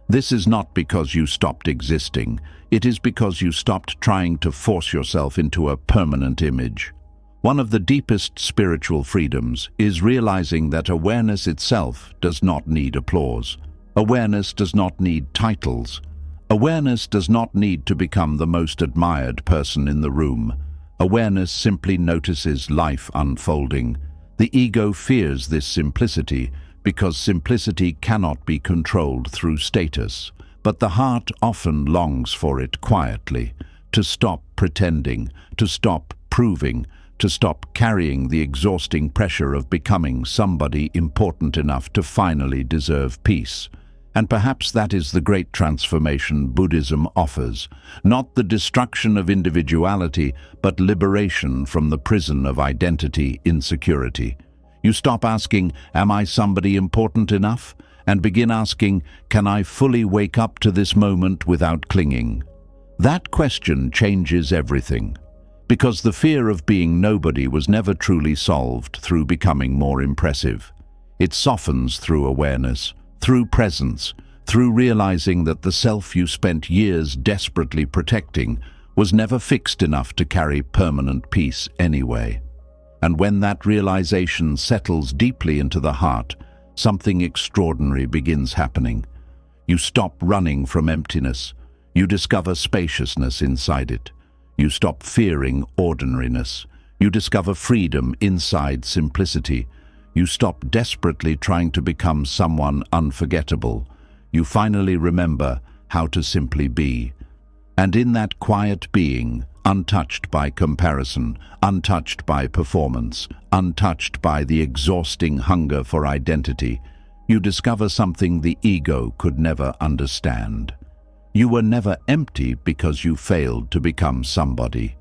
This is not because you stopped existing. It is because you stopped trying to force yourself into a permanent image. One of the deepest spiritual freedoms is realizing that awareness itself does not need applause. Awareness does not need titles. Awareness does not need to become the most admired person in the room. Awareness simply notices life unfolding. The ego fears this simplicity because simplicity cannot be controlled through status. But the heart often longs for it quietly, to stop pretending, to stop proving, to stop carrying the exhausting pressure of becoming somebody important enough to finally deserve peace. And perhaps that is the great transformation Buddhism offers, not the destruction of individuality, but liberation from the prison of identity insecurity. You stop asking, "Am I somebody important enough?" and begin asking, "Can I fully wake up to this moment without clinging?" That question changes everything, because the fear of being nobody was never truly solved through becoming more impressive. It softens through awareness, through presence, through realizing that the self you spent years desperately protecting was never fixed enough to carry permanent peace anyway. And when that realization settles deeply into the heart, something extraordinary begins happening. You stop running from emptiness. You discover spaciousness inside it. You stop fearing ordinariness. You discover freedom inside simplicity. You stop desperately trying to become someone unforgettable. You finally remember how to simply be. And in that quiet being, untouched by comparison, untouched by performance, untouched by the exhausting hunger for identity, you discover something the ego could never understand. You were never empty because you failed to become somebody.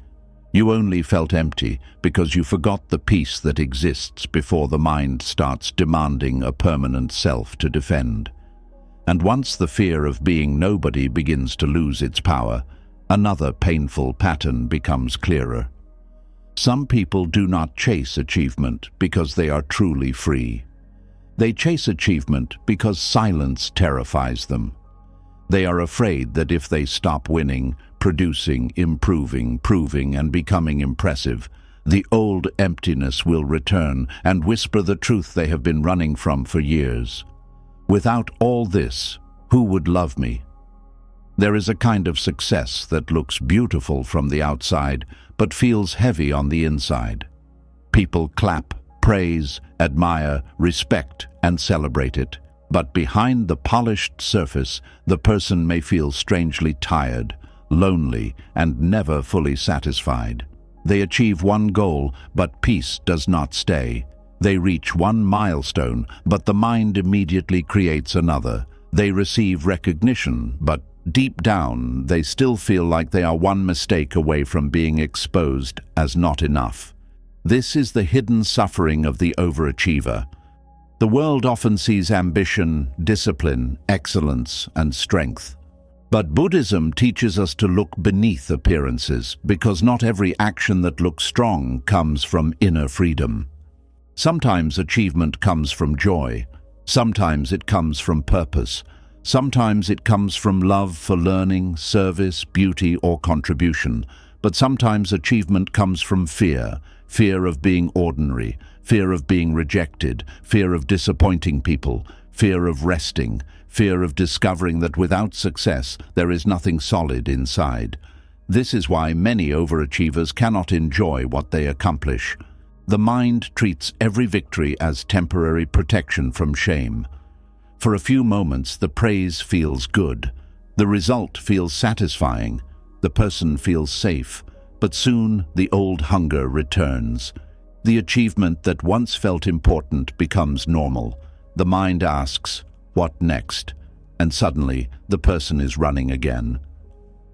You only felt empty because you forgot the peace that exists before the mind starts demanding a permanent self to defend. And once the fear of being nobody begins to lose its power, another painful pattern becomes clearer. Some people do not chase achievement because they are truly free. They chase achievement because silence terrifies them. They are afraid that if they stop winning, producing, improving, proving, and becoming impressive, the old emptiness will return and whisper the truth they have been running from for years. Without all this, who would love me? There is a kind of success that looks beautiful from the outside, but feels heavy on the inside. People clap, praise, admire, respect, and celebrate it. But behind the polished surface, the person may feel strangely tired, lonely, and never fully satisfied. They achieve one goal, but peace does not stay. They reach one milestone, but the mind immediately creates another. They receive recognition, but deep down, they still feel like they are one mistake away from being exposed as not enough. This is the hidden suffering of the overachiever. The world often sees ambition, discipline, excellence, and strength. But Buddhism teaches us to look beneath appearances, because not every action that looks strong comes from inner freedom. Sometimes achievement comes from joy. Sometimes it comes from purpose. Sometimes it comes from love for learning, service, beauty, or contribution. But sometimes achievement comes from fear, fear of being ordinary, fear of being rejected, fear of disappointing people, fear of resting, fear of discovering that without success there is nothing solid inside. This is why many overachievers cannot enjoy what they accomplish. The mind treats every victory as temporary protection from shame. For a few moments, the praise feels good. The result feels satisfying. The person feels safe. But soon, the old hunger returns. The achievement that once felt important becomes normal. The mind asks, "What next?" And suddenly, the person is running again.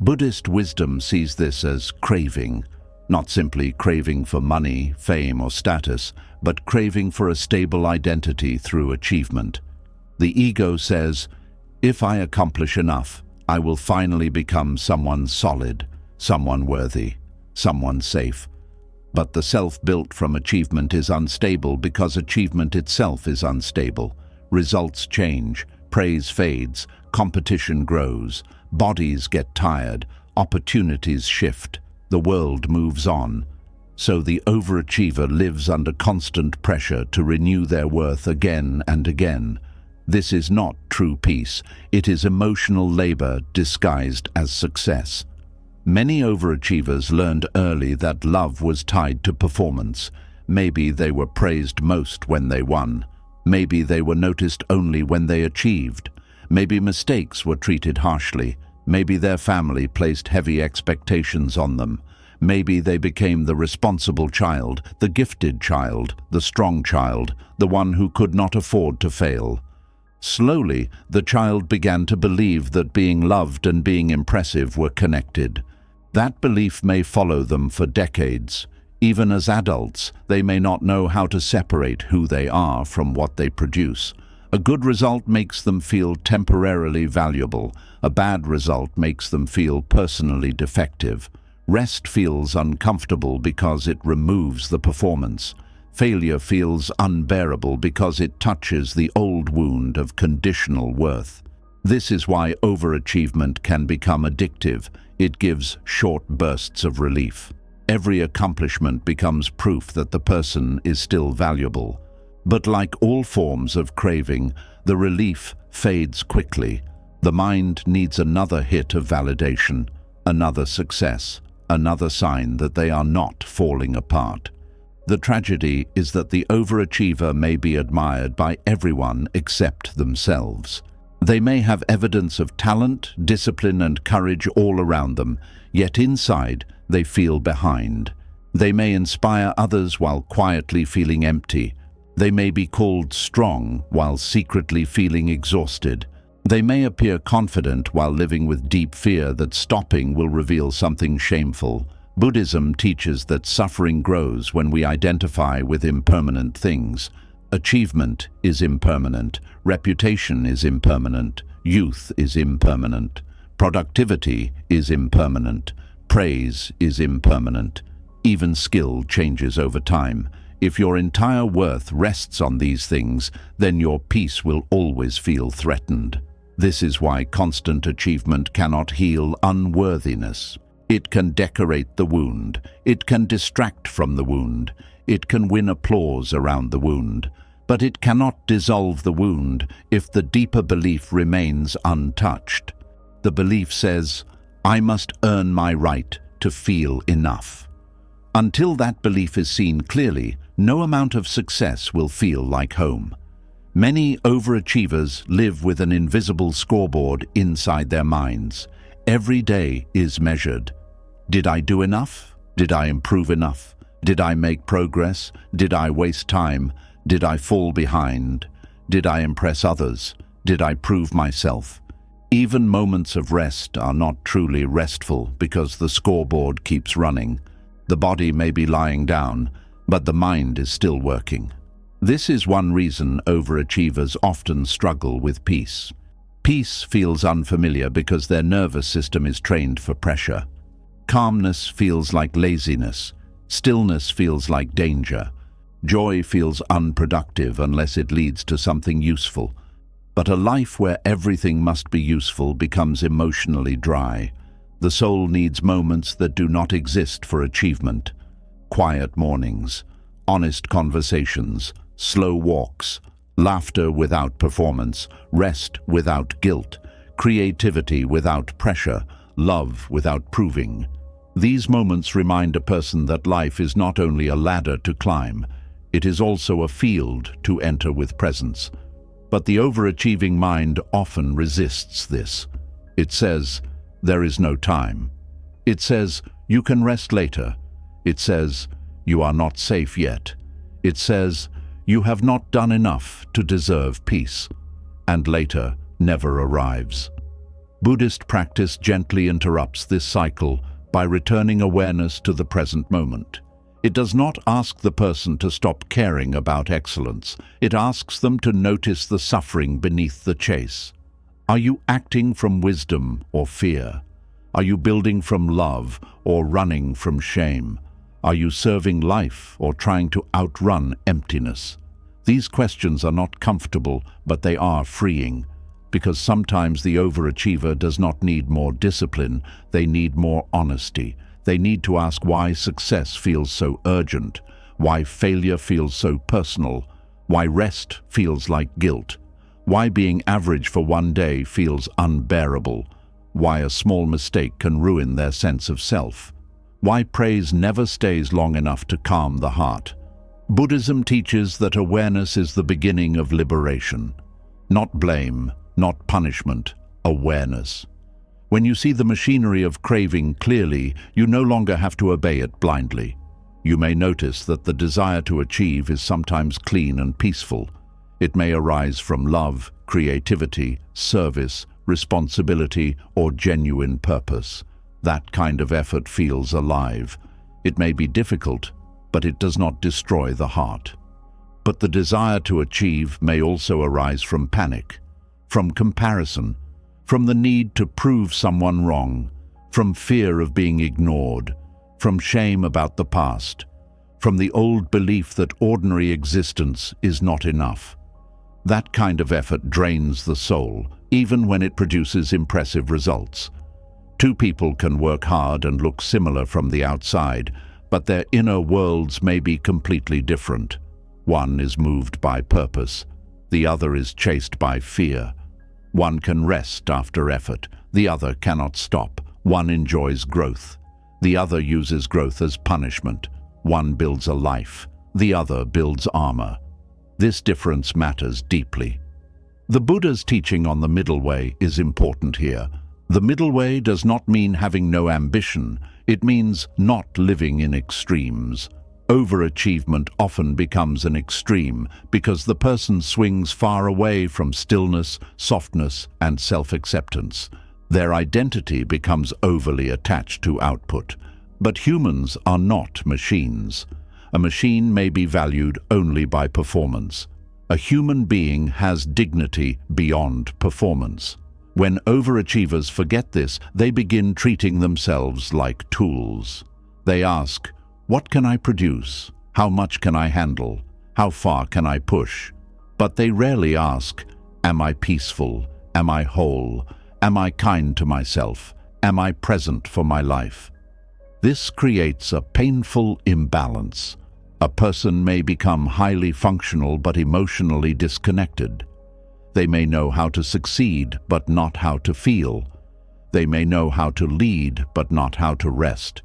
Buddhist wisdom sees this as craving. Not simply craving for money, fame, or status, but craving for a stable identity through achievement. The ego says, "If I accomplish enough, I will finally become someone solid, someone worthy, someone safe." But the self built from achievement is unstable because achievement itself is unstable. Results change, praise fades, competition grows, bodies get tired, opportunities shift, the world moves on. So the overachiever lives under constant pressure to renew their worth again and again. This is not true peace. It is emotional labor disguised as success. Many overachievers learned early that love was tied to performance. Maybe they were praised most when they won. Maybe they were noticed only when they achieved. Maybe mistakes were treated harshly. Maybe their family placed heavy expectations on them. Maybe they became the responsible child, the gifted child, the strong child, the one who could not afford to fail. Slowly, the child began to believe that being loved and being impressive were connected. That belief may follow them for decades. Even as adults, they may not know how to separate who they are from what they produce. A good result makes them feel temporarily valuable. A bad result makes them feel personally defective. Rest feels uncomfortable because it removes the performance. Failure feels unbearable because it touches the old wound of conditional worth. This is why overachievement can become addictive. It gives short bursts of relief. Every accomplishment becomes proof that the person is still valuable. But like all forms of craving, the relief fades quickly. The mind needs another hit of validation, another success, another sign that they are not falling apart. The tragedy is that the overachiever may be admired by everyone except themselves. They may have evidence of talent, discipline, and courage all around them, yet inside they feel behind. They may inspire others while quietly feeling empty. They may be called strong while secretly feeling exhausted. They may appear confident while living with deep fear that stopping will reveal something shameful. Buddhism teaches that suffering grows when we identify with impermanent things. Achievement is impermanent, reputation is impermanent, youth is impermanent, productivity is impermanent, praise is impermanent. Even skill changes over time. If your entire worth rests on these things, then your peace will always feel threatened. This is why constant achievement cannot heal unworthiness. It can decorate the wound. It can distract from the wound. It can win applause around the wound. But it cannot dissolve the wound if the deeper belief remains untouched. The belief says, "I must earn my right to feel enough." Until that belief is seen clearly, no amount of success will feel like home. Many overachievers live with an invisible scoreboard inside their minds. Every day is measured. Did I do enough? Did I improve enough? Did I make progress? Did I waste time? Did I fall behind? Did I impress others? Did I prove myself? Even moments of rest are not truly restful because the scoreboard keeps running. The body may be lying down, but the mind is still working. This is one reason overachievers often struggle with peace. Peace feels unfamiliar because their nervous system is trained for pressure. Calmness feels like laziness. Stillness feels like danger. Joy feels unproductive unless it leads to something useful. But a life where everything must be useful becomes emotionally dry. The soul needs moments that do not exist for achievement. Quiet mornings, honest conversations, slow walks, laughter without performance, rest without guilt, creativity without pressure, love without proving. These moments remind a person that life is not only a ladder to climb, it is also a field to enter with presence. But the overachieving mind often resists this. It says, there is no time. It says, you can rest later. It says, you are not safe yet. It says, you have not done enough to deserve peace. And later never arrives. Buddhist practice gently interrupts this cycle by returning awareness to the present moment. It does not ask the person to stop caring about excellence. It asks them to notice the suffering beneath the chase. Are you acting from wisdom or fear? Are you building from love or running from shame? Are you serving life or trying to outrun emptiness? These questions are not comfortable, but they are freeing. Because sometimes the overachiever does not need more discipline, they need more honesty. They need to ask why success feels so urgent, why failure feels so personal, why rest feels like guilt, why being average for one day feels unbearable, why a small mistake can ruin their sense of self, why praise never stays long enough to calm the heart. Buddhism teaches that awareness is the beginning of liberation. Not blame, not punishment, awareness. When you see the machinery of craving clearly, you no longer have to obey it blindly. You may notice that the desire to achieve is sometimes clean and peaceful. It may arise from love, creativity, service, responsibility, or genuine purpose. That kind of effort feels alive. It may be difficult, but it does not destroy the heart. But the desire to achieve may also arise from panic, from comparison, from the need to prove someone wrong, from fear of being ignored, from shame about the past, from the old belief that ordinary existence is not enough. That kind of effort drains the soul, even when it produces impressive results. Two people can work hard and look similar from the outside, but their inner worlds may be completely different. One is moved by purpose, the other is chased by fear. One can rest after effort, the other cannot stop. One enjoys growth, the other uses growth as punishment. One builds a life, the other builds armor. This difference matters deeply. The Buddha's teaching on the middle way is important here. The middle way does not mean having no ambition, it means not living in extremes. Overachievement often becomes an extreme because the person swings far away from stillness, softness, and self-acceptance. Their identity becomes overly attached to output. But humans are not machines. A machine may be valued only by performance. A human being has dignity beyond performance. When overachievers forget this, they begin treating themselves like tools. They ask, what can I produce? How much can I handle? How far can I push? But they rarely ask, am I peaceful? Am I whole? Am I kind to myself? Am I present for my life? This creates a painful imbalance. A person may become highly functional but emotionally disconnected. They may know how to succeed but not how to feel. They may know how to lead but not how to rest.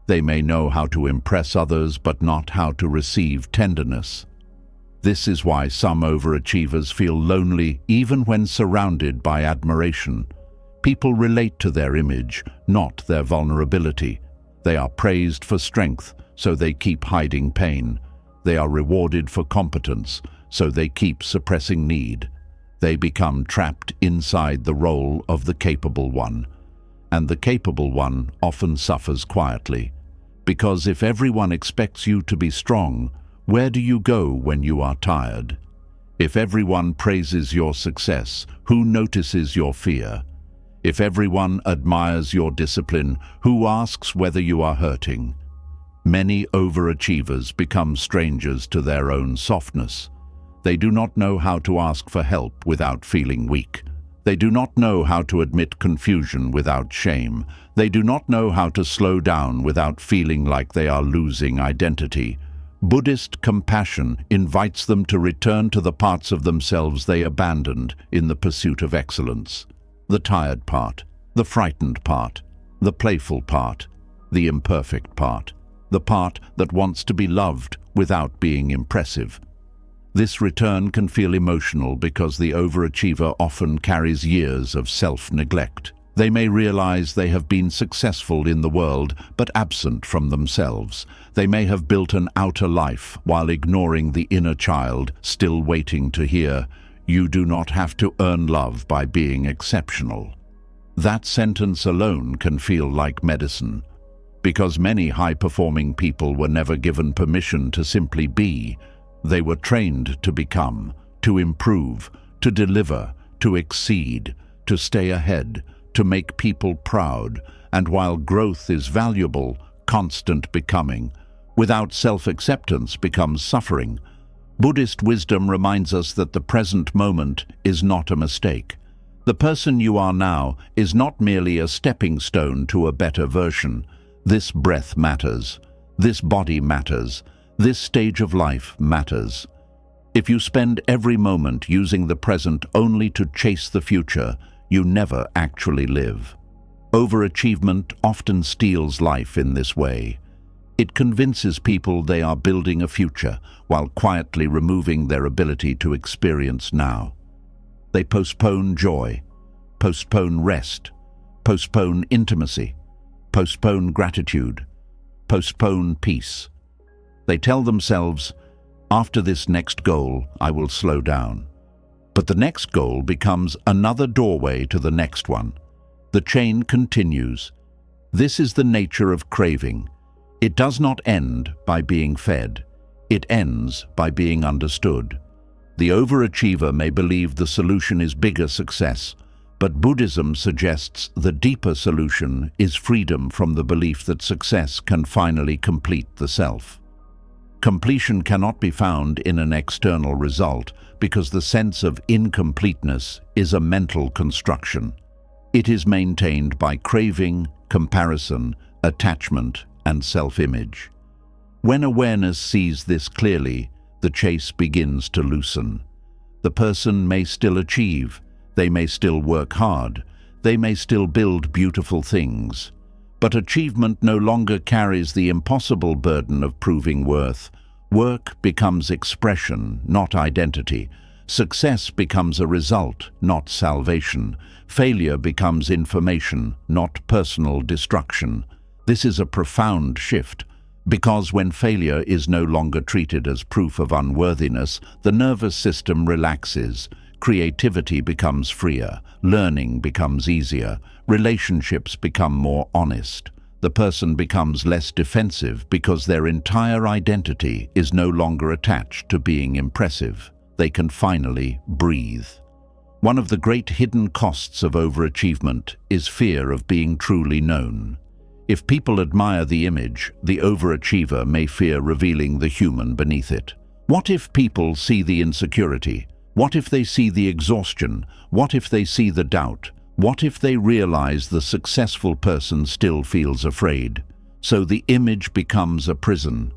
They may know how to impress others but not how to receive tenderness. This is why some overachievers feel lonely even when surrounded by admiration. People relate to their image, not their vulnerability. They are praised for strength, so they keep hiding pain. They are rewarded for competence, so they keep suppressing need. They become trapped inside the role of the capable one. And the capable one often suffers quietly. Because if everyone expects you to be strong, Where do you go when you are tired? If everyone praises your success, who notices your fear? If everyone admires your discipline, who asks whether you are hurting? Many overachievers become strangers to their own softness. They do not know how to ask for help without feeling weak. They do not know how to admit confusion without shame. They do not know how to slow down without feeling like they are losing identity. Buddhist compassion invites them to return to the parts of themselves they abandoned in the pursuit of excellence. The tired part, the frightened part, the playful part, the imperfect part, the part that wants to be loved without being impressive. This return can feel emotional because the overachiever often carries years of self-neglect. They may realize they have been successful in the world, but absent from themselves. They may have built an outer life while ignoring the inner child, still waiting to hear, "You do not have to earn love by being exceptional." That sentence alone can feel like medicine, because many high-performing people were never given permission to simply be. They were trained to become, to improve, to deliver, to exceed, to stay ahead, to make people proud, and while growth is valuable, constant becoming, without self-acceptance becomes suffering. Buddhist wisdom reminds us that the present moment is not a mistake. The person you are now is not merely a stepping stone to a better version. This breath matters. This body matters. This stage of life matters. If you spend every moment using the present only to chase the future, you never actually live. Overachievement often steals life in this way. It convinces people they are building a future while quietly removing their ability to experience now. They postpone joy, postpone rest, postpone intimacy, postpone gratitude, postpone peace. They tell themselves, "After this next goal, I will slow down." But the next goal becomes another doorway to the next one. The chain continues. This is the nature of craving. It does not end by being fed. It ends by being understood. The overachiever may believe the solution is bigger success, but Buddhism suggests the deeper solution is freedom from the belief that success can finally complete the self. Completion cannot be found in an external result because the sense of incompleteness is a mental construction. It is maintained by craving, comparison, attachment, and self-image. When awareness sees this clearly, the chase begins to loosen. The person may still achieve, they may still work hard, they may still build beautiful things. But achievement no longer carries the impossible burden of proving worth. Work becomes expression, not identity. Success becomes a result, not salvation. Failure becomes information, not personal destruction. This is a profound shift, because when failure is no longer treated as proof of unworthiness, the nervous system relaxes. Creativity becomes freer, learning becomes easier, relationships become more honest. The person becomes less defensive because their entire identity is no longer attached to being impressive. They can finally breathe. One of the great hidden costs of overachievement is fear of being truly known. If people admire the image, the overachiever may fear revealing the human beneath it. What if people see the insecurity? What if they see the exhaustion? What if they see the doubt? What if they realize the successful person still feels afraid? So the image becomes a prison.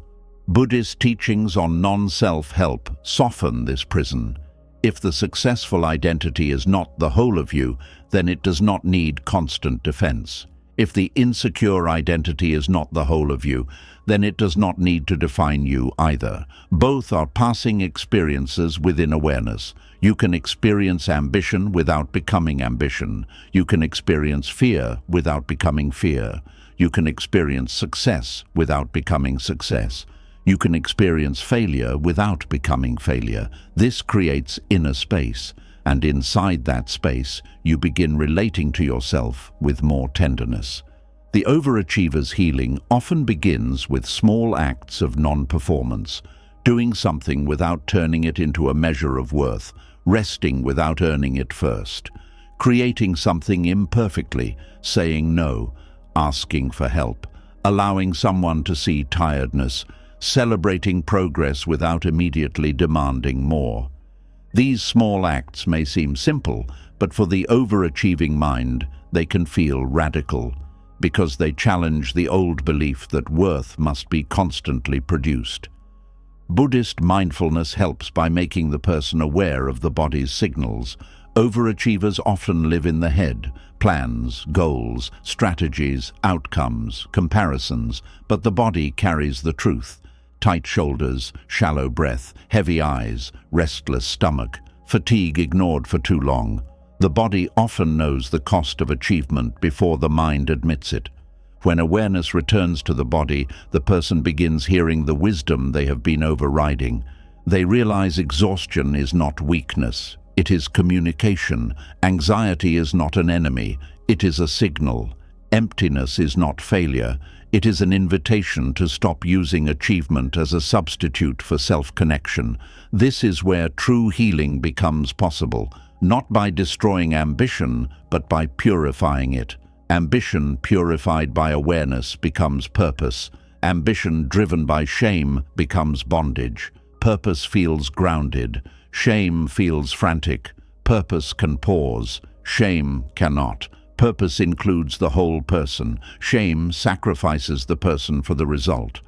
Buddhist teachings on non-self-help soften this prison. If the successful identity is not the whole of you, then it does not need constant defense. If the insecure identity is not the whole of you, then it does not need to define you either. Both are passing experiences within awareness. You can experience ambition without becoming ambition. You can experience fear without becoming fear. You can experience success without becoming success. You can experience failure without becoming failure. This creates inner space, and inside that space, you begin relating to yourself with more tenderness. The overachiever's healing often begins with small acts of non-performance. doing something without turning it into a measure of worth, resting without earning it first, creating something imperfectly, saying no, asking for help, allowing someone to see tiredness, celebrating progress without immediately demanding more. These small acts may seem simple, but for the overachieving mind, they can feel radical, because they challenge the old belief that worth must be constantly produced. Buddhist mindfulness helps by making the person aware of the body's signals. Overachievers often live in the head, plans, goals, strategies, outcomes, comparisons, but the body carries the truth. Tight shoulders, shallow breath, heavy eyes, restless stomach, fatigue ignored for too long. The body often knows the cost of achievement before the mind admits it. When awareness returns to the body, the person begins hearing the wisdom they have been overriding. They realize exhaustion is not weakness, it is communication. Anxiety is not an enemy, it is a signal. Emptiness is not failure, it is an invitation to stop using achievement as a substitute for self-connection. This is where true healing becomes possible, not by destroying ambition, but by purifying it. Ambition purified by awareness becomes purpose. Ambition driven by shame becomes bondage. Purpose feels grounded. Shame feels frantic. Purpose can pause. Shame cannot. Purpose includes the whole person. Shame sacrifices the person for the result.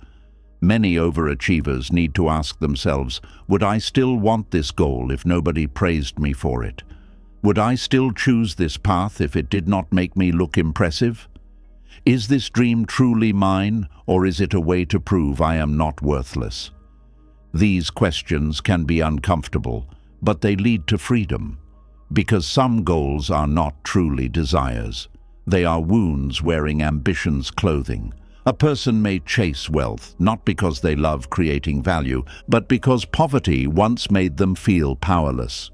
Many overachievers need to ask themselves, would I still want this goal if nobody praised me for it? Would I still choose this path if it did not make me look impressive? Is this dream truly mine, or is it a way to prove I am not worthless? These questions can be uncomfortable, but they lead to freedom. Because some goals are not truly desires. They are wounds wearing ambition's clothing. A person may chase wealth, not because they love creating value, but because poverty once made them feel powerless.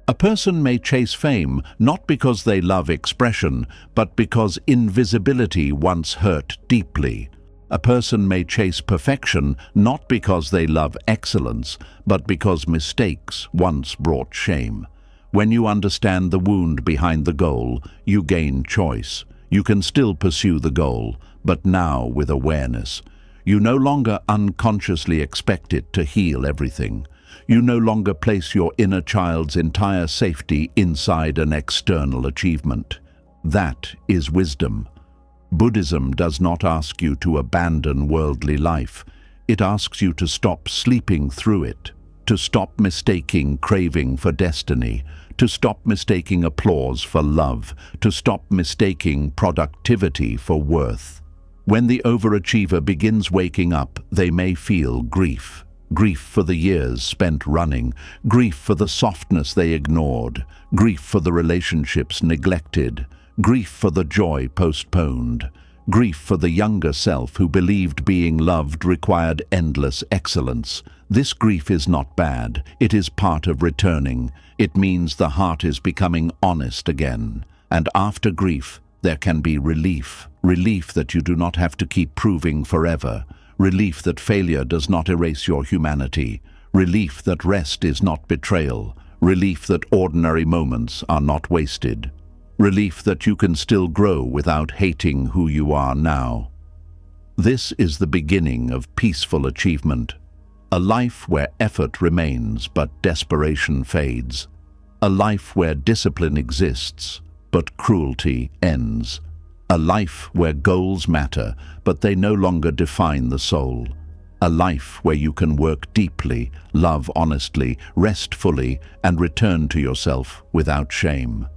A person may chase fame, not because they love expression, but because invisibility once hurt deeply. A person may chase perfection, not because they love excellence, but because mistakes once brought shame. When you understand the wound behind the goal, you gain choice. You can still pursue the goal, but now with awareness. You no longer unconsciously expect it to heal everything. You no longer place your inner child's entire safety inside an external achievement. That is wisdom. Buddhism does not ask you to abandon worldly life. It asks you to stop sleeping through it, to stop mistaking craving for destiny, to stop mistaking applause for love, to stop mistaking productivity for worth. When the overachiever begins waking up, they may feel grief. Grief for the years spent running, grief for the softness they ignored, grief for the relationships neglected, grief for the joy postponed, grief for the younger self who believed being loved required endless excellence. This grief is not bad, it is part of returning. It means the heart is becoming honest again. And after grief, there can be relief. Relief that you do not have to keep proving forever. Relief that failure does not erase your humanity. Relief that rest is not betrayal. Relief that ordinary moments are not wasted. Relief that you can still grow without hating who you are now. This is the beginning of peaceful achievement. A life where effort remains but desperation fades. A life where discipline exists but cruelty ends. A life where goals matter but they no longer define the soul. A life where you can work deeply, love honestly, rest fully, and return to yourself without shame.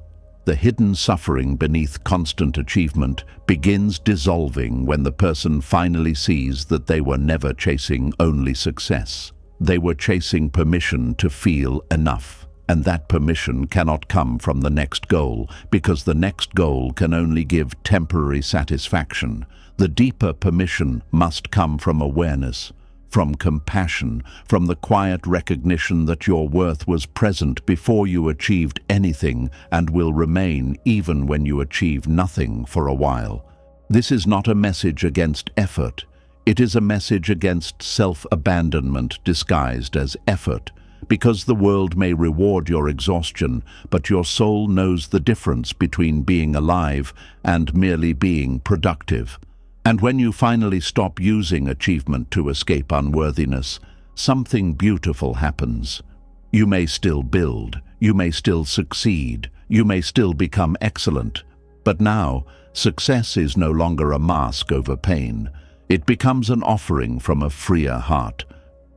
The hidden suffering beneath constant achievement begins dissolving when the person finally sees that they were never chasing only success. They were chasing permission to feel enough. And that permission cannot come from the next goal, because the next goal can only give temporary satisfaction. The deeper permission must come from awareness, from compassion, from the quiet recognition that your worth was present before you achieved anything and will remain even when you achieve nothing for a while. This is not a message against effort. It is a message against self-abandonment disguised as effort, because the world may reward your exhaustion, but your soul knows the difference between being alive and merely being productive. And when you finally stop using achievement to escape unworthiness, something beautiful happens. You may still build, you may still succeed, you may still become excellent, but now success is no longer a mask over pain. It becomes an offering from a freer heart.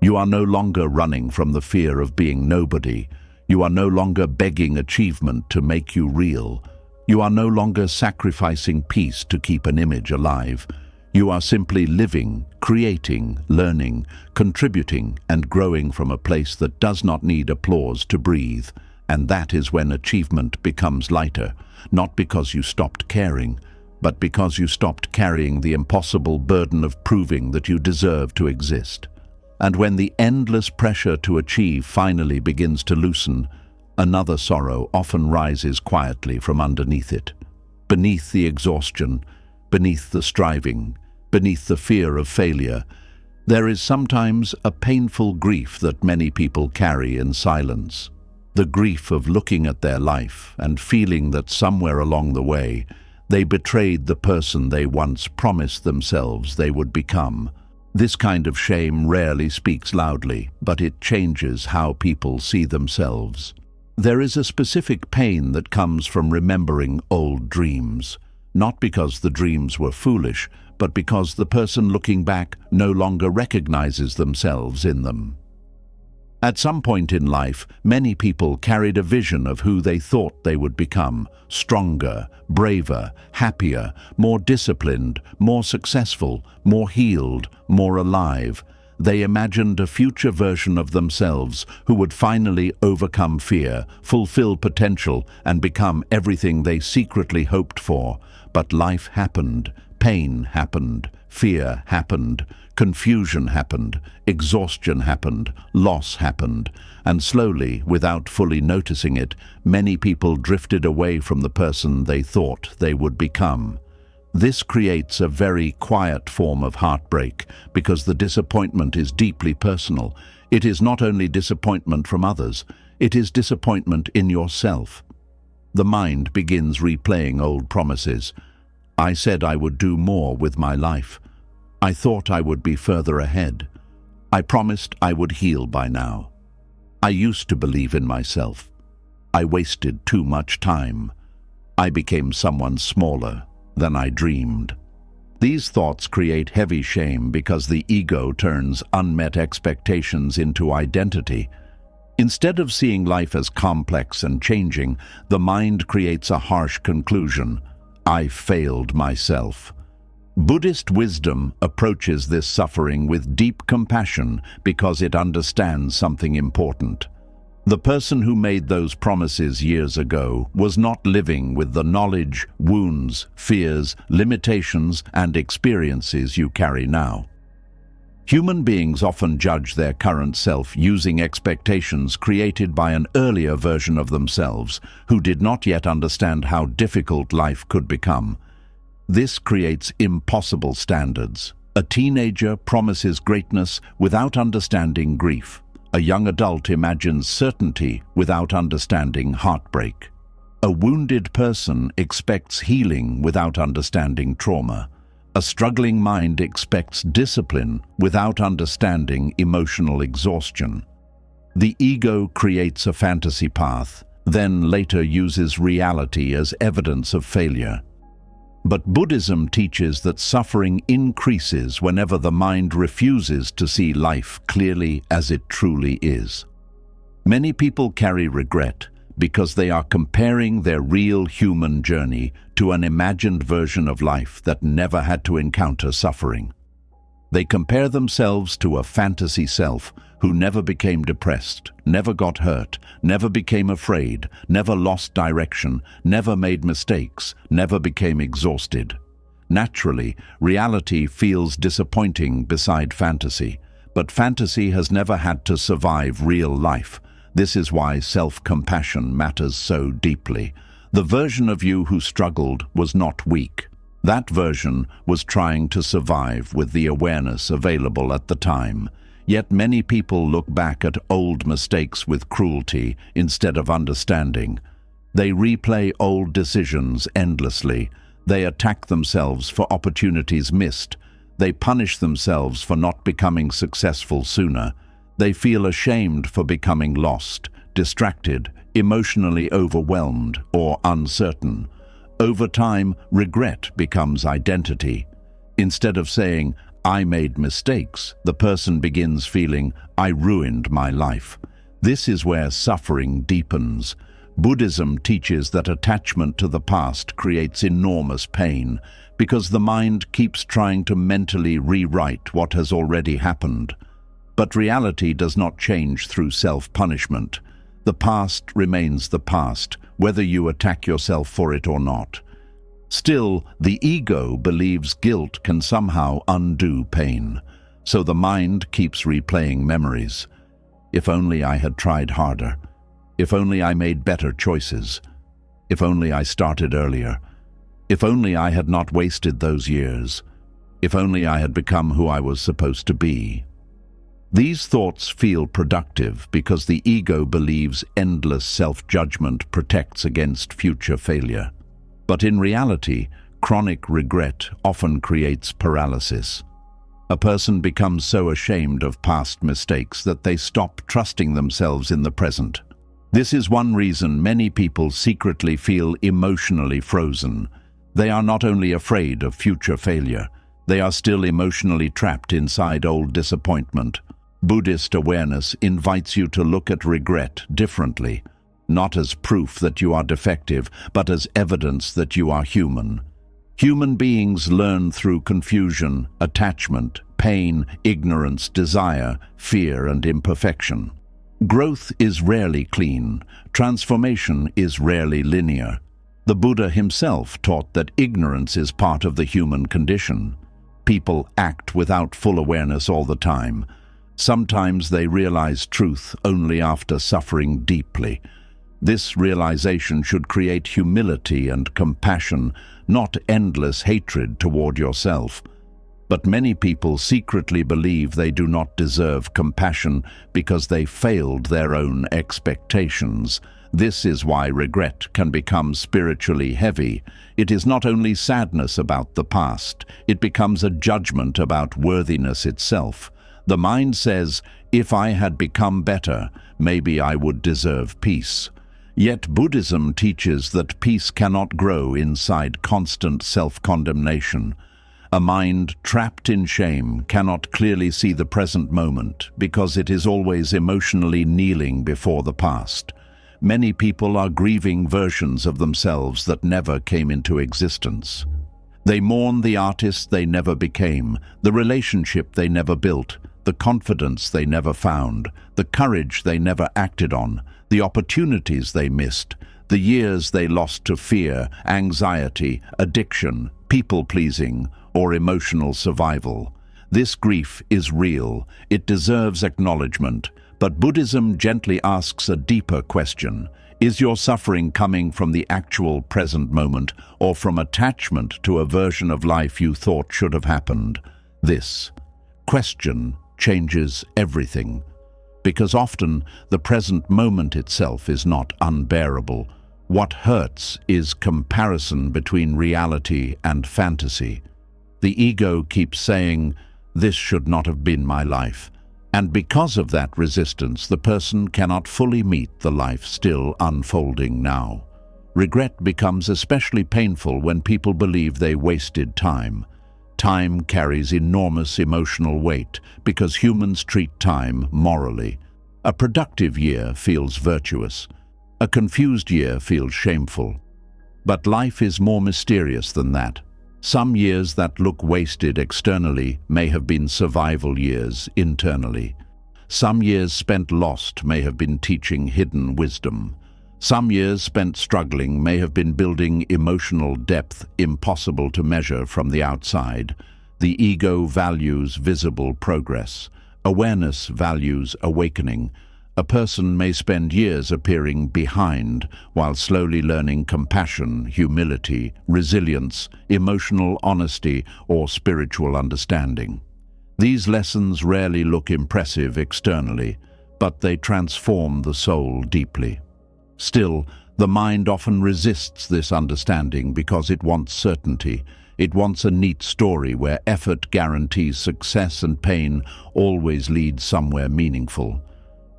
You are no longer running from the fear of being nobody. You are no longer begging achievement to make you real. You are no longer sacrificing peace to keep an image alive. You are simply living, creating, learning, contributing, and growing from a place that does not need applause to breathe. And that is when achievement becomes lighter, not because you stopped caring, but because you stopped carrying the impossible burden of proving that you deserve to exist. And when the endless pressure to achieve finally begins to loosen, another sorrow often rises quietly from underneath it. Beneath the exhaustion, beneath the striving, beneath the fear of failure, there is sometimes a painful grief that many people carry in silence. The grief of looking at their life and feeling that somewhere along the way, they betrayed the person they once promised themselves they would become. This kind of shame rarely speaks loudly, but it changes how people see themselves. There is a specific pain that comes from remembering old dreams, not because the dreams were foolish, but because the person looking back no longer recognizes themselves in them. At some point in life, many people carried a vision of who they thought they would become: stronger, braver, happier, more disciplined, more successful, more healed, more alive. They imagined a future version of themselves who would finally overcome fear, fulfill potential, and become everything they secretly hoped for. But life happened, pain happened, fear happened, confusion happened, exhaustion happened, loss happened, and slowly, without fully noticing it, many people drifted away from the person they thought they would become. This creates a very quiet form of heartbreak because the disappointment is deeply personal. It is not only disappointment from others, it is disappointment in yourself. The mind begins replaying old promises. I said I would do more with my life. I thought I would be further ahead. I promised I would heal by now. I used to believe in myself. I wasted too much time. I became someone smaller than I dreamed. These thoughts create heavy shame because the ego turns unmet expectations into identity. Instead of seeing life as complex and changing, the mind creates a harsh conclusion: I failed myself. Buddhist wisdom approaches this suffering with deep compassion because it understands something important. The person who made those promises years ago was not living with the knowledge, wounds, fears, limitations, and experiences you carry now. Human beings often judge their current self using expectations created by an earlier version of themselves who did not yet understand how difficult life could become. This creates impossible standards. A teenager promises greatness without understanding grief. A young adult imagines certainty without understanding heartbreak. A wounded person expects healing without understanding trauma. A struggling mind expects discipline without understanding emotional exhaustion. The ego creates a fantasy path, then later uses reality as evidence of failure. But Buddhism teaches that suffering increases whenever the mind refuses to see life clearly as it truly is. Many people carry regret because they are comparing their real human journey to an imagined version of life that never had to encounter suffering. They compare themselves to a fantasy self who never became depressed, never got hurt, never became afraid, never lost direction, never made mistakes, never became exhausted. Naturally, reality feels disappointing beside fantasy, but fantasy has never had to survive real life. This is why self-compassion matters so deeply. The version of you who struggled was not weak. That version was trying to survive with the awareness available at the time. Yet many people look back at old mistakes with cruelty instead of understanding. They replay old decisions endlessly. They attack themselves for opportunities missed. They punish themselves for not becoming successful sooner. They feel ashamed for becoming lost, distracted, emotionally overwhelmed, or uncertain. Over time, regret becomes identity. Instead of saying, "I made mistakes," the person begins feeling, "I ruined my life." This is where suffering deepens. Buddhism teaches that attachment to the past creates enormous pain because the mind keeps trying to mentally rewrite what has already happened. But reality does not change through self-punishment. The past remains the past, whether you attack yourself for it or not. Still, the ego believes guilt can somehow undo pain, so the mind keeps replaying memories. If only I had tried harder. If only I made better choices. If only I started earlier. If only I had not wasted those years. If only I had become who I was supposed to be. These thoughts feel productive because the ego believes endless self-judgment protects against future failure. But in reality, chronic regret often creates paralysis. A person becomes so ashamed of past mistakes that they stop trusting themselves in the present. This is one reason many people secretly feel emotionally frozen. They are not only afraid of future failure, they are still emotionally trapped inside old disappointment. Buddhist awareness invites you to look at regret differently, not as proof that you are defective, but as evidence that you are human. Human beings learn through confusion, attachment, pain, ignorance, desire, fear, and imperfection. Growth is rarely clean. Transformation is rarely linear. The Buddha himself taught that ignorance is part of the human condition. People act without full awareness all the time. Sometimes they realize truth only after suffering deeply. This realization should create humility and compassion, not endless hatred toward yourself. But many people secretly believe they do not deserve compassion because they failed their own expectations. This is why regret can become spiritually heavy. It is not only sadness about the past, it becomes a judgment about worthiness itself. The mind says, if I had become better, maybe I would deserve peace. Yet Buddhism teaches that peace cannot grow inside constant self-condemnation. A mind trapped in shame cannot clearly see the present moment because it is always emotionally kneeling before the past. Many people are grieving versions of themselves that never came into existence. They mourn the artist they never became, the relationship they never built, the confidence they never found, the courage they never acted on, the opportunities they missed, the years they lost to fear, anxiety, addiction, people-pleasing, or emotional survival. This grief is real. It deserves acknowledgement. But Buddhism gently asks a deeper question. Is your suffering coming from the actual present moment or from attachment to a version of life you thought should have happened? This question changes everything. Because often the present moment itself is not unbearable. What hurts is comparison between reality and fantasy. The ego keeps saying, "This should not have been my life." And because of that resistance, the person cannot fully meet the life still unfolding now. Regret becomes especially painful when people believe they wasted time. Time carries enormous emotional weight because humans treat time morally. A productive year feels virtuous. A confused year feels shameful. But life is more mysterious than that. Some years that look wasted externally may have been survival years internally. Some years spent lost may have been teaching hidden wisdom. Some years spent struggling may have been building emotional depth impossible to measure from the outside. The ego values visible progress. Awareness values awakening. A person may spend years appearing behind while slowly learning compassion, humility, resilience, emotional honesty, or spiritual understanding. These lessons rarely look impressive externally, but they transform the soul deeply. Still, the mind often resists this understanding because it wants certainty. It wants a neat story where effort guarantees success and pain always leads somewhere meaningful.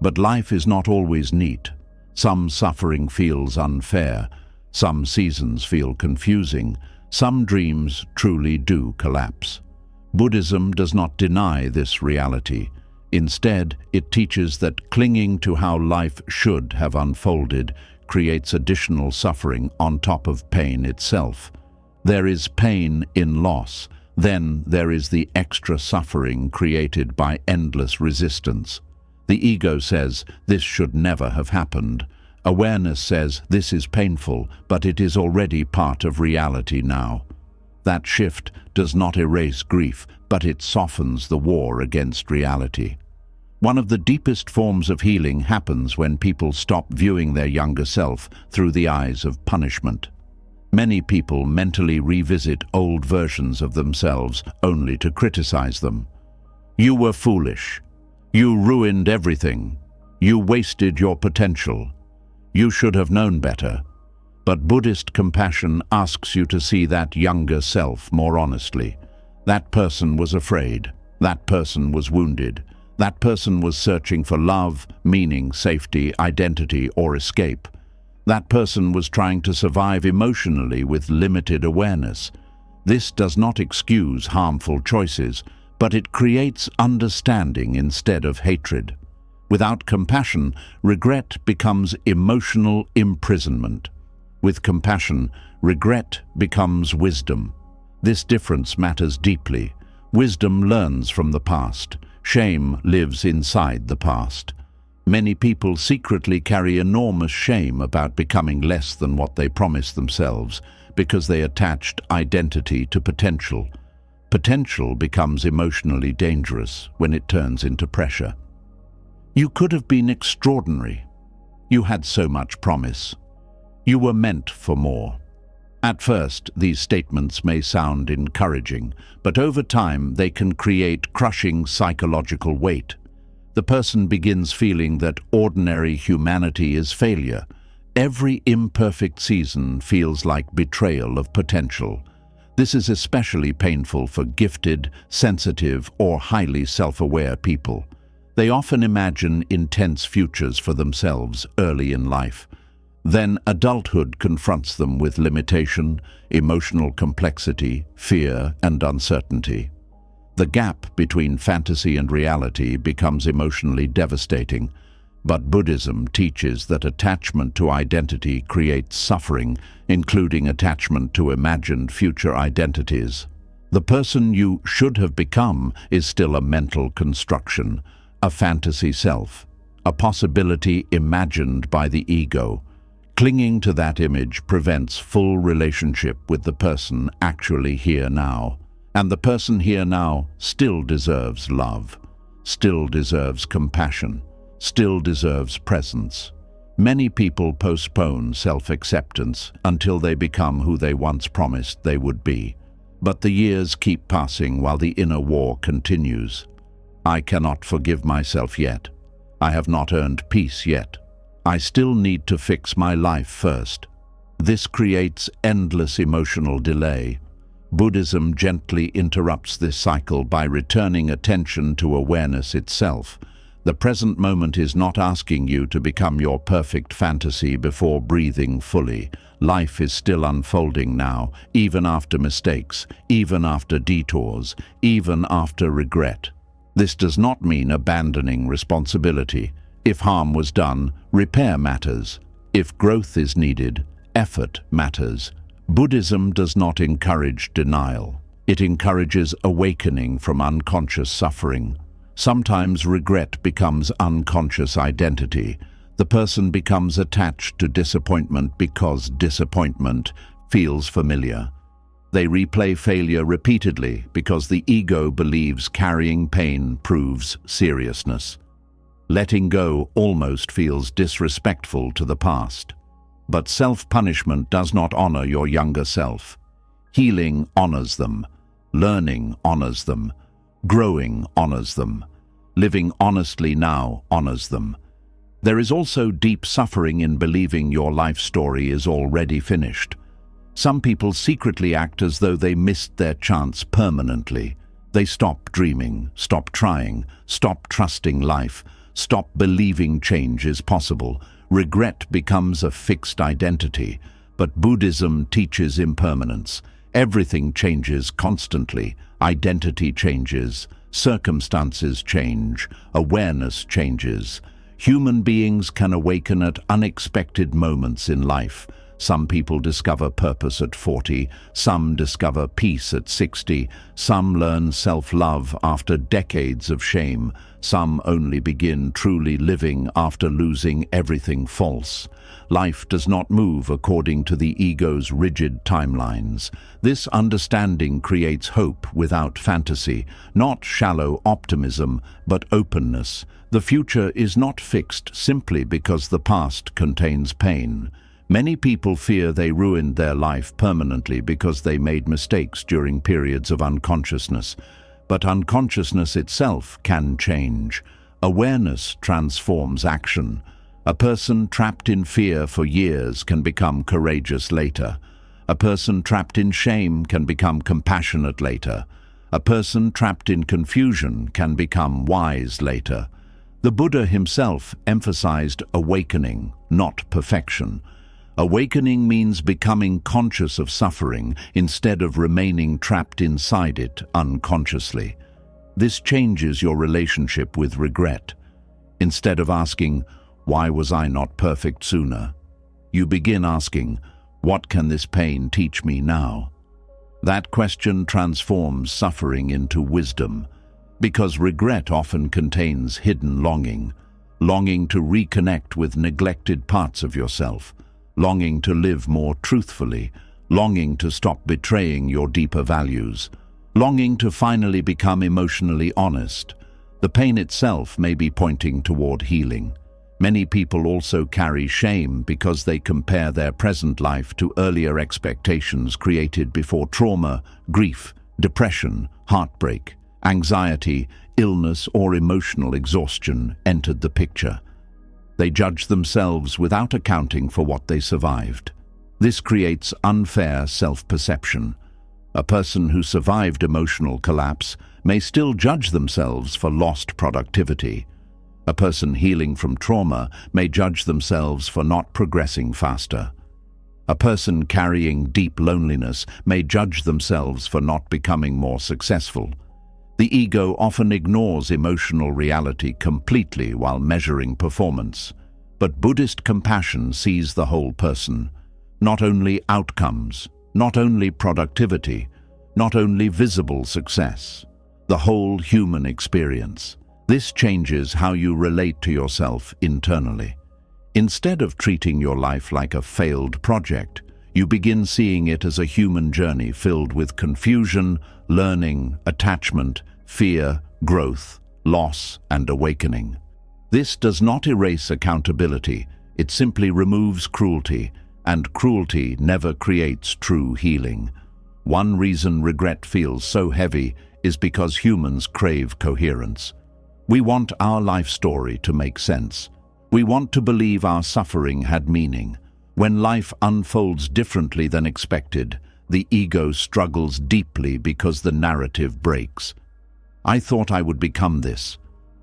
But life is not always neat. Some suffering feels unfair, some seasons feel confusing, some dreams truly do collapse. Buddhism does not deny this reality. Instead, it teaches that clinging to how life should have unfolded creates additional suffering on top of pain itself. There is pain in loss, then there is the extra suffering created by endless resistance. The ego says, this should never have happened. Awareness says, this is painful, but it is already part of reality now. That shift does not erase grief, but it softens the war against reality. One of the deepest forms of healing happens when people stop viewing their younger self through the eyes of punishment. Many people mentally revisit old versions of themselves only to criticize them. You were foolish. You ruined everything. You wasted your potential. You should have known better. But Buddhist compassion asks you to see that younger self more honestly. That person was afraid. That person was wounded. That person was searching for love, meaning, safety, identity, or escape. That person was trying to survive emotionally with limited awareness. This does not excuse harmful choices, but it creates understanding instead of hatred. Without compassion, regret becomes emotional imprisonment. With compassion, regret becomes wisdom. This difference matters deeply. Wisdom learns from the past. Shame lives inside the past. Many people secretly carry enormous shame about becoming less than what they promised themselves because they attached identity to potential. Potential becomes emotionally dangerous when it turns into pressure. You could have been extraordinary. You had so much promise. You were meant for more. At first, these statements may sound encouraging, but over time they can create crushing psychological weight. The person begins feeling that ordinary humanity is failure. Every imperfect season feels like betrayal of potential. This is especially painful for gifted, sensitive, or highly self-aware people. They often imagine intense futures for themselves early in life. Then adulthood confronts them with limitation, emotional complexity, fear, and uncertainty. The gap between fantasy and reality becomes emotionally devastating, but Buddhism teaches that attachment to identity creates suffering, including attachment to imagined future identities. The person you should have become is still a mental construction, a fantasy self, a possibility imagined by the ego. Clinging to that image prevents full relationship with the person actually here now. And the person here now still deserves love, still deserves compassion, still deserves presence. Many people postpone self-acceptance until they become who they once promised they would be. But the years keep passing while the inner war continues. I cannot forgive myself yet. I have not earned peace yet. I still need to fix my life first. This creates endless emotional delay. Buddhism gently interrupts this cycle by returning attention to awareness itself. The present moment is not asking you to become your perfect fantasy before breathing fully. Life is still unfolding now, even after mistakes, even after detours, even after regret. This does not mean abandoning responsibility. If harm was done, repair matters. If growth is needed, effort matters. Buddhism does not encourage denial. It encourages awakening from unconscious suffering. Sometimes regret becomes unconscious identity. The person becomes attached to disappointment because disappointment feels familiar. They replay failure repeatedly because the ego believes carrying pain proves seriousness. Letting go almost feels disrespectful to the past. But self-punishment does not honor your younger self. Healing honors them. Learning honors them. Growing honors them. Living honestly now honors them. There is also deep suffering in believing your life story is already finished. Some people secretly act as though they missed their chance permanently. They stop dreaming, stop trying, stop trusting life, stop believing change is possible. Regret becomes a fixed identity, but Buddhism teaches impermanence. Everything changes constantly. Identity changes, circumstances change, awareness changes. Human beings can awaken at unexpected moments in life. Some people discover purpose at 40, some discover peace at 60, some learn self-love after decades of shame, some only begin truly living after losing everything false. Life does not move according to the ego's rigid timelines. This understanding creates hope without fantasy, not shallow optimism, but openness. The future is not fixed simply because the past contains pain. Many people fear they ruined their life permanently because they made mistakes during periods of unconsciousness. But unconsciousness itself can change. Awareness transforms action. A person trapped in fear for years can become courageous later. A person trapped in shame can become compassionate later. A person trapped in confusion can become wise later. The Buddha himself emphasized awakening, not perfection. Awakening means becoming conscious of suffering instead of remaining trapped inside it unconsciously. This changes your relationship with regret. Instead of asking, "Why was I not perfect sooner?" you begin asking, "What can this pain teach me now?" That question transforms suffering into wisdom, because regret often contains hidden longing, longing to reconnect with neglected parts of yourself, longing to live more truthfully, longing to stop betraying your deeper values, longing to finally become emotionally honest. The pain itself may be pointing toward healing. Many people also carry shame because they compare their present life to earlier expectations created before trauma, grief, depression, heartbreak, anxiety, illness, or emotional exhaustion entered the picture. They judge themselves without accounting for what they survived. This creates unfair self-perception. A person who survived emotional collapse may still judge themselves for lost productivity. A person healing from trauma may judge themselves for not progressing faster. A person carrying deep loneliness may judge themselves for not becoming more successful. The ego often ignores emotional reality completely while measuring performance. But Buddhist compassion sees the whole person, not only outcomes, not only productivity, not only visible success, the whole human experience. This changes how you relate to yourself internally. Instead of treating your life like a failed project, you begin seeing it as a human journey filled with confusion, learning, attachment, fear, growth, loss, and awakening. This does not erase accountability, it simply removes cruelty, and cruelty never creates true healing. One reason regret feels so heavy is because humans crave coherence. We want our life story to make sense. We want to believe our suffering had meaning. When life unfolds differently than expected, the ego struggles deeply because the narrative breaks. I thought I would become this.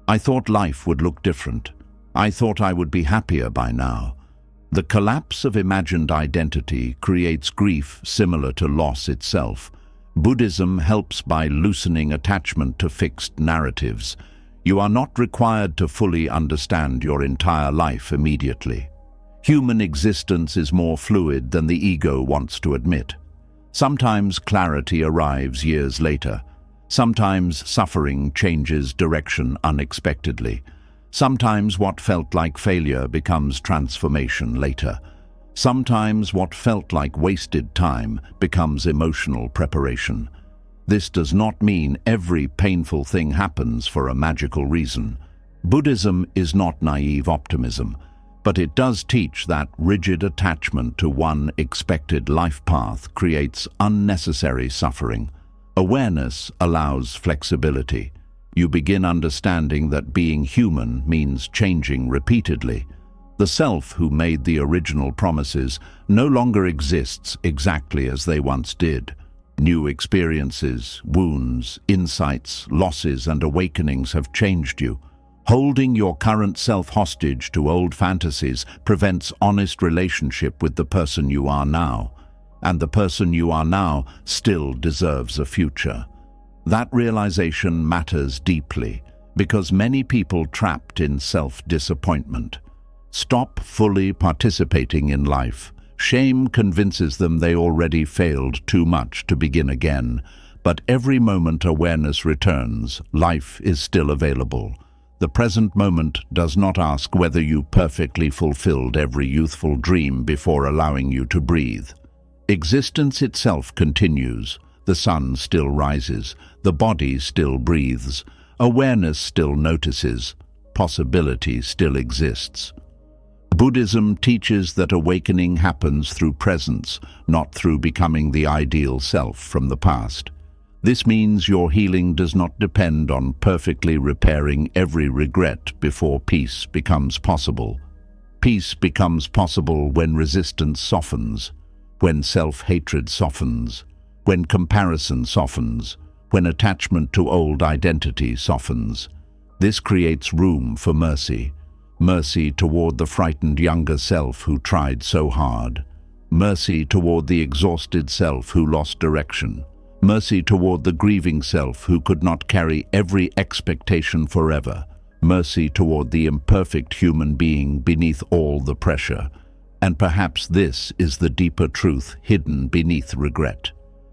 I thought life would look different. I thought I would be happier by now. The collapse of imagined identity creates grief similar to loss itself. Buddhism helps by loosening attachment to fixed narratives. You are not required to fully understand your entire life immediately. Human existence is more fluid than the ego wants to admit. Sometimes clarity arrives years later. Sometimes suffering changes direction unexpectedly. Sometimes what felt like failure becomes transformation later. Sometimes what felt like wasted time becomes emotional preparation. This does not mean every painful thing happens for a magical reason. Buddhism is not naive optimism, but it does teach that rigid attachment to one expected life path creates unnecessary suffering. Awareness allows flexibility. You begin understanding that being human means changing repeatedly. The self who made the original promises no longer exists exactly as they once did. New experiences, wounds, insights, losses, and awakenings have changed you. Holding your current self hostage to old fantasies prevents honest relationship with the person you are now. And the person you are now still deserves a future. That realization matters deeply because many people trapped in self-disappointment stop fully participating in life. Shame convinces them they already failed too much to begin again. But every moment awareness returns, life is still available. The present moment does not ask whether you perfectly fulfilled every youthful dream before allowing you to breathe. Existence itself continues. The sun still rises. The body still breathes. Awareness still notices. Possibility still exists. Buddhism teaches that awakening happens through presence, not through becoming the ideal self from the past. This means your healing does not depend on perfectly repairing every regret before peace becomes possible. Peace becomes possible when resistance softens, when self-hatred softens, when comparison softens, when attachment to old identity softens. This creates room for mercy. Mercy toward the frightened younger self who tried so hard. Mercy toward the exhausted self who lost direction. Mercy toward the grieving self who could not carry every expectation forever. Mercy toward the imperfect human being beneath all the pressure. And perhaps this is the deeper truth hidden beneath regret.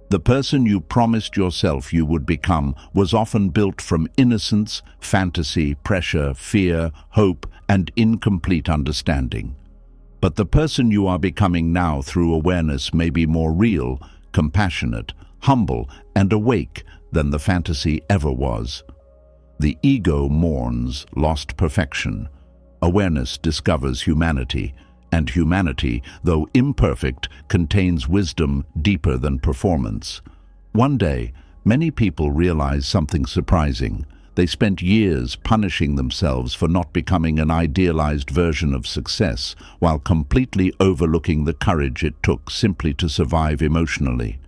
The person you promised yourself you would become was often built from innocence, fantasy, pressure, fear, hope, and incomplete understanding. But the person you are becoming now through awareness may be more real, compassionate, humble, and awake than the fantasy ever was. The ego mourns lost perfection. Awareness discovers humanity, and humanity, though imperfect, contains wisdom deeper than performance. One day, many people realize something surprising. They spent years punishing themselves for not becoming an idealized version of success, while completely overlooking the courage it took simply to survive emotionally.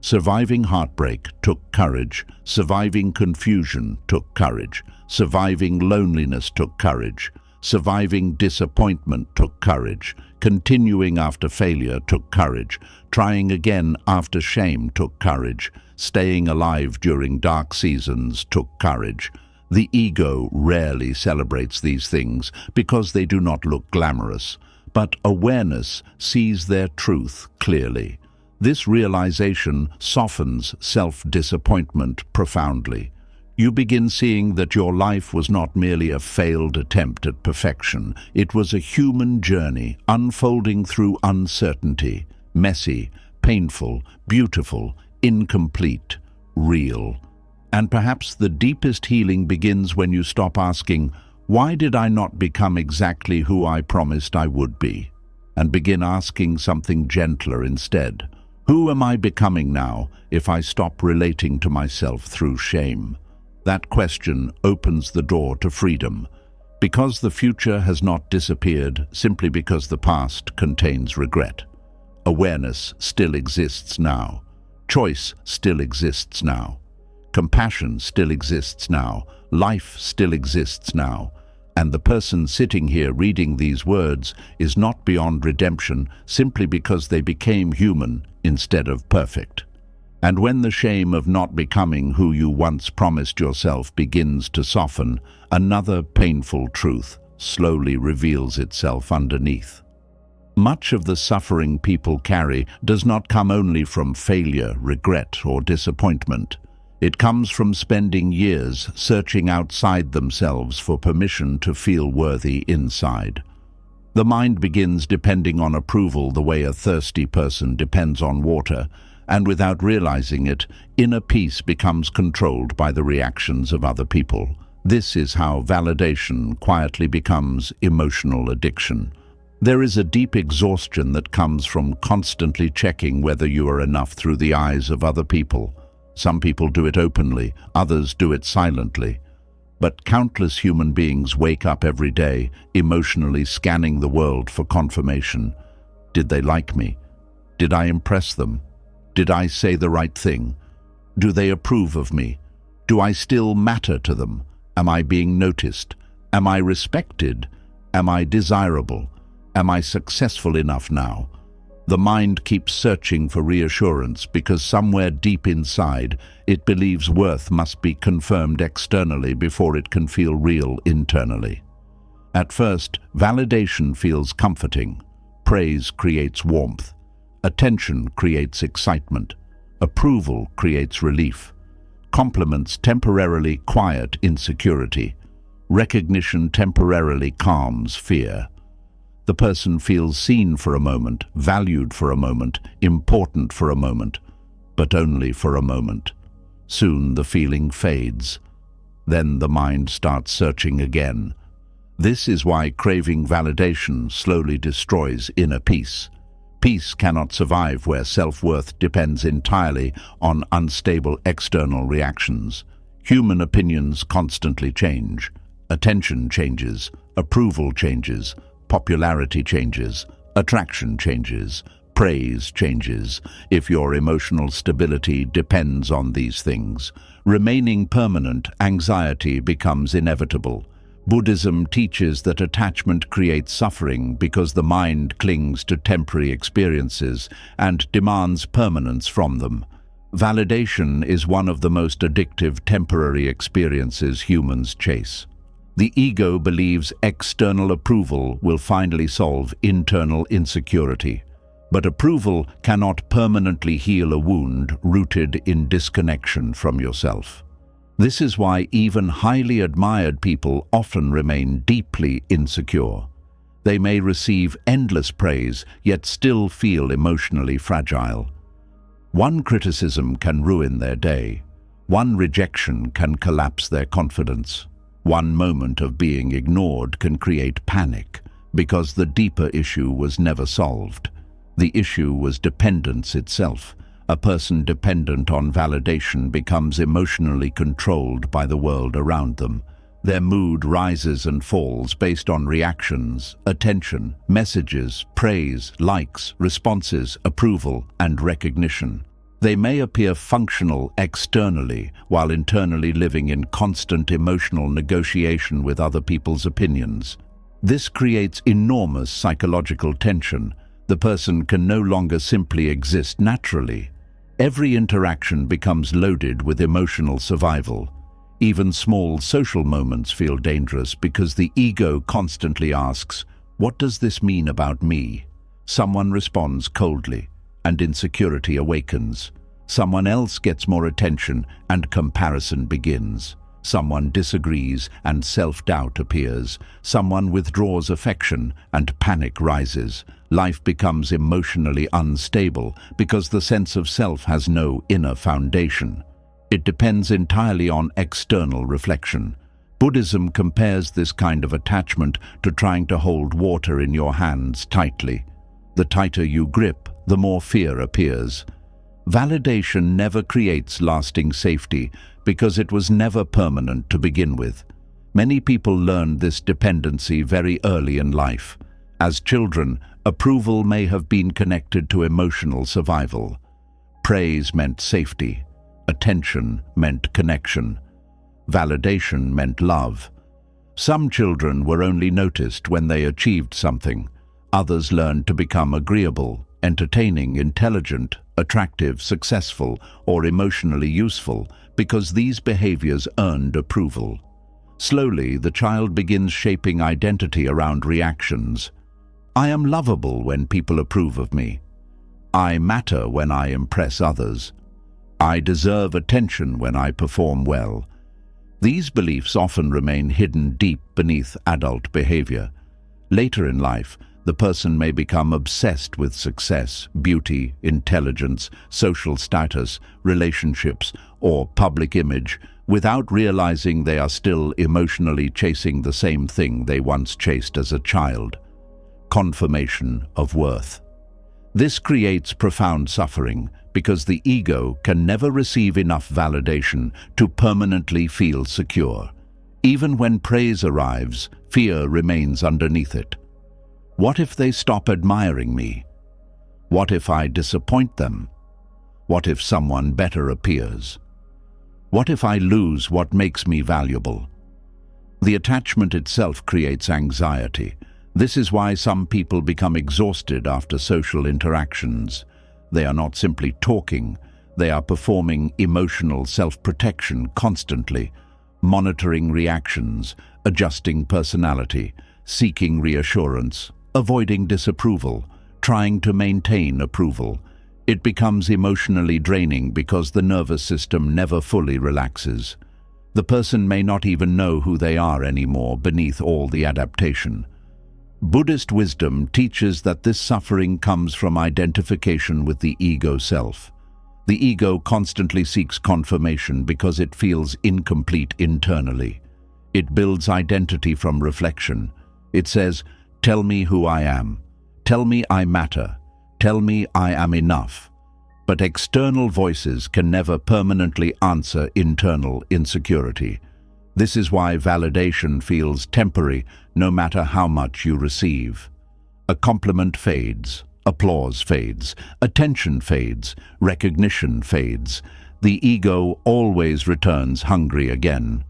Surviving heartbreak took courage. Surviving confusion took courage. Surviving loneliness took courage. Surviving disappointment took courage. Continuing after failure took courage. Trying again after shame took courage. Staying alive during dark seasons took courage. The ego rarely celebrates these things because they do not look glamorous, but awareness sees their truth clearly. This realization softens self-disappointment profoundly. You begin seeing that your life was not merely a failed attempt at perfection. It was a human journey unfolding through uncertainty, messy, painful, beautiful, incomplete, real. And perhaps the deepest healing begins when you stop asking, "Why did I not become exactly who I promised I would be?" and begin asking something gentler instead. Who am I becoming now if I stop relating to myself through shame? That question opens the door to freedom, because the future has not disappeared simply because the past contains regret. Awareness still exists now. Choice still exists now. Compassion still exists now. Life still exists now. And the person sitting here reading these words is not beyond redemption simply because they became human instead of perfect. And when the shame of not becoming who you once promised yourself begins to soften, another painful truth slowly reveals itself underneath. Much of the suffering people carry does not come only from failure, regret, or disappointment. It comes from spending years searching outside themselves for permission to feel worthy inside. The mind begins depending on approval the way a thirsty person depends on water, and without realizing it, inner peace becomes controlled by the reactions of other people. This is how validation quietly becomes emotional addiction. There is a deep exhaustion that comes from constantly checking whether you are enough through the eyes of other people. Some people do it openly, others do it silently. But countless human beings wake up every day, emotionally scanning the world for confirmation. Did they like me? Did I impress them? Did I say the right thing? Do they approve of me? Do I still matter to them? Am I being noticed? Am I respected? Am I desirable? Am I successful enough now? The mind keeps searching for reassurance because somewhere deep inside it believes worth must be confirmed externally before it can feel real internally. At first, validation feels comforting. Praise creates warmth. Attention creates excitement. Approval creates relief. Compliments temporarily quiet insecurity. Recognition temporarily calms fear. The person feels seen for a moment, valued for a moment, important for a moment, but only for a moment. Soon the feeling fades. Then the mind starts searching again. This is why craving validation slowly destroys inner peace. Peace cannot survive where self-worth depends entirely on unstable external reactions. Human opinions constantly change. Attention changes, approval changes, popularity changes, attraction changes, praise changes. If your emotional stability depends on these things, remaining permanent, anxiety becomes inevitable. Buddhism teaches that attachment creates suffering because the mind clings to temporary experiences and demands permanence from them. Validation is one of the most addictive temporary experiences humans chase. The ego believes external approval will finally solve internal insecurity. But approval cannot permanently heal a wound rooted in disconnection from yourself. This is why even highly admired people often remain deeply insecure. They may receive endless praise, yet still feel emotionally fragile. One criticism can ruin their day. One rejection can collapse their confidence. One moment of being ignored can create panic, because the deeper issue was never solved. The issue was dependence itself. A person dependent on validation becomes emotionally controlled by the world around them. Their mood rises and falls based on reactions, attention, messages, praise, likes, responses, approval, and recognition. They may appear functional externally while internally living in constant emotional negotiation with other people's opinions. This creates enormous psychological tension. The person can no longer simply exist naturally. Every interaction becomes loaded with emotional survival. Even small social moments feel dangerous because the ego constantly asks, "What does this mean about me?" Someone responds coldly, and insecurity awakens. Someone else gets more attention, and comparison begins. Someone disagrees, and self-doubt appears. Someone withdraws affection, and panic rises. Life becomes emotionally unstable because the sense of self has no inner foundation. It depends entirely on external reflection. Buddhism compares this kind of attachment to trying to hold water in your hands tightly. The tighter you grip, the more fear appears. Validation never creates lasting safety because it was never permanent to begin with. Many people learned this dependency very early in life. As children, approval may have been connected to emotional survival. Praise meant safety. Attention meant connection. Validation meant love. Some children were only noticed when they achieved something. Others learned to become agreeable, entertaining, intelligent, attractive, successful, or emotionally useful because these behaviors earned approval. Slowly, the child begins shaping identity around reactions. I am lovable when people approve of me. I matter when I impress others. I deserve attention when I perform well. These beliefs often remain hidden deep beneath adult behavior. Later in life, the person may become obsessed with success, beauty, intelligence, social status, relationships, or public image, without realizing they are still emotionally chasing the same thing they once chased as a child: confirmation of worth. This creates profound suffering because the ego can never receive enough validation to permanently feel secure. Even when praise arrives, fear remains underneath it. What if they stop admiring me? What if I disappoint them? What if someone better appears? What if I lose what makes me valuable? The attachment itself creates anxiety. This is why some people become exhausted after social interactions. They are not simply talking, they are performing emotional self-protection constantly, monitoring reactions, adjusting personality, seeking reassurance, avoiding disapproval, trying to maintain approval. It becomes emotionally draining because the nervous system never fully relaxes. The person may not even know who they are anymore beneath all the adaptation. Buddhist wisdom teaches that this suffering comes from identification with the ego self. The ego constantly seeks confirmation because it feels incomplete internally. It builds identity from reflection. It says, "Tell me who I am. Tell me I matter. Tell me I am enough." But external voices can never permanently answer internal insecurity. This is why validation feels temporary no matter how much you receive. A compliment fades, applause fades, attention fades, recognition fades. The ego always returns hungry again.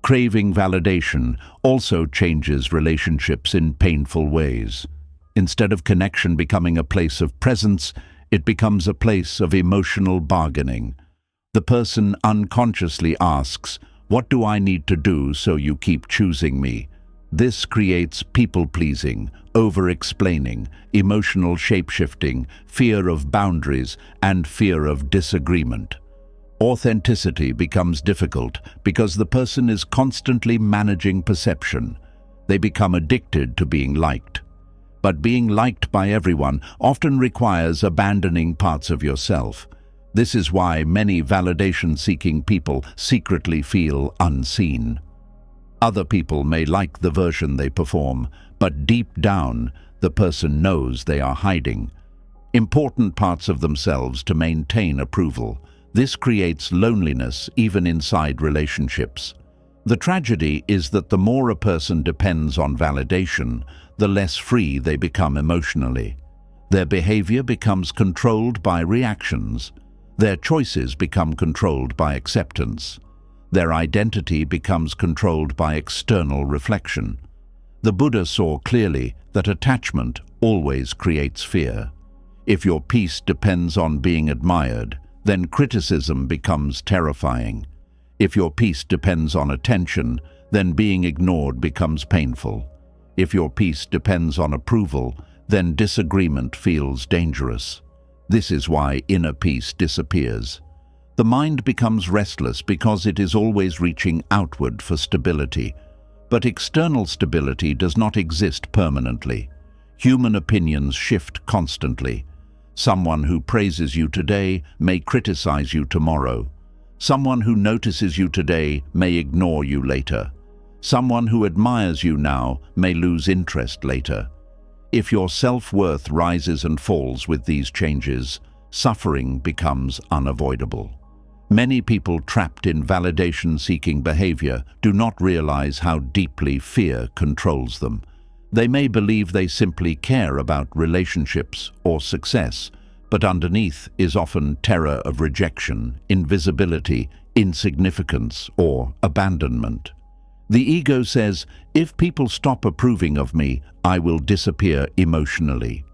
Craving validation also changes relationships in painful ways. Instead of connection becoming a place of presence, it becomes a place of emotional bargaining. The person unconsciously asks, "What do I need to do so you keep choosing me?" This creates people-pleasing, over-explaining, emotional shape-shifting, fear of boundaries, and fear of disagreement. Authenticity becomes difficult because the person is constantly managing perception. They become addicted to being liked. But being liked by everyone often requires abandoning parts of yourself. This is why many validation-seeking people secretly feel unseen. Other people may like the version they perform, but deep down, the person knows they are hiding important parts of themselves to maintain approval. This creates loneliness even inside relationships. The tragedy is that the more a person depends on validation, the less free they become emotionally. Their behavior becomes controlled by reactions. Their choices become controlled by acceptance. Their identity becomes controlled by external reflection. The Buddha saw clearly that attachment always creates fear. If your peace depends on being admired, then criticism becomes terrifying. If your peace depends on attention, then being ignored becomes painful. If your peace depends on approval, then disagreement feels dangerous. This is why inner peace disappears. The mind becomes restless because it is always reaching outward for stability. But external stability does not exist permanently. Human opinions shift constantly. Someone who praises you today may criticize you tomorrow. Someone who notices you today may ignore you later. Someone who admires you now may lose interest later. If your self-worth rises and falls with these changes, suffering becomes unavoidable. Many people trapped in validation-seeking behavior do not realize how deeply fear controls them. They may believe they simply care about relationships or success, but underneath is often terror of rejection, invisibility, insignificance, or abandonment. The ego says, "If people stop approving of me, I will disappear emotionally."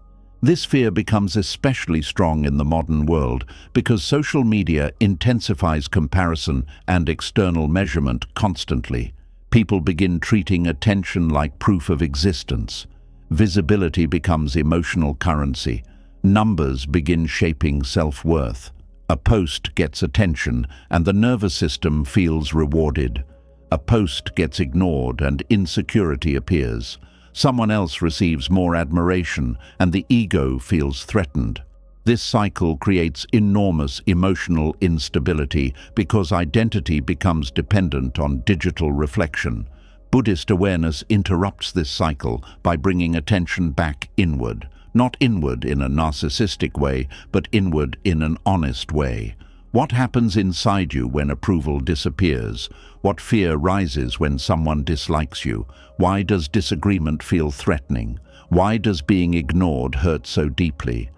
This fear becomes especially strong in the modern world because social media intensifies comparison and external measurement constantly. People begin treating attention like proof of existence. Visibility becomes emotional currency. Numbers begin shaping self-worth. A post gets attention and the nervous system feels rewarded. A post gets ignored and insecurity appears. Someone else receives more admiration and the ego feels threatened. This cycle creates enormous emotional instability because identity becomes dependent on digital reflection. Buddhist awareness interrupts this cycle by bringing attention back inward, not inward in a narcissistic way, but inward in an honest way. What happens inside you when approval disappears? What fear rises when someone dislikes you? Why does disagreement feel threatening? Why does being ignored hurt so deeply?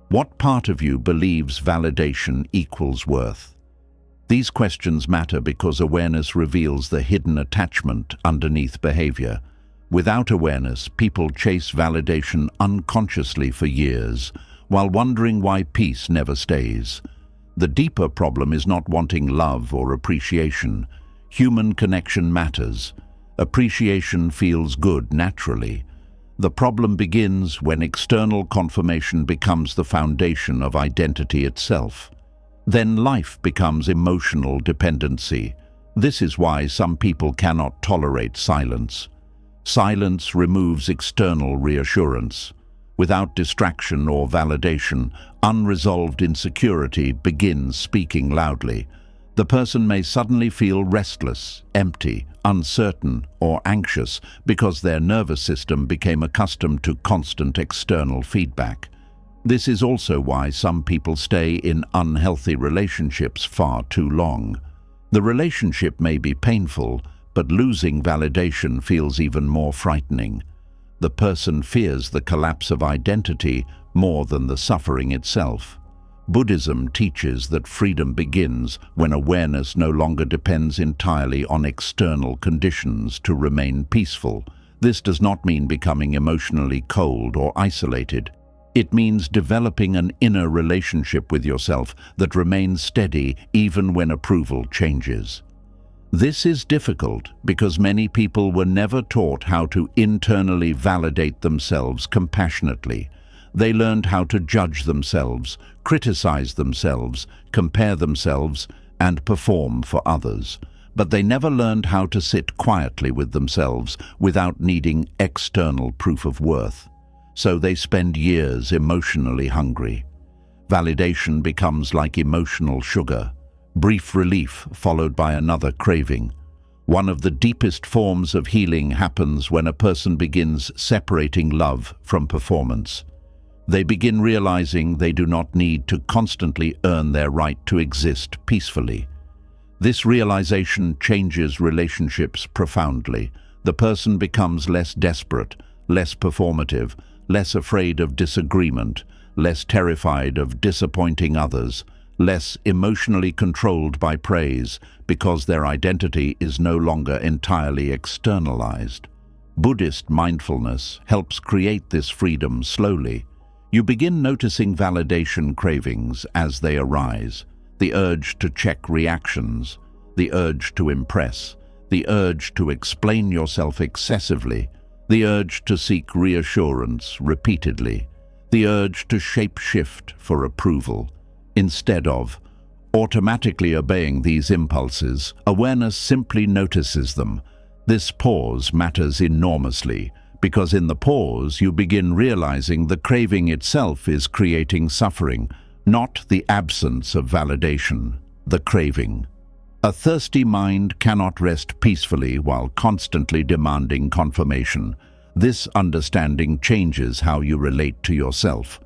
What part of you believes validation equals worth? These questions matter because awareness reveals the hidden attachment underneath behavior. Without awareness, people chase validation unconsciously for years, while wondering why peace never stays. The deeper problem is not wanting love or appreciation. Human connection matters. Appreciation feels good naturally. The problem begins when external confirmation becomes the foundation of identity itself. Then life becomes emotional dependency. This is why some people cannot tolerate silence. Silence removes external reassurance. Without distraction or validation, unresolved insecurity begins speaking loudly. The person may suddenly feel restless, empty, uncertain, or anxious because their nervous system became accustomed to constant external feedback. This is also why some people stay in unhealthy relationships far too long. The relationship may be painful, but losing validation feels even more frightening. The person fears the collapse of identity more than the suffering itself. Buddhism teaches that freedom begins when awareness no longer depends entirely on external conditions to remain peaceful. This does not mean becoming emotionally cold or isolated. It means developing an inner relationship with yourself that remains steady even when approval changes. This is difficult because many people were never taught how to internally validate themselves compassionately. They learned how to judge themselves, criticize themselves, compare themselves, and perform for others. But they never learned how to sit quietly with themselves without needing external proof of worth. So they spend years emotionally hungry. Validation becomes like emotional sugar, brief relief followed by another craving. One of the deepest forms of healing happens when a person begins separating love from performance. They begin realizing they do not need to constantly earn their right to exist peacefully. This realization changes relationships profoundly. The person becomes less desperate, less performative, less afraid of disagreement, less terrified of disappointing others, less emotionally controlled by praise because their identity is no longer entirely externalized. Buddhist mindfulness helps create this freedom slowly. You begin noticing validation cravings as they arise, the urge to check reactions, the urge to impress, the urge to explain yourself excessively, the urge to seek reassurance repeatedly, the urge to shape-shift for approval. Instead of automatically obeying these impulses, awareness simply notices them. This pause matters enormously, because in the pause you begin realizing the craving itself is creating suffering, not the absence of validation, the craving. A thirsty mind cannot rest peacefully while constantly demanding confirmation. This understanding changes how you relate to yourself.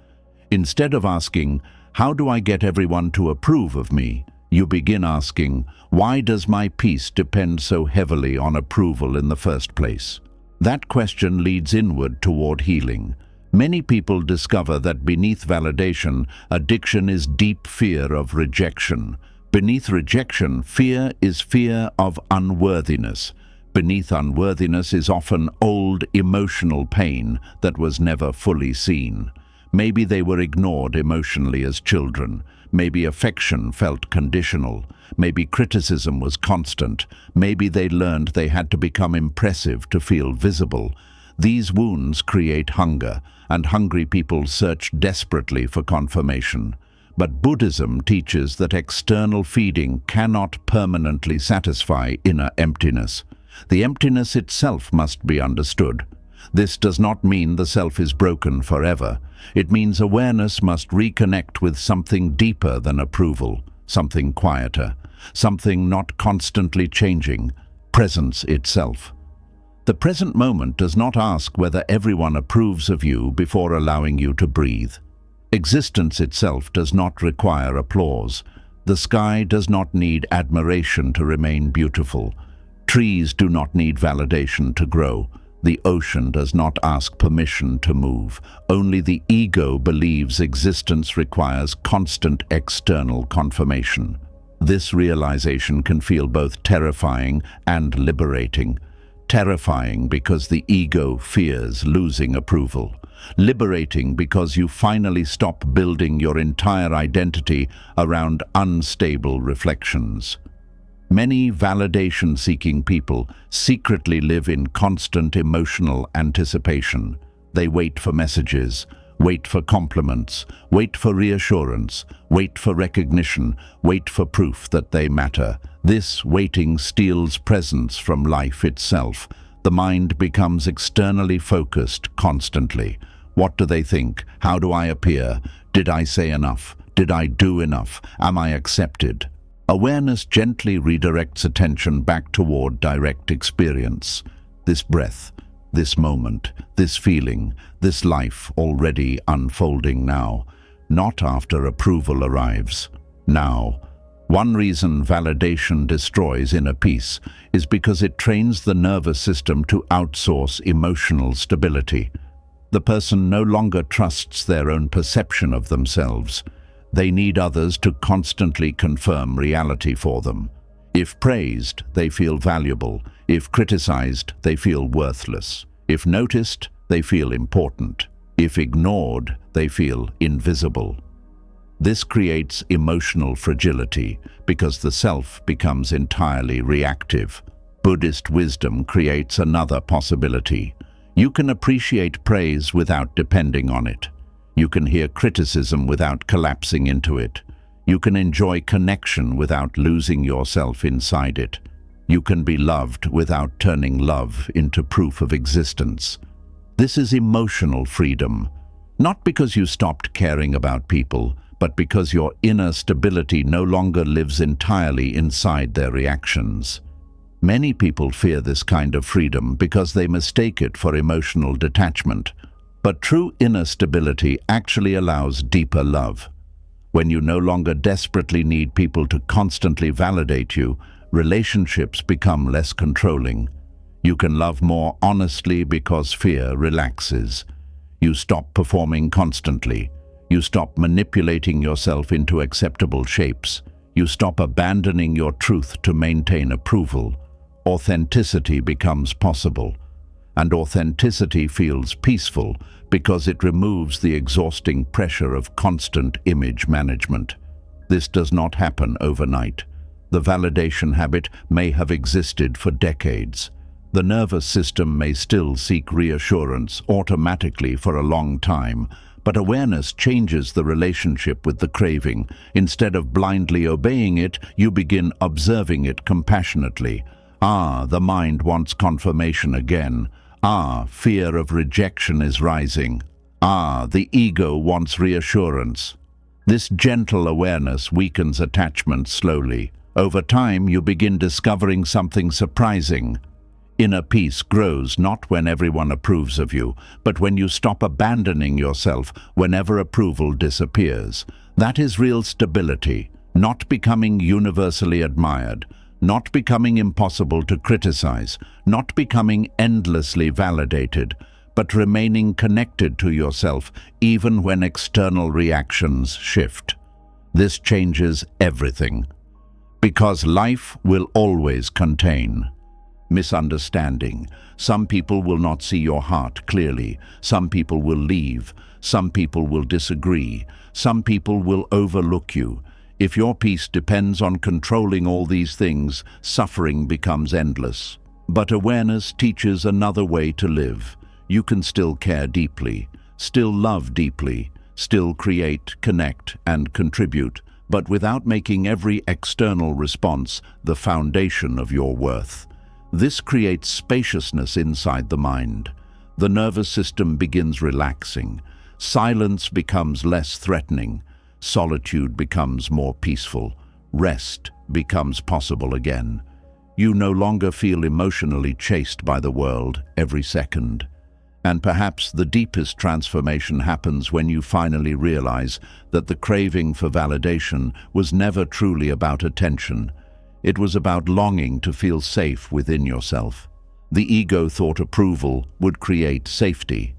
Instead of asking, "How do I get everyone to approve of me?" you begin asking, "Why does my peace depend so heavily on approval in the first place?" That question leads inward toward healing. Many people discover that beneath validation, addiction is deep fear of rejection. Beneath rejection, fear is fear of unworthiness. Beneath unworthiness is often old emotional pain that was never fully seen. Maybe they were ignored emotionally as children. Maybe affection felt conditional. Maybe criticism was constant. Maybe they learned they had to become impressive to feel visible. These wounds create hunger, and hungry people search desperately for confirmation. But Buddhism teaches that external feeding cannot permanently satisfy inner emptiness. The emptiness itself must be understood. This does not mean the self is broken forever. It means awareness must reconnect with something deeper than approval, something quieter, something not constantly changing, presence itself. The present moment does not ask whether everyone approves of you before allowing you to breathe. Existence itself does not require applause. The sky does not need admiration to remain beautiful. Trees do not need validation to grow. The ocean does not ask permission to move. Only the ego believes existence requires constant external confirmation. This realization can feel both terrifying and liberating. Terrifying because the ego fears losing approval. Liberating because you finally stop building your entire identity around unstable reflections. Many validation-seeking people secretly live in constant emotional anticipation. They wait for messages, wait for compliments, wait for reassurance, wait for recognition, wait for proof that they matter. This waiting steals presence from life itself. The mind becomes externally focused constantly. What do they think? How do I appear? Did I say enough? Did I do enough? Am I accepted? Awareness gently redirects attention back toward direct experience. This breath, this moment, this feeling, this life already unfolding now, not after approval arrives. Now. One reason validation destroys inner peace is because it trains the nervous system to outsource emotional stability. The person no longer trusts their own perception of themselves. They need others to constantly confirm reality for them. If praised, they feel valuable. If criticized, they feel worthless. If noticed, they feel important. If ignored, they feel invisible. This creates emotional fragility because the self becomes entirely reactive. Buddhist wisdom creates another possibility. You can appreciate praise without depending on it. You can hear criticism without collapsing into it. You can enjoy connection without losing yourself inside it. You can be loved without turning love into proof of existence. This is emotional freedom, not because you stopped caring about people, but because your inner stability no longer lives entirely inside their reactions. Many people fear this kind of freedom because they mistake it for emotional detachment. But true inner stability actually allows deeper love. When you no longer desperately need people to constantly validate you, relationships become less controlling. You can love more honestly because fear relaxes. You stop performing constantly. You stop manipulating yourself into acceptable shapes. You stop abandoning your truth to maintain approval. Authenticity becomes possible. And authenticity feels peaceful because it removes the exhausting pressure of constant image management. This does not happen overnight. The validation habit may have existed for decades. The nervous system may still seek reassurance automatically for a long time, but awareness changes the relationship with the craving. Instead of blindly obeying it, you begin observing it compassionately. Ah, the mind wants confirmation again. Ah, fear of rejection is rising. Ah, the ego wants reassurance. This gentle awareness weakens attachment slowly. Over time, you begin discovering something surprising. Inner peace grows not when everyone approves of you, but when you stop abandoning yourself whenever approval disappears. That is real stability, not becoming universally admired, not becoming impossible to criticize, not becoming endlessly validated, but remaining connected to yourself even when external reactions shift. This changes everything. Because life will always contain misunderstanding. Some people will not see your heart clearly. Some people will leave. Some people will disagree. Some people will overlook you. If your peace depends on controlling all these things, suffering becomes endless. But awareness teaches another way to live. You can still care deeply, still love deeply, still create, connect, and contribute, but without making every external response the foundation of your worth. This creates spaciousness inside the mind. The nervous system begins relaxing. Silence becomes less threatening. Solitude becomes more peaceful. Rest becomes possible again. You no longer feel emotionally chased by the world every second. And perhaps the deepest transformation happens when you finally realize that the craving for validation was never truly about attention. It was about longing to feel safe within yourself. The ego thought approval would create safety.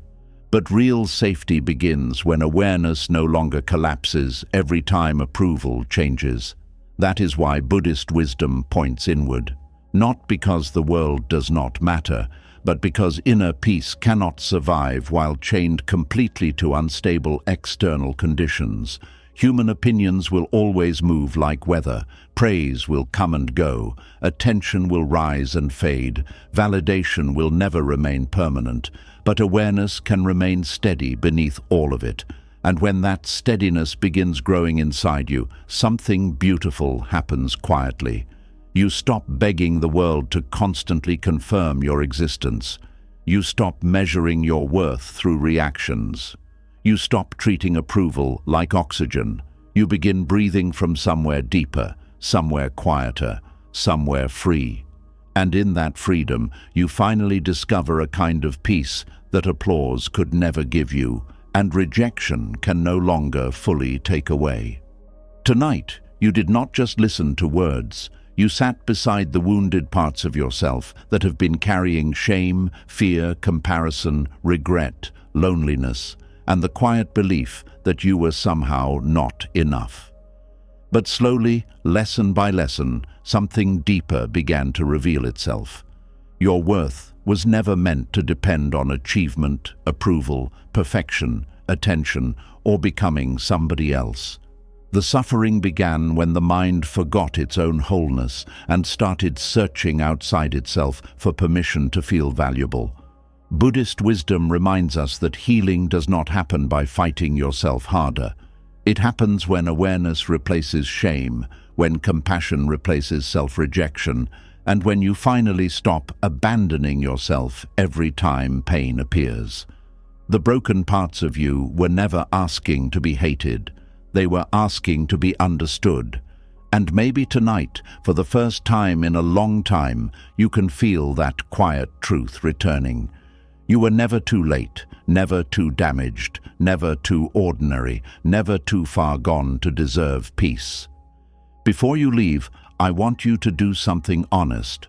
But real safety begins when awareness no longer collapses every time approval changes. That is why Buddhist wisdom points inward. Not because the world does not matter, but because inner peace cannot survive while chained completely to unstable external conditions. Human opinions will always move like weather. Praise will come and go. Attention will rise and fade. Validation will never remain permanent. But awareness can remain steady beneath all of it. And when that steadiness begins growing inside you, something beautiful happens quietly. You stop begging the world to constantly confirm your existence. You stop measuring your worth through reactions. You stop treating approval like oxygen. You begin breathing from somewhere deeper, somewhere quieter, somewhere free. And in that freedom, you finally discover a kind of peace that applause could never give you, and rejection can no longer fully take away. Tonight, you did not just listen to words. You sat beside the wounded parts of yourself that have been carrying shame, fear, comparison, regret, loneliness, and the quiet belief that you were somehow not enough. But slowly, lesson by lesson, something deeper began to reveal itself. Your worth was never meant to depend on achievement, approval, perfection, attention, or becoming somebody else. The suffering began when the mind forgot its own wholeness and started searching outside itself for permission to feel valuable. Buddhist wisdom reminds us that healing does not happen by fighting yourself harder. It happens when awareness replaces shame, when compassion replaces self-rejection, and when you finally stop abandoning yourself every time pain appears. The broken parts of you were never asking to be hated. They were asking to be understood. And maybe tonight, for the first time in a long time, you can feel that quiet truth returning. You were never too late, never too damaged, never too ordinary, never too far gone to deserve peace. Before you leave, I want you to do something honest.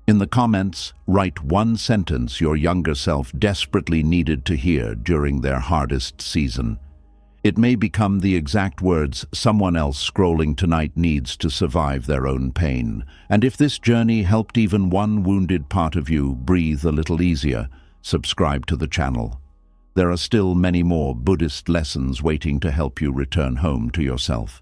In the comments, write one sentence your younger self desperately needed to hear during their hardest season. It may become the exact words someone else scrolling tonight needs to survive their own pain. And if this journey helped even one wounded part of you breathe a little easier, subscribe to the channel. There are still many more Buddhist lessons waiting to help you return home to yourself.